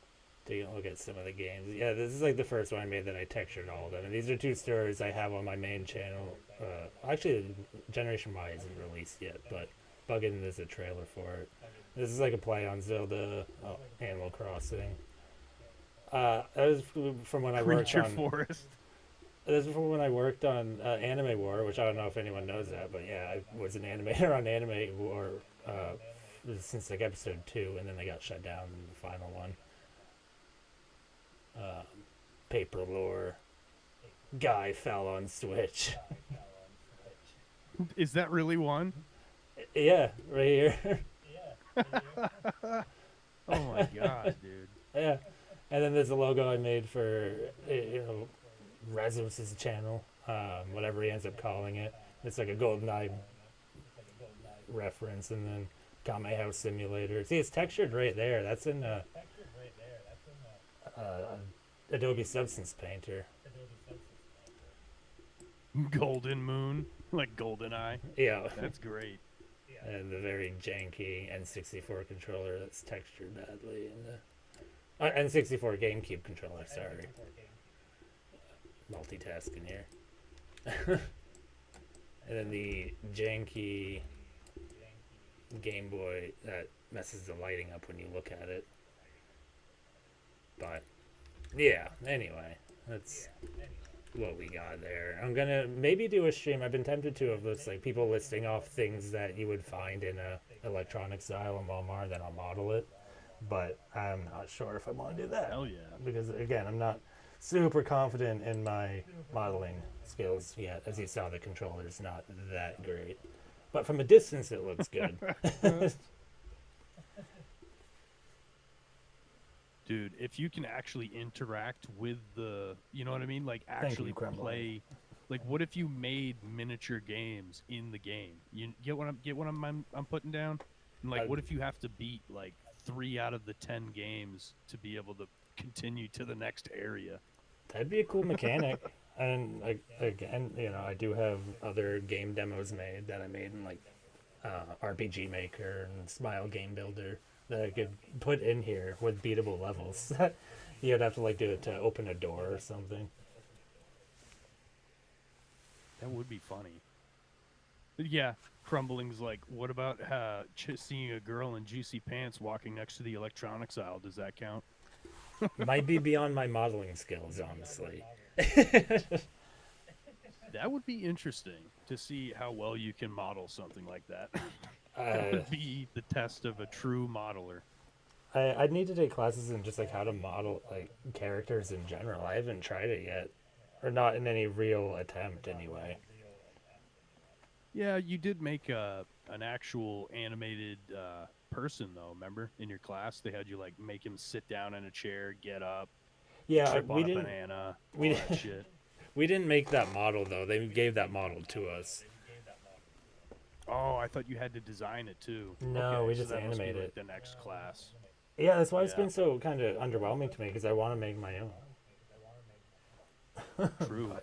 Taking a look at some of the games. Yeah, this is like the first one I made that I textured all of them. And these are two stories I have on my main channel. Actually, Generation Y isn't released yet, but Buggin' is a trailer for it. This is like a play on Zelda, Animal Crossing. That was from when I worked Creature on. Forest. This is from when I worked on Anime War, which I don't know if anyone knows that, but yeah, I was an animator on Anime War since like episode 2, and then they got shut down in the final one. Paper lore. Guy fell on Switch. Is that really one? Yeah, right here. Oh my god, dude. Yeah. And then there's a logo I made for, Razmus's channel, whatever he ends up calling it. It's like a GoldenEye reference, and then got my house simulator. See, it's textured right there. That's in uh, Adobe Substance Painter. Golden Moon, like Golden Eye. Yeah, That's great. and the very janky N64 controller that's textured badly, and the N64 GameCube controller. Sorry, multitasking here. And then the janky Game Boy that messes the lighting up when you look at it. But yeah, anyway, that's what we got there. I'm gonna maybe do a stream. I've been tempted to of this, like people listing off things that you would find in a electronics aisle in Walmart, then I'll model it. But I'm not sure if I want to do that Hell yeah. because again, I'm not super confident in my modeling skills yet. As you saw, the controller's not that great, but from a distance, it looks good. Dude, if you can actually interact with the, you know what I mean? Like actually play, like what if you made miniature games in the game? You get what I'm putting down? And like what if you have to beat like 3 out of the 10 games to be able to continue to the next area? That'd be a cool mechanic. And like again, I do have other game demos made that I made in like RPG Maker and Smile Game Builder that I could put in here with beatable levels. You'd have to like do it to open a door or something. That would be funny. But yeah, Crumbling's like, what about seeing a girl in juicy pants walking next to the electronics aisle? Does that count? Might be beyond my modeling skills, honestly. That would be interesting to see how well you can model something like that. That Uh, would be the test of a true modeler. I'd need to take classes in just like how to model like characters in general. I haven't tried it yet, or not in any real attempt anyway. Yeah, you did make an actual animated person though. Remember in your class they had you like make him sit down in a chair, get up, Yeah, trip on a banana, we all that shit. we didn't make that model though. They gave that model to us. Oh, I thought you had to design it too. No, Okay, we so just that must be, animate like, it. the next class. Yeah, that's why it's Yeah. been so kind of underwhelming to me because I want to make my own. True.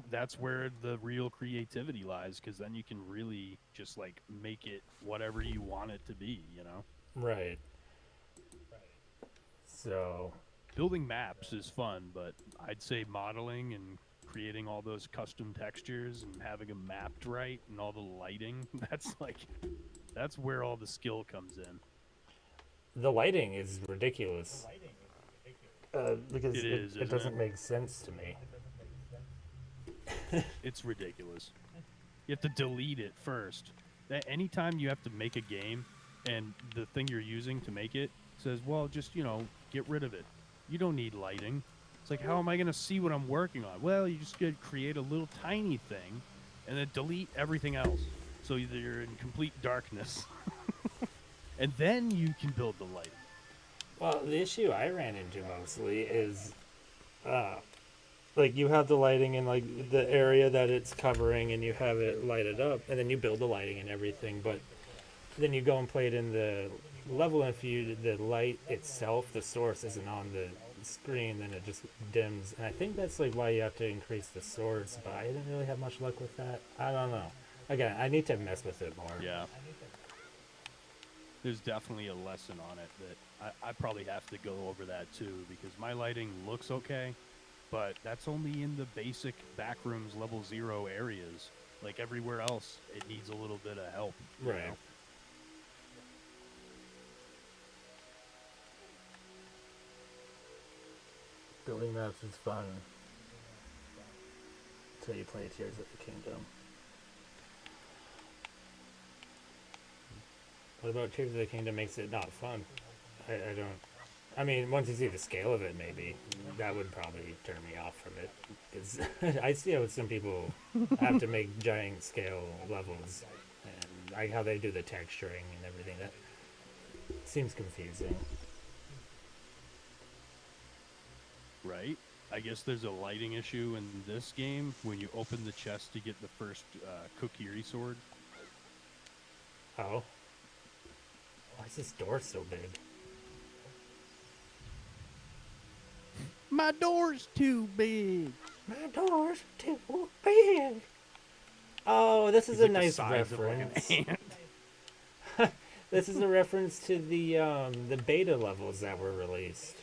That's where the real creativity lies, because then you can really just like make it whatever you want it to be. You know, Right. So, building maps is fun, but I'd say modeling and creating all those custom textures and having them mapped right and all the lighting, that's where all the skill comes in. the lighting is ridiculous. Because It is, it isn't doesn't it? make sense to me. It's ridiculous. You have to delete it first. Anytime you have to make a game and the thing you're using to make it says, well, just, get rid of it. You don't need lighting. It's like, how am I going to see what I'm working on? Well, you just got to create a little tiny thing and then delete everything else. So you're in complete darkness. And then you can build the lighting. Well, the issue I ran into mostly is, like you have the lighting in like the area that it's covering, and you have it lighted up, and then you build the lighting and everything. But then you go and play it in the level, and if the light itself, the source isn't on the screen, then it just dims. And I think that's like why you have to increase the source. But I didn't really have much luck with that. I don't know. Again, I need to mess with it more. Yeah. There's definitely a lesson on it that I probably have to go over that too, because my lighting looks okay, but that's only in the basic backrooms level 0 areas. Like everywhere else, it needs a little bit of help. you Right. know? Building maps is fun until you play Tears of the Kingdom. What about Tears of the Kingdom makes it not fun? I don't. I mean, once you see the scale of it, maybe that would probably turn me off from it. Because I see how some people have to make giant scale levels, and like how they do the texturing and everything. That seems confusing. Right? I guess there's a lighting issue in this game when you open the chest to get the first Kokiri sword. Oh, why is this door so big? My door's too big. My door's too big. Oh, this is He's a like the nice size of like an reference. ant. This is a reference to the beta levels that were released.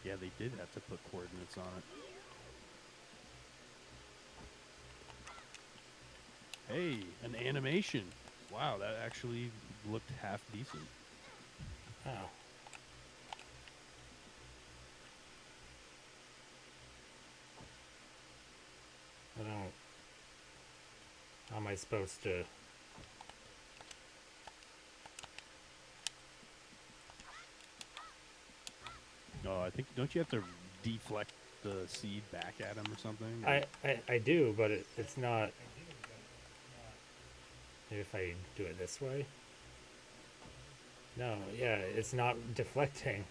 Yeah, they did have to put coordinates on it. Hey, an animation. Wow, that actually looked half decent. Oh. I don't. How am I supposed to? Oh, I think, don't you have to deflect the seed back at him or something? I do, but it's not. Maybe if I do it this way. No, yeah, it's not deflecting.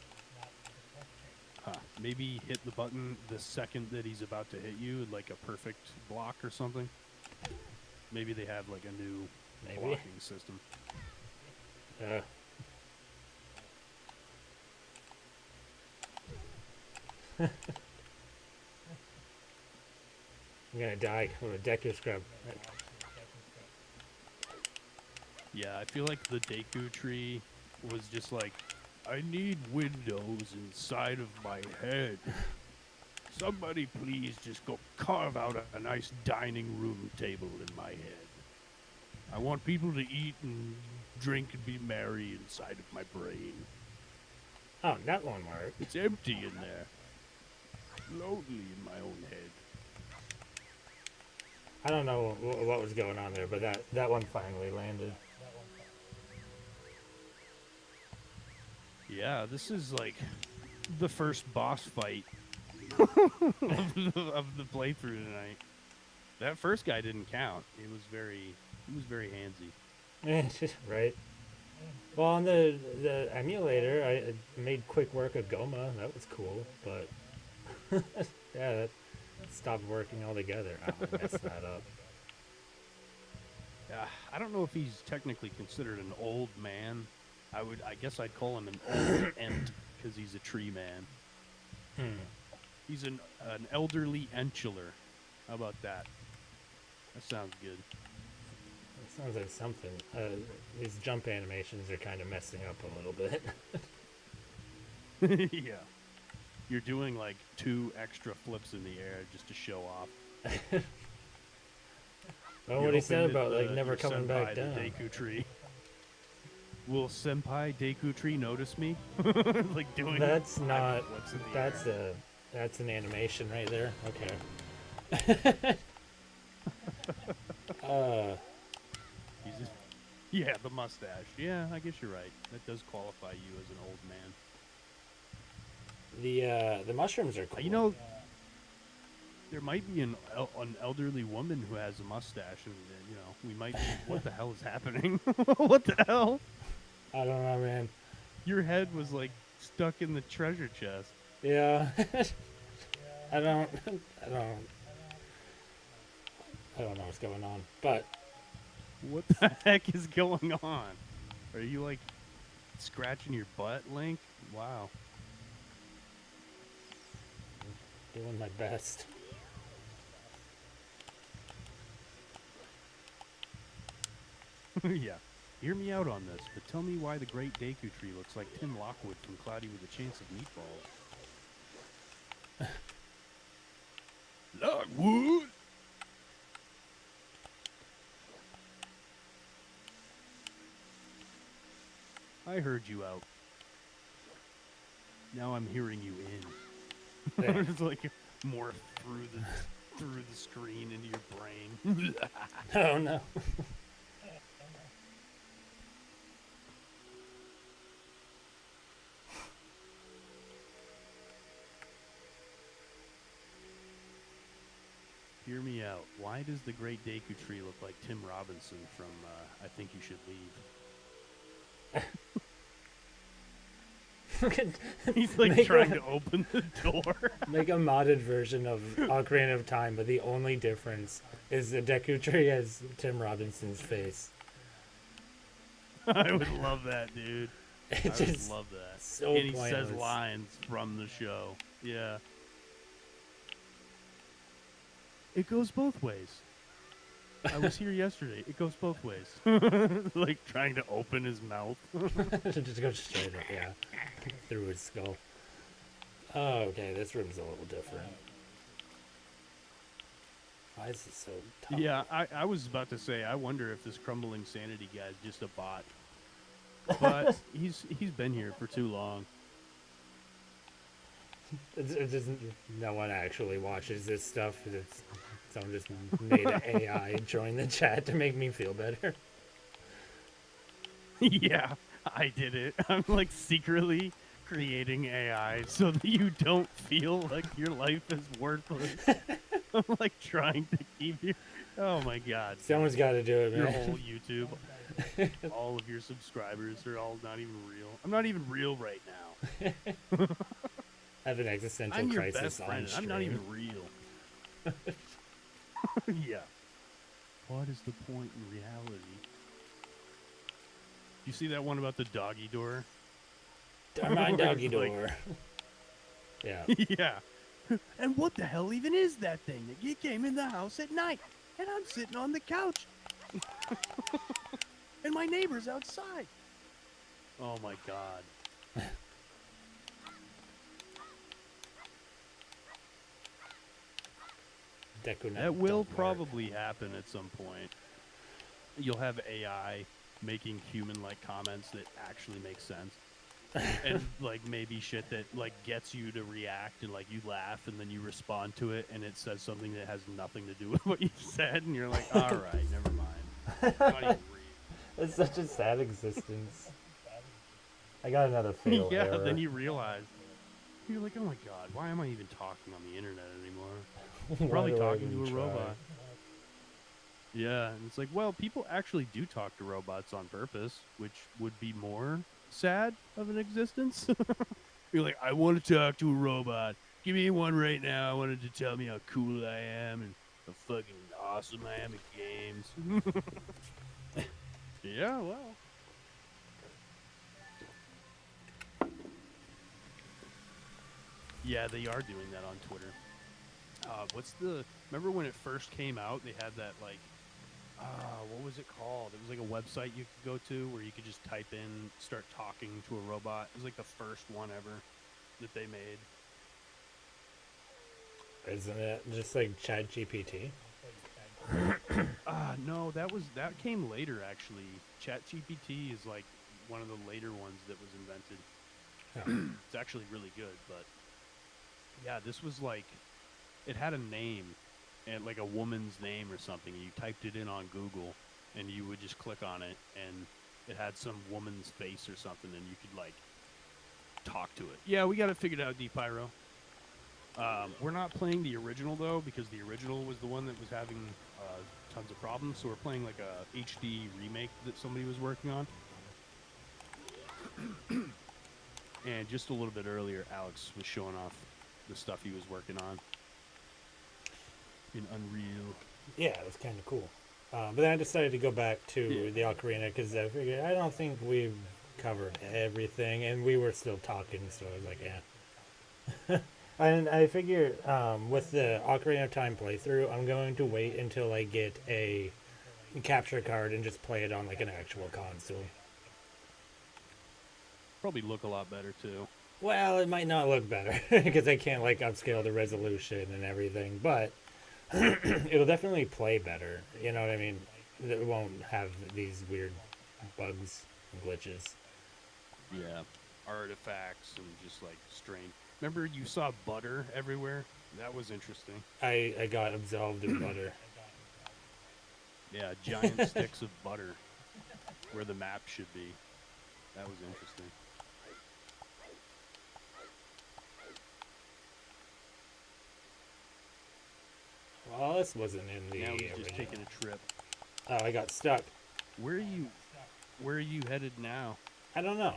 Huh. Maybe hit the button the second that he's about to hit you, like a perfect block or something. Maybe they have like a new blocking system. I'm gonna die from a Deku scrub. Yeah, I feel like the Deku tree was just like, I need windows inside of my head. Somebody please just go carve out a nice dining room table in my head. I want people to eat and drink and be merry inside of my brain. Oh, that won't work. It's empty in there. Lonely in my own head. I don't know what was going on there, but that one finally landed. Yeah, this is like the first boss fight of the playthrough tonight. That first guy didn't count. He was very handsy. Right. Well, on the emulator, I made quick work of Goma. That was cool, but yeah, that stopped working altogether. I messed that up. I don't know if he's technically considered an old man. I guess I'd call him an old ent because he's a tree man. He's an elderly entular. How about that? That sounds good. It sounds like something. These jump animations are kind of messing up a little bit. Yeah. You're doing like 2 extra flips in the air just to show off. Well, what he said about like never coming back down. Deku tree. Will Senpai Deku tree notice me? Like doing. That's not. That's an animation right there. Okay. Yeah, the mustache. Yeah, I guess you're right. That does qualify you as an old man. The mushrooms are cool. You know, there might be an elderly woman who has a mustache, and you know, we might. What the hell is happening? What the hell? I don't know, man. Your head was like stuck in the treasure chest. Yeah. I don't know what's going on, but what the heck is going on? Are you like scratching your butt, Link? Wow. Doing my best. Yeah. Hear me out on this, but tell me why the great Deku tree looks like Tim Lockwood from Cloudy with a Chance of Meatballs. Lockwood! I heard you out. Now I'm hearing you in. Yeah. It's like morph through the screen into your brain. Oh no. hear me out. Why does the Great Deku Tree look like Tim Robinson from I Think You Should Leave? He's like trying to open the door. Make a modded version of Ocarina of Time, but the only difference is the Deku Tree has Tim Robinson's face. I would love that, dude. It's I would just love that. so And he pointless. says lines from the show. Yeah. It goes both ways. I was here yesterday. It goes both ways. Like trying to open his mouth. Just go straight up, yeah. Through his skull. Oh, okay, this room's a little different. Why is it so tough? Yeah, I was about to say, I wonder if this crumbling sanity guy's just a bot. But he's been here for too long. It doesn't. No one actually watches this stuff. Someone just made an AI join the chat to make me feel better. Yeah, I did it. I'm like secretly creating AI so that you don't feel like your life is worthless. I'm like trying to keep you. Oh my god. Someone's got to do it, Your man. whole YouTube, all of your subscribers are all not even real. I'm not even real right now. I have an existential I'm your crisis best on friend. stream. I'm not even real. Yeah. What is the point in reality? You see that one about the doggy door? My doggy Like- door. Yeah. Yeah. And what the hell even is that thing that you came in the house at night and I'm sitting on the couch and my neighbor's outside? Oh my god. That will probably happen at some point. You'll have AI making human-like comments that actually make sense. And like maybe shit that like gets you to react and like you laugh and then you respond to it and it says something that has nothing to do with what you said and you're like, all right, never mind. Not even real. It's such a sad existence. I got another fail Yeah, error. then you realize you're like, oh my god, why am I even talking on the internet anymore? Why Probably do I talking even to a try? robot. Yeah, and it's like, well, people actually do talk to robots on purpose, which would be more sad of an existence. You're like, I want to talk to a robot. Give me one right now. I wanted to tell me how cool I am and how fucking awesome I am at games. Yeah, well. Yeah, they are doing that on Twitter. Remember when it first came out, they had that, like, what was it called? It was like a website you could go to where you could just type in, start talking to a robot. It was like the first one ever that they made. Isn't it just like ChatGPT? No, that came later, actually. ChatGPT is like one of the later ones that was invented. Yeah. It's actually really good, but yeah, this was like, it had a name, and like a woman's name or something. You typed it in on Google, and you would just click on it, and it had some woman's face or something, and you could like talk to it. Yeah, we got it figured out, D-Pyro. We're not playing the original though, because the original was the one that was having tons of problems. So we're playing like a HD remake that somebody was working on. And just a little bit earlier, Alex was showing off the stuff he was working on in Unreal. Yeah, it was kind of cool. But then I decided to go back to the Ocarina because I figured I don't think we've covered everything, and we were still talking, so I was like, yeah. And I figure with the Ocarina of Time playthrough, I'm going to wait until I get a capture card and just play it on like an actual console. Probably look a lot better too. Well, it might not look better because I can't like upscale the resolution and everything, but it'll definitely play better. You know what I mean? It won't have these weird bugs and glitches. Yeah, artifacts and just like strange. Remember you saw butter everywhere? That was interesting. I got absolved of butter. Yeah, giant sticks of butter where the map should be. That was interesting. Well, Celeste wasn't in the Now he's original. just taking a trip. Oh, I got stuck. Where are you headed now? I don't know.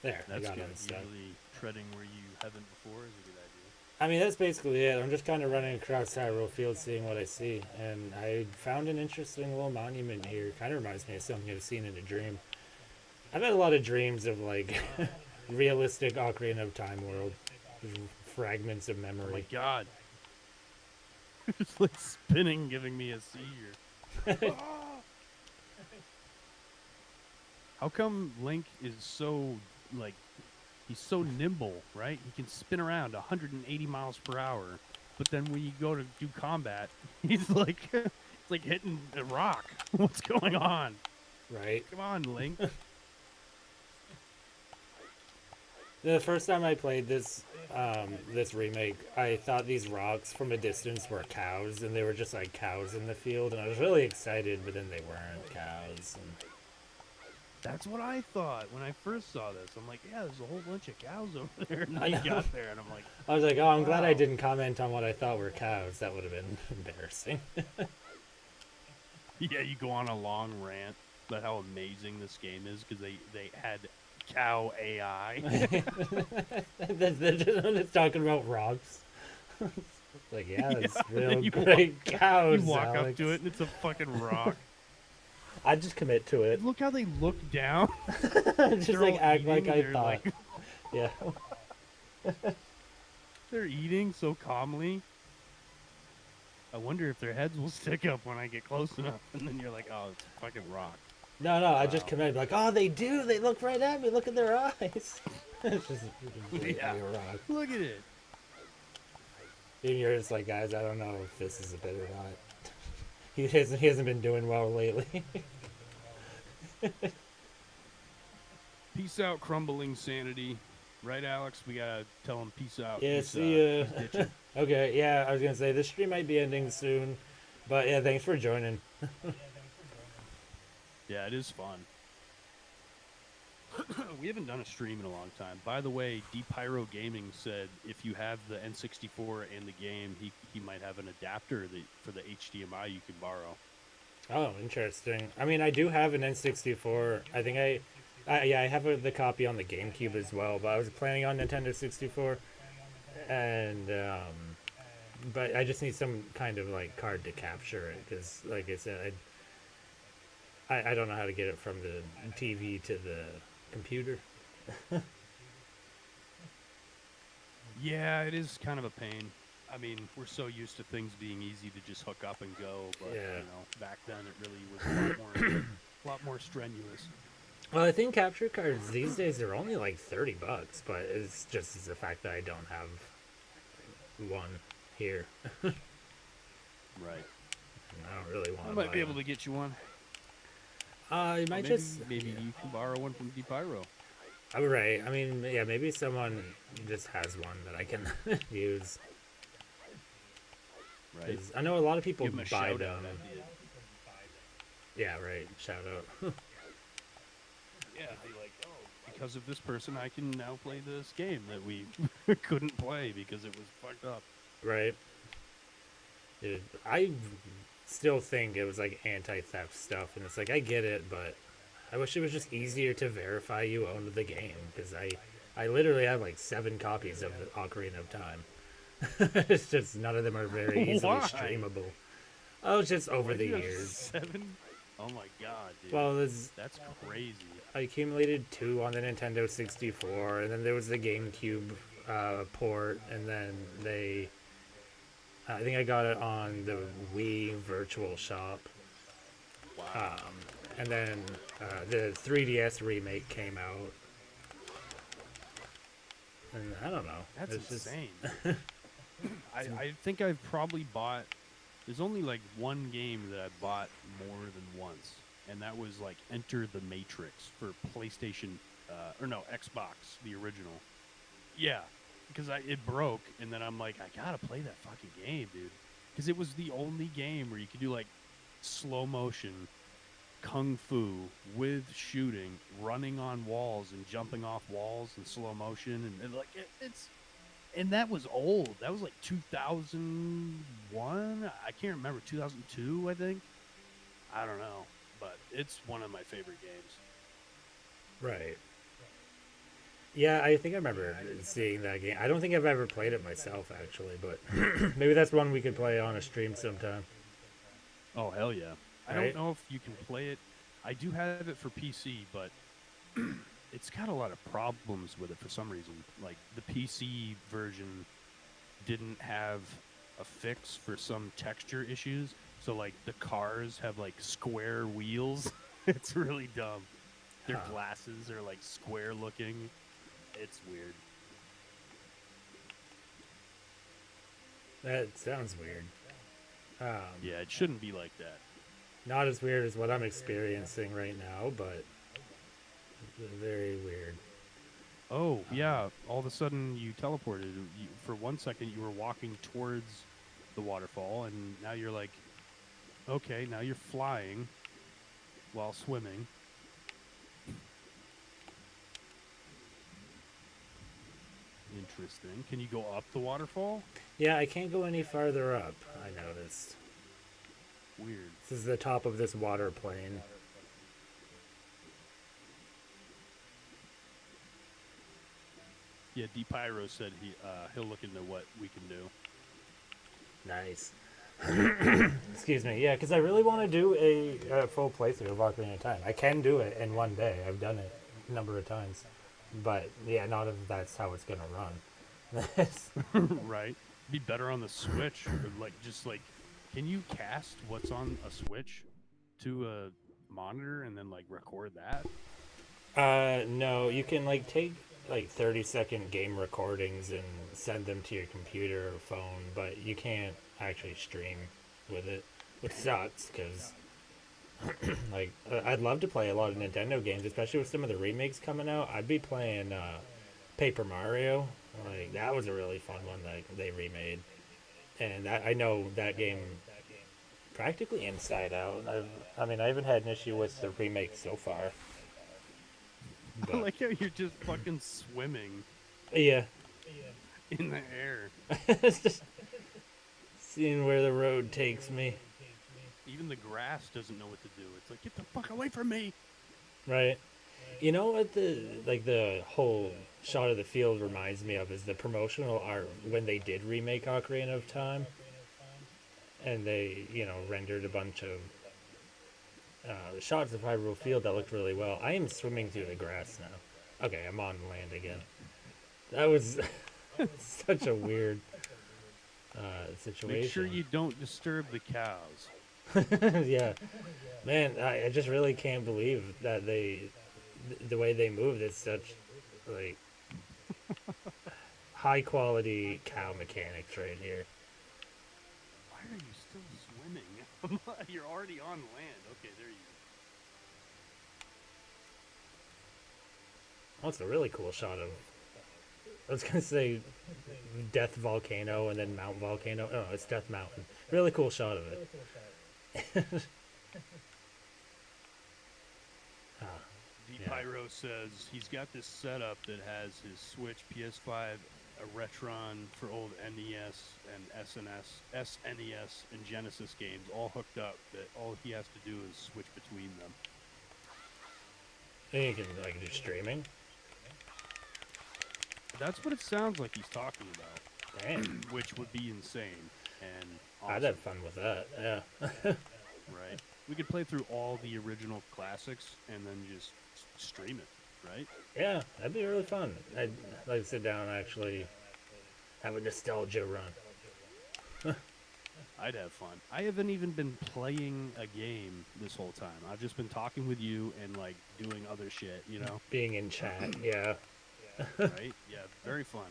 There, That's I got good. unstuck. Usually treading where you haven't before is a good idea. I mean, that's basically it. I'm just kind of running across Hyrule Field, seeing what I see, and I found an interesting little monument here. Kind of reminds me of something I've seen in a dream. I've had a lot of dreams of like realistic Ocarina of Time world, fragments of Oh my memory. god. It's like spinning, giving me a seizure. How come Link is so, like, he's so nimble, right? He can spin around 180 miles per hour, but then when you go to do combat, he's like, it's like hitting a rock. What's going on? Right. Come on, Link. The first time I played this this remake, I thought these rocks from a distance were cows, and they were just like cows in the field, and I was really excited, but then they weren't cows. And That's what I thought when I first saw this. I'm like, yeah, there's a whole bunch of cows over there. And I I know. got there, and I'm like, I was like, oh, I'm glad I Wow. didn't comment on what I thought were cows. That would have been embarrassing. yeah, you go on a long rant about how amazing this game is because they had cow AI. They're just talking about rocks. Like, yeah, it's Yeah, real you great cows. You walk Alex. up to it, and it's a fucking rock. I just commit to it. Look how they look down. Just They're like all act like eating, I they're thought. like- Yeah. They're eating so calmly. I wonder if their heads will stick up when I get close enough. And then you're like, oh, it's a fucking rock. No, I just Wow. commit. Like, oh, they do. They look right at me. Look at their eyes. It's just blatantly Yeah. a rock. Look at it. And you're just like, guys, I don't know if this is a bit or not. He hasn't been doing well lately. Peace out, crumbling sanity. Right, Alex? We gotta tell him peace out. Yeah, He's, see ya. he's ditching. Okay, yeah, I was gonna say this stream might be ending soon, but yeah, thanks for joining. Yeah, it is fun. We haven't done a stream in a long time. By the way, Pyro Gaming said if you have the N64 and the game, he might have an adapter for the HDMI you can borrow. Oh, interesting. I mean, I do have an N64. I think I have the copy on the GameCube as well, but I was planning on Nintendo 64, and but I just need some kind of like card to capture it because, like I said, I don't know how to get it from the TV to the computer. Yeah, it is kind of a pain. I mean, we're so used to things being easy to just hook up and go, but Yeah. you know, back then it really was a lot more strenuous. Well, I think capture cards these days are only like $30, but it's just the fact that I don't have one here. Right. I don't really want I to. might be able to get you one. You Or might maybe, just. maybe you can borrow one from Pyro. Oh, right. I mean, yeah, maybe someone just has one that I can use. Right. 'Cause I know a lot of people Give him a buy shout them. out. I did. Yeah, right. Shout out. Yeah, be like, oh, because of this person, I can now play this game that we couldn't play because it was fucked up. Right. Dude, I still think it was like anti-theft stuff, and it's like I get it, but I wish it was just easier to verify you owned the game because I literally have like 7 copies of the Ocarina of Time. It's just none of them are very easily Why? streamable. Oh, it's just over Why the do you have years. 7? Oh my god, dude. Well, That's crazy. I accumulated 2 on the Nintendo 64, and then there was the GameCube port, and then I think I got it on the Wii Virtual Shop. Wow. And then the 3DS remake came out. And I don't know. That's it's insane. I think I've probably bought. There's only like one game that I bought more than once, and that was like Enter the Matrix for PlayStation, or no, Xbox, the original. Yeah, because it broke, and then I'm like, I gotta play that fucking game, dude, because it was the only game where you could do like slow motion kung fu with shooting, running on walls and jumping off walls in slow motion, and like And that was old. That was like 2001. I can't remember. 2002, I think. I don't know, but it's one of my favorite games. Right. Yeah, I think I remember seeing that game. I don't think I've ever played it myself, actually, but maybe that's one we could play on a stream sometime. Oh hell yeah! I don't Right? know if you can play it. I do have it for PC, but it's got a lot of problems with it for some reason. Like the PC version didn't have a fix for some texture issues. So like the cars have like square wheels. It's really dumb. Their Huh. glasses are like square looking. It's weird. That sounds weird. Yeah, it shouldn't be like that. Not as weird as what I'm experiencing right now, but very weird. Oh, yeah. All of a sudden you teleported. For 1 second you were walking towards the waterfall and now you're like, okay, now you're flying while swimming. Interesting. Can you go up the waterfall? Yeah, I can't go any farther up, I noticed. Weird. This is the top of this water plane. Yeah, D Pyro said he'll look into what we can do. Nice. Excuse me. Yeah, because I really want to do a full playthrough of Ocarina of Time. I can do it in one day. I've done it a number of times. But yeah, not if that's how it's going to run. Right? Be better on the Switch. Or just can you cast what's on a Switch to a monitor and then like record that? No, you can like take like 30-second game recordings and send them to your computer or phone, but you can't actually stream with it, which sucks because like I'd love to play a lot of Nintendo games, especially with some of the remakes coming out. I'd be playing Paper Mario. Like that was a really fun one that they remade, and that I know that game practically inside out. I mean, I haven't had an issue with the remake so far. I But like how you're just fucking swimming yeah, in the air. it's just seeing where the road takes me. Even the grass doesn't know what to do. It's like, get the fuck away from me. Right. You know what the whole shot of the field reminds me of is the promotional art when they did remake Ocarina of Time, and they rendered a bunch of shots of Hyrule Field that looked really well. I am swimming through the grass now. Okay, I'm on land again. That was such a weird situation. Make sure you don't disturb the cows. Yeah, man, I just really can't believe that the way they moved is such like high quality cow mechanics right here. Why are you still swimming? You're already on land. Okay, there you Oh, it's a really cool shot of. I was gonna say Death Volcano and then Mount Volcano. Oh, it's Death Mountain. Really cool shot of it. D Yeah. Pyro says he's got this setup that has his Switch, PS5, a Retron for old NES and SNES, and Genesis games all hooked up. That all he has to do is switch between them. And you can like do streaming. That's what it sounds like he's talking about, Damn, which would be insane and awesome, I'd have fun with that. Yeah. right? We could play through all the original classics and then just stream it, right? Yeah, that'd be really fun. I'd like to sit down and actually have a nostalgia run. I'd have fun. I haven't even been playing a game this whole time. I've just been talking with you and like doing other shit, you know? Being in chat, yeah. Right? Yeah, very fun.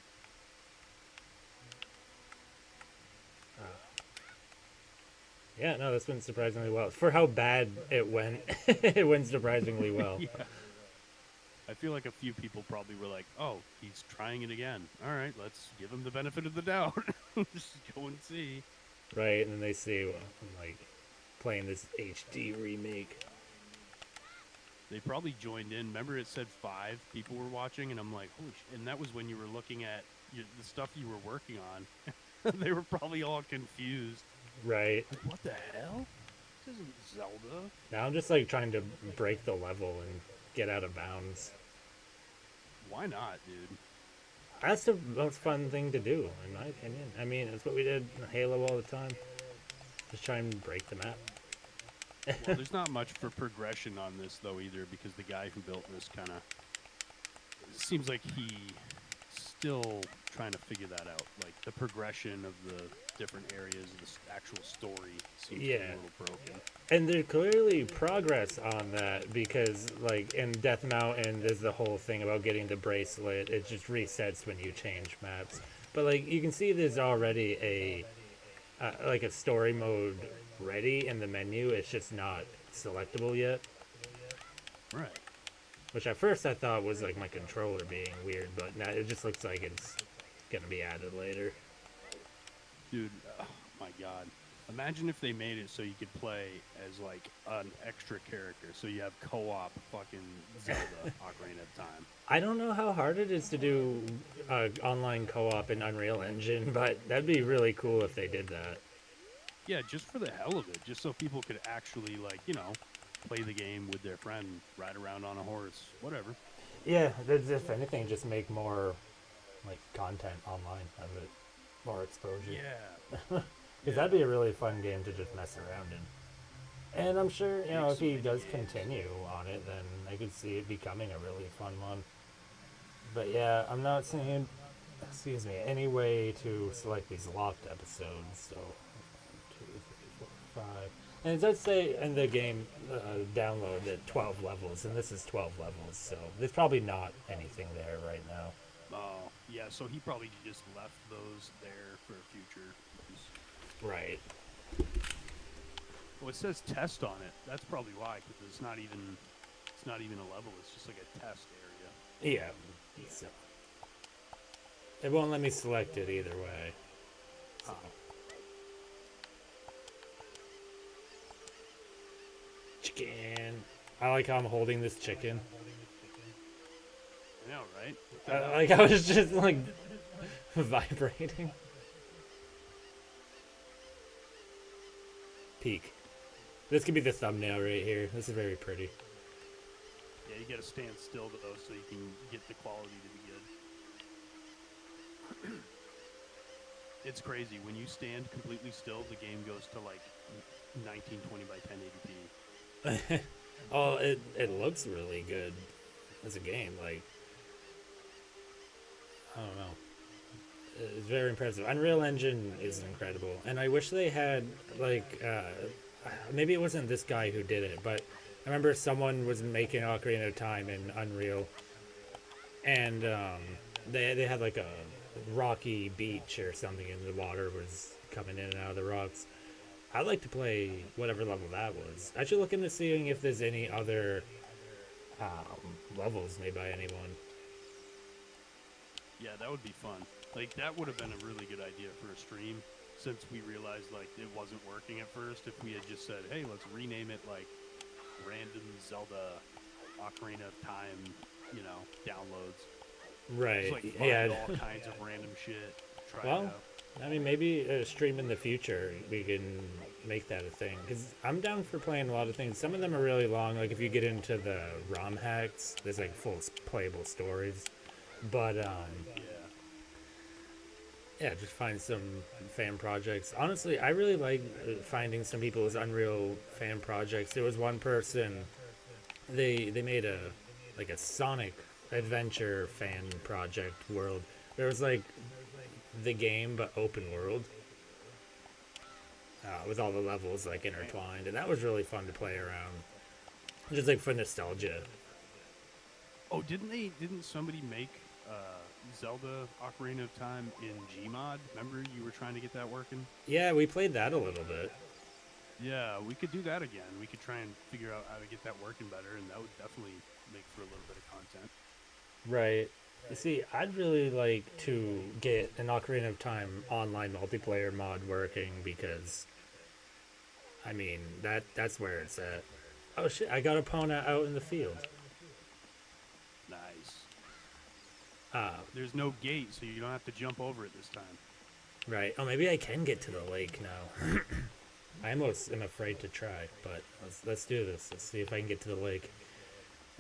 Yeah, no, this went surprisingly well. For how bad it went, it went surprisingly well. Yeah. I feel like a few people probably were like, "Oh, he's trying it again. All right, let's give him the benefit of the doubt. Just go and see." Right, and then they see, well, I'm like, playing this HD remake. They probably joined in. Remember, it said 5 people were watching, and I'm like, "Holy shit!" And that was when you were looking at the stuff you were working on. They were probably all confused. Right. Like, what the hell? This isn't Zelda. Now I'm just like trying to break the level and get out of bounds. Why not, dude? That's the most fun thing to do, in my opinion. I mean, it's what we did in Halo all the time. Just try and break the map. Well, there's not much for progression on this though either, because the guy who built this kind of seems like he still trying to figure that out. Like the progression of the different areas, the actual story seems to be a little broken. And there's clearly progress on that because, like, in Death Mountain, there's the whole thing about getting the bracelet. It just resets when you change maps. But, like, you can see there's already like a story mode ready in the menu. It's just not selectable yet. Right. Which at first I thought was, like, my controller being weird, but now it just looks like it's going to be added later. Dude, oh my god. Imagine if they made it so you could play as, like, an extra character. So you have co-op fucking Zelda Ocarina of Time. I don't know how hard it is to do online co-op in Unreal Engine, but that'd be really cool if they did that. Yeah, just for the hell of it. Just so people could actually, like, you know, play the game with their friend, ride around on a horse, whatever. Yeah, if anything, just make more, like, content online of it. More exposure. Yeah. Because that'd be a really fun game to just mess around in. And I'm sure, you know, if he does continue on it, then I could see it becoming a really fun one. But yeah, I'm not seeing, excuse me, any way to select these locked episodes. So, 1, 2, 3, 4, 5. And it does say in the game download that 12 levels, and this is 12 levels, so there's probably not anything there right now. Oh, yeah, so he probably just left those there for future use. Right. Well, it says test on it. That's probably why, because it's not even a level. It's just like a test area. Yeah. So. It won't let me select it either way. So. Chicken. I like how I'm holding this chicken. I know, right? Like I was just like vibrating. Peak. This could be the thumbnail right here. This is very pretty. Yeah, you gotta stand still though, so you can get the quality to be good. It's crazy when you stand completely still. The game goes to like 1920 by 1080p. Oh, it looks really good as a game. Like, I don't know. It's very impressive. Unreal Engine is incredible, and I wish they had like maybe it wasn't this guy who did it, but I remember someone was making Ocarina of Time in Unreal, and they had like a rocky beach or something, and the water was coming in and out of the rocks. I'd like to play whatever level that was. I should look into seeing if there's any other levels made by anyone. Yeah, that would be fun. Like, that would have been a really good idea for a stream, since we realized, like, it wasn't working at first. If we had just said, hey, let's rename it, like, Random Zelda Ocarina of Time, you know, downloads. Right. Just, like, find all kinds of random shit. Try it out. I mean, maybe a stream in the future, we can make that a thing. Because I'm down for playing a lot of things. Some of them are really long. Like, if you get into the ROM hacks, there's, like, full playable stories. But, yeah, just find some fan projects. Honestly, I really like finding some people's Unreal fan projects. There was one person, they made a Sonic Adventure fan project world. There was, like, the game, but open world. With all the levels, like, intertwined. And that was really fun to play around. Just, like, for nostalgia. Oh, didn't somebody make Zelda Ocarina of Time in Gmod? Remember you were trying to get that working? Yeah, we played that a little bit. Yeah, we could do that again. We could try and figure out how to get that working better, and that would definitely make for a little bit of content. Right. You see, I'd really like to get an Ocarina of Time online multiplayer mod working because, I mean, that's where it's at. Oh shit, I got Epona out in the field. Nice. There's no gate, so you don't have to jump over it this time. Right. Oh, maybe I can get to the lake now. I almost am afraid to try, but let's do this. Let's see if I can get to the lake.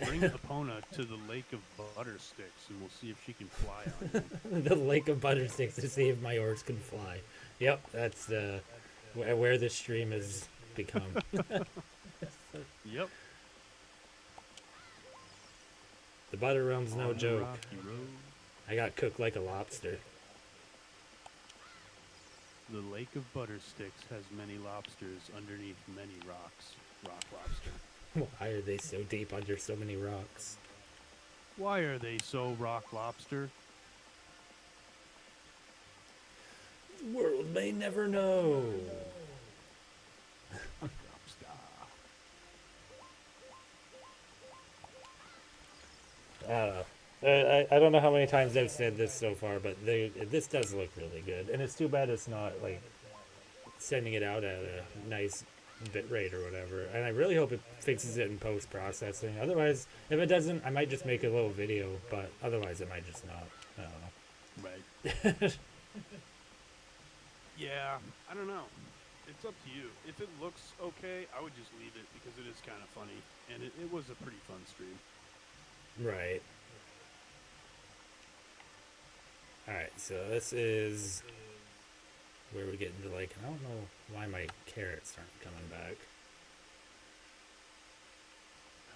Bring Epona to the Lake of Butter Sticks, and we'll see if she can fly on you. The lake of butter sticks to see if my horse can fly. Yep, that's where this stream has become. Yep. The butter realm's no On the joke. rocky road. I got cooked like a lobster. The Lake of Butter Sticks has many lobsters underneath many rocks. Rock lobster. Why are they so deep under so many rocks? Why are they so rock lobster? The world may never know. Lobster. I don't know. I don't know how many times I've said this so far, but this does look really good, and it's too bad it's not like sending it out at a nice bit rate or whatever. And I really hope it fixes it in post processing. Otherwise, if it doesn't, I might just make a little video, but otherwise, it might just not. I don't know. Right. Yeah, I don't know. It's up to you. If it looks okay, I would just leave it because it is kind of funny, and it was a pretty fun stream. Right. Alright, so this is where we get into like, I don't know why my carrots aren't coming back.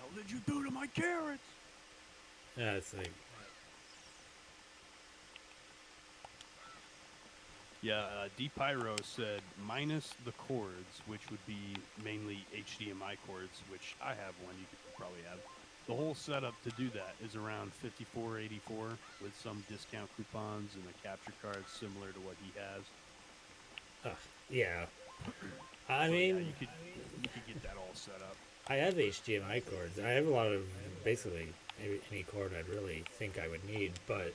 How did you do to my carrots? Yeah, it's like, Yeah, D-Pyro said minus the cords, which would be mainly HDMI cords, which I have one, you could probably have. The whole setup to do that is around $54.84 with some discount coupons and a capture card similar to what he has. yeah. I So, mean, yeah, you could get that all set up. I have HDMI cords. I have a lot of, basically, any cord I'd really think I would need, but,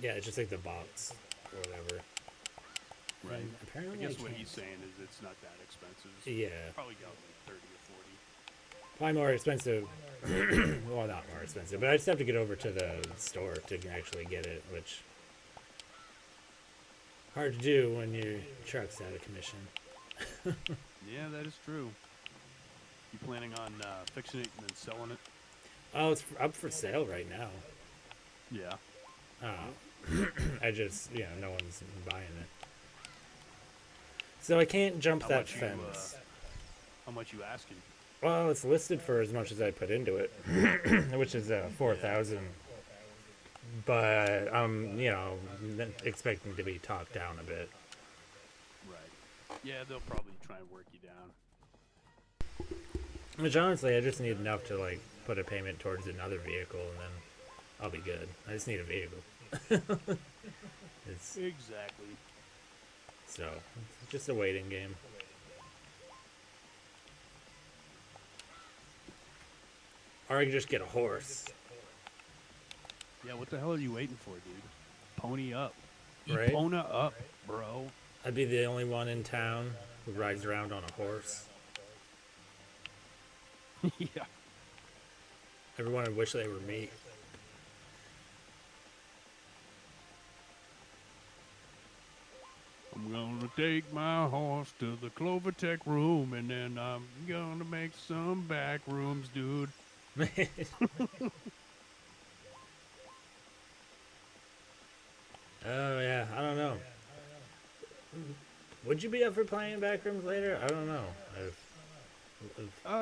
yeah, it's just like the box or whatever. Right. And apparently I guess I what can't. he's saying is it's not that expensive. Yeah. Probably got like 30 or 40. Probably more expensive. Well, not more expensive, but I just have to get over to the store to actually get it, which hard to do when your truck's out of commission. Yeah, that is true. You planning on fixing it and then selling it? Oh, it's up for sale right now. Yeah. I just, no one's buying it. So I can't jump How that much you, fence. How much you asking? Well, it's listed for as much as I put into it, which is 4,000. But I'm, expecting to be talked down a bit. Right. Yeah, they'll probably try and work you down. Which honestly, I just need enough to like put a payment towards another vehicle, and then I'll be good. I just need a vehicle. It's Exactly. so it's just a waiting game. Or I can just get a horse. Yeah, what the hell are you waiting for, dude? Pony up. Right? Epona up, bro. I'd be the only one in town who rides around on a horse. Yeah. Everyone would wish they were me. I'm gonna take my horse to the Clovertech room, and then I'm gonna make some back rooms, dude. Oh yeah, I don't know. Would you be up for playing Backrooms later? I don't know.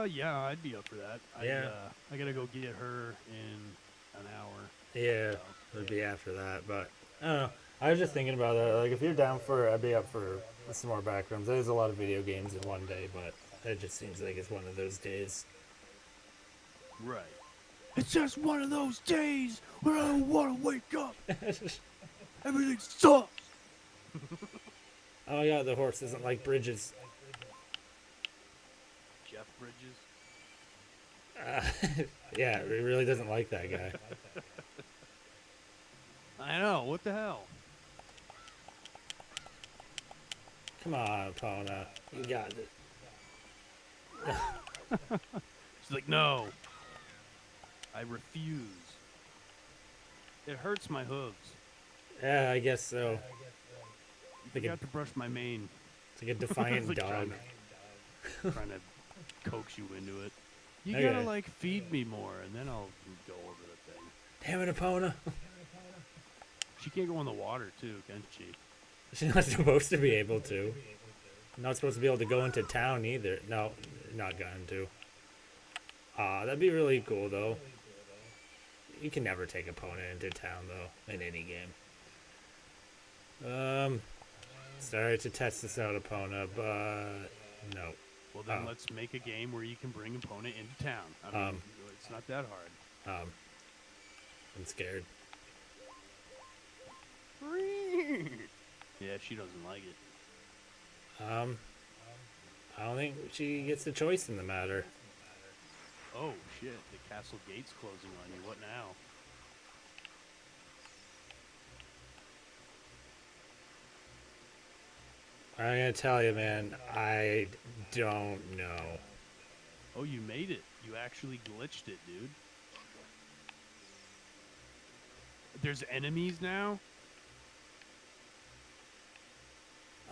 Yeah, I'd be up for that. Yeah. I gotta go get her in an hour. Yeah, it would be after that, but I don't know. I was just thinking about that. Like, if you're down for it, I'd be up for some more Backrooms. There's a lot of video games in one day, but it just seems like it's one of those days. Right. It's just one of those days where I don't want to wake up. Everything sucks. Oh yeah, the horse doesn't like bridges. Jeff Bridges. Yeah, he really doesn't like that guy. I know. What the hell? Come on, Pona. You got it. She's like, no. I refuse. It hurts my hooves. Yeah, I guess so. You Like a, forgot to brush my mane. it's like a It's defiant like dog. trying to coax you into it. You Okay. gotta like feed me more, and then I'll go over the thing. Damn it, Epona. She can't go in the water too, can she? She's not supposed to be able to. Not supposed to be able to go into town either. No, not going to. That'd be really cool though. You can never take Epona into town though in any game. Sorry to test this out, Epona, but no. Well, then let's make a game where you can bring an opponent into town. I mean, it's not that hard. I'm scared. Yeah, she doesn't like it. I don't think she gets a choice in the matter. Oh shit! The castle gate's closing on you. What now? I'm gonna tell you, man. I don't know. Oh, you made it. You actually glitched it, dude. There's enemies now?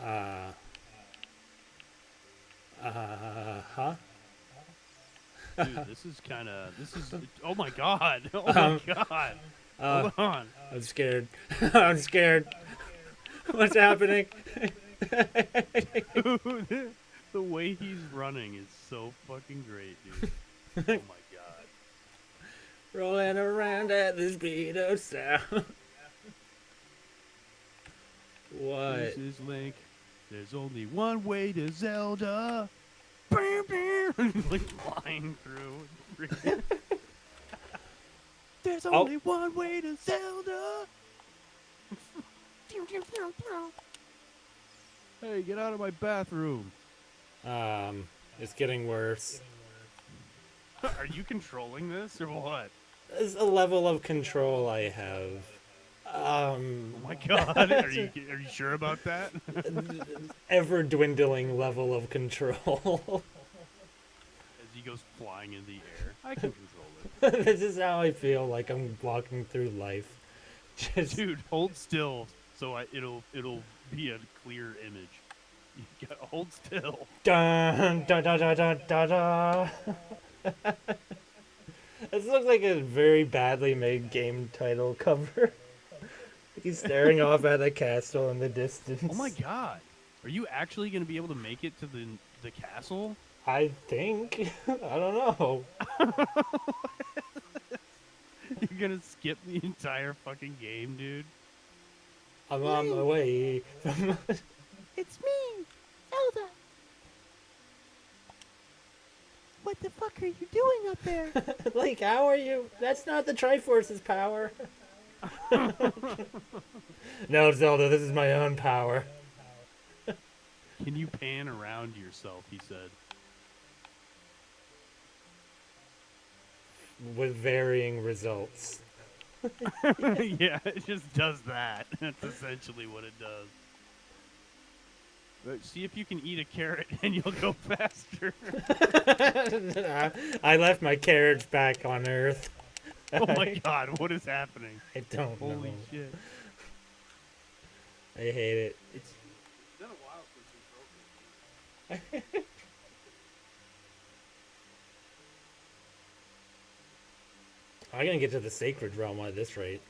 Huh? Dude, this is, oh my god. Oh my god. Hold on. I'm scared. I'm scared. What's happening? Dude, the way he's running is so fucking great, dude. Oh my god. Rolling around at the speed of sound. What? This is Link. There's only one way to Zelda. Like flying through. There's only one way to Zelda. Hey, get out of my bathroom. It's getting worse. Are you controlling this or what? There's a level of control I have. Oh my god, are you sure about that? Ever dwindling level of control. As he goes flying in the air, I can control it. This is how I feel like I'm walking through life. Just Dude, hold still so it'll be a clear image. You gotta hold still. dun dun dun dun dun dun. Dun. This looks like a very badly made game title cover. He's staring off at a castle in the distance. Oh my god. Are you actually going to be able to make it to the castle? I think. I don't know. You're going to skip the entire fucking game, dude? I'm on my way. It's me, Zelda. What the fuck are you doing up there? Like, how are you? That's not the Triforce's power. No, Zelda, this is my own power. Can you pan around yourself, he said. With varying results. Yeah, it just does that. That's essentially what it does. But see if you can eat a carrot and you'll go faster. I left my carriage back on Earth. Oh my god, what is happening? I don't know. Holy shit. I hate it. It's been a while since we broke it. I'm gonna get to the sacred realm at this rate.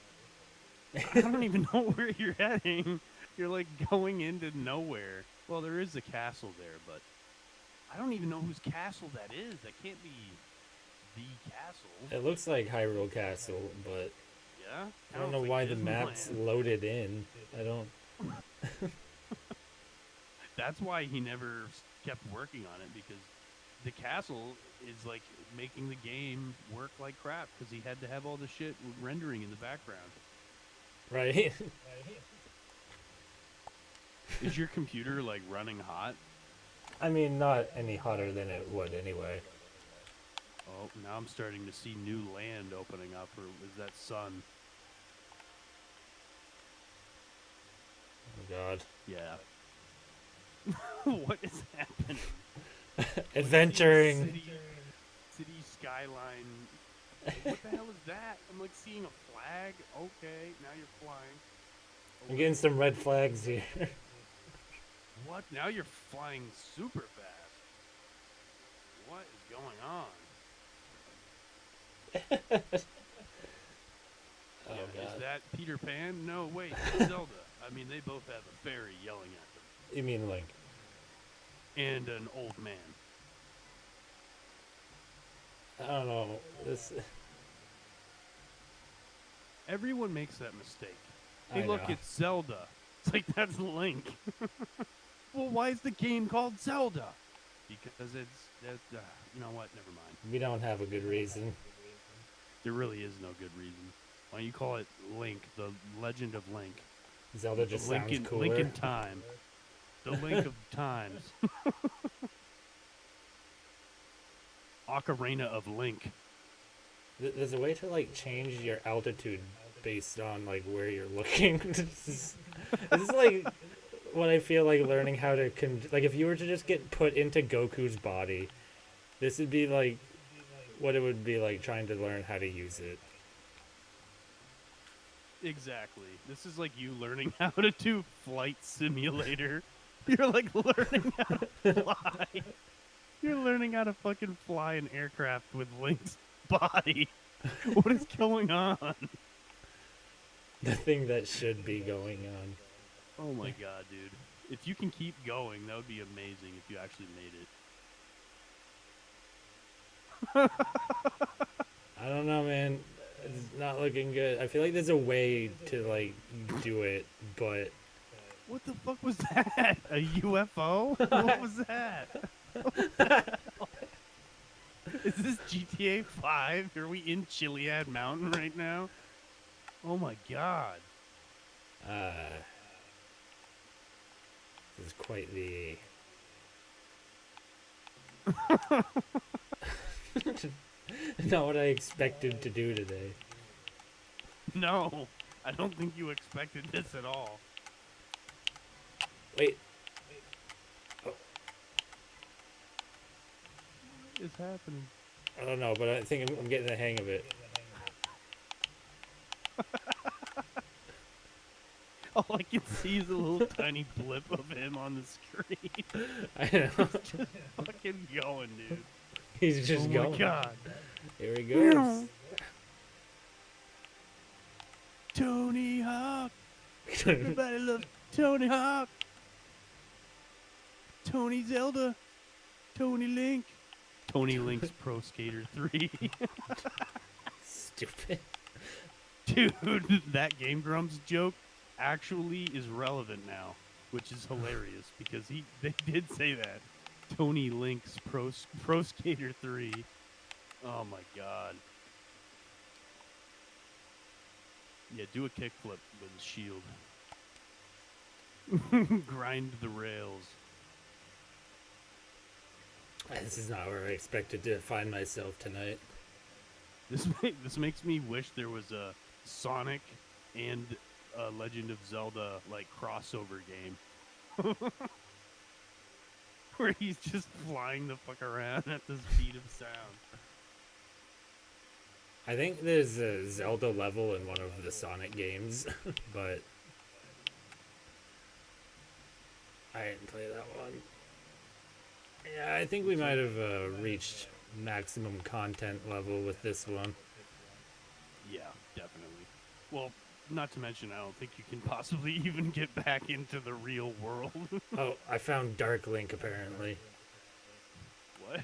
I don't even know where you're heading. You're like going into nowhere. Well, there is a castle there, but I don't even know whose castle that is. That can't be the castle. It looks like Hyrule Castle, but Yeah? I don't know why the map's loaded in. I don't. That's why he never kept working on it, because the castle is like making the game work like crap, because he had to have all the shit rendering in the background. Right? Is your computer like running hot? I mean, not any hotter than it would anyway. Oh, now I'm starting to see new land opening up, or is that sun? Oh god. Yeah. What is happening? Adventuring. City skyline What the hell is that? I'm like seeing a flag. Okay, now you're flying. I'm getting some red flags here. What? Now you're flying super fast. What is going on? Oh Yeah, god. is that Peter Pan? No, wait, it's Zelda. I mean, they both have a fairy yelling at them. You mean Link? And an old man. I don't know. This. Everyone makes that mistake. I Hey, look, know. it's Zelda. It's like, that's Link. Well, why is the game called Zelda? Because you know what? Never mind. We don't have a good reason. There really is no good reason. Why don't you call it Link, the Legend of Link? Zelda just sounds cooler. Link in Time. The Link of Times. Ocarina of Link. There's a way to like change your altitude based on like where you're looking. This is like what I feel like learning how to like if you were to just get put into Goku's body, this would be like what it would be like trying to learn how to use it. Exactly. This is like you learning how to do Flight Simulator. You're like learning how to fly. You're learning how to fucking fly an aircraft with Link's body. What is going on? The thing that should be going on. Oh my god, dude. If you can keep going, that would be amazing if you actually made it. I don't know, man. It's not looking good. I feel like there's a way to like do it, but What the fuck was that? A UFO? What was that? What the hell? Is this GTA 5? Are we in Chiliad Mountain right now? Oh my god. this is quite the not what I expected to do today. No, I don't think you expected this at all. Wait. What is happening? I don't know, but I think I'm getting the hang of it. All I can see is a little tiny blip of him on the screen. I know. Just fucking going, dude. He's just Oh going. my god. Here he goes. Tony Hawk. Everybody loves Tony Hawk. Tony Zelda. Tony Link. Tony Link's Pro Skater 3. Stupid. Dude, that Game Grumps joke actually is relevant now, which is hilarious because they did say that. Tony Link's Pro Skater 3. Oh my god. Yeah, do a kickflip with a shield. Grind the rails. This is not where I expected to find myself tonight. This makes me wish there was a Sonic and a Legend of Zelda like crossover game. Where he's just flying the fuck around at the speed of sound. I think there's a Zelda level in one of the Sonic games, but I didn't play that one. Yeah, I think we might have reached maximum content level with this one. Yeah, definitely. Well, not to mention, I don't think you can possibly even get back into the real world. Oh, I found Dark Link apparently. What?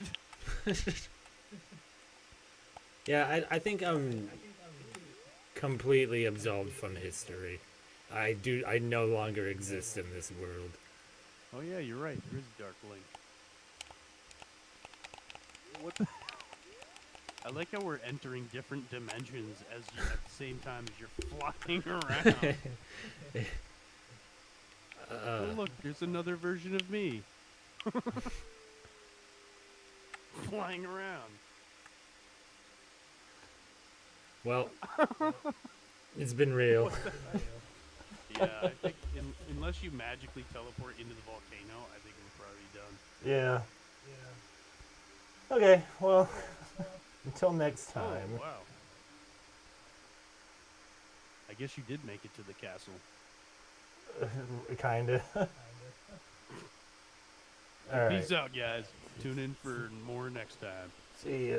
Yeah, I think I'm completely absolved from history. I no longer exist in this world. Oh yeah, you're right. There is Dark Link. What the? I like how we're entering different dimensions as at the same time as you're flying around. Oh look, there's another version of me. Flying around. Well, it's been real. Yeah, I think unless you magically teleport into the volcano, I think we're probably done. Yeah. Okay, well, until next time. Oh, wow. I guess you did make it to the castle. Kinda. All right. Peace out, guys. Tune in for more next time. See ya.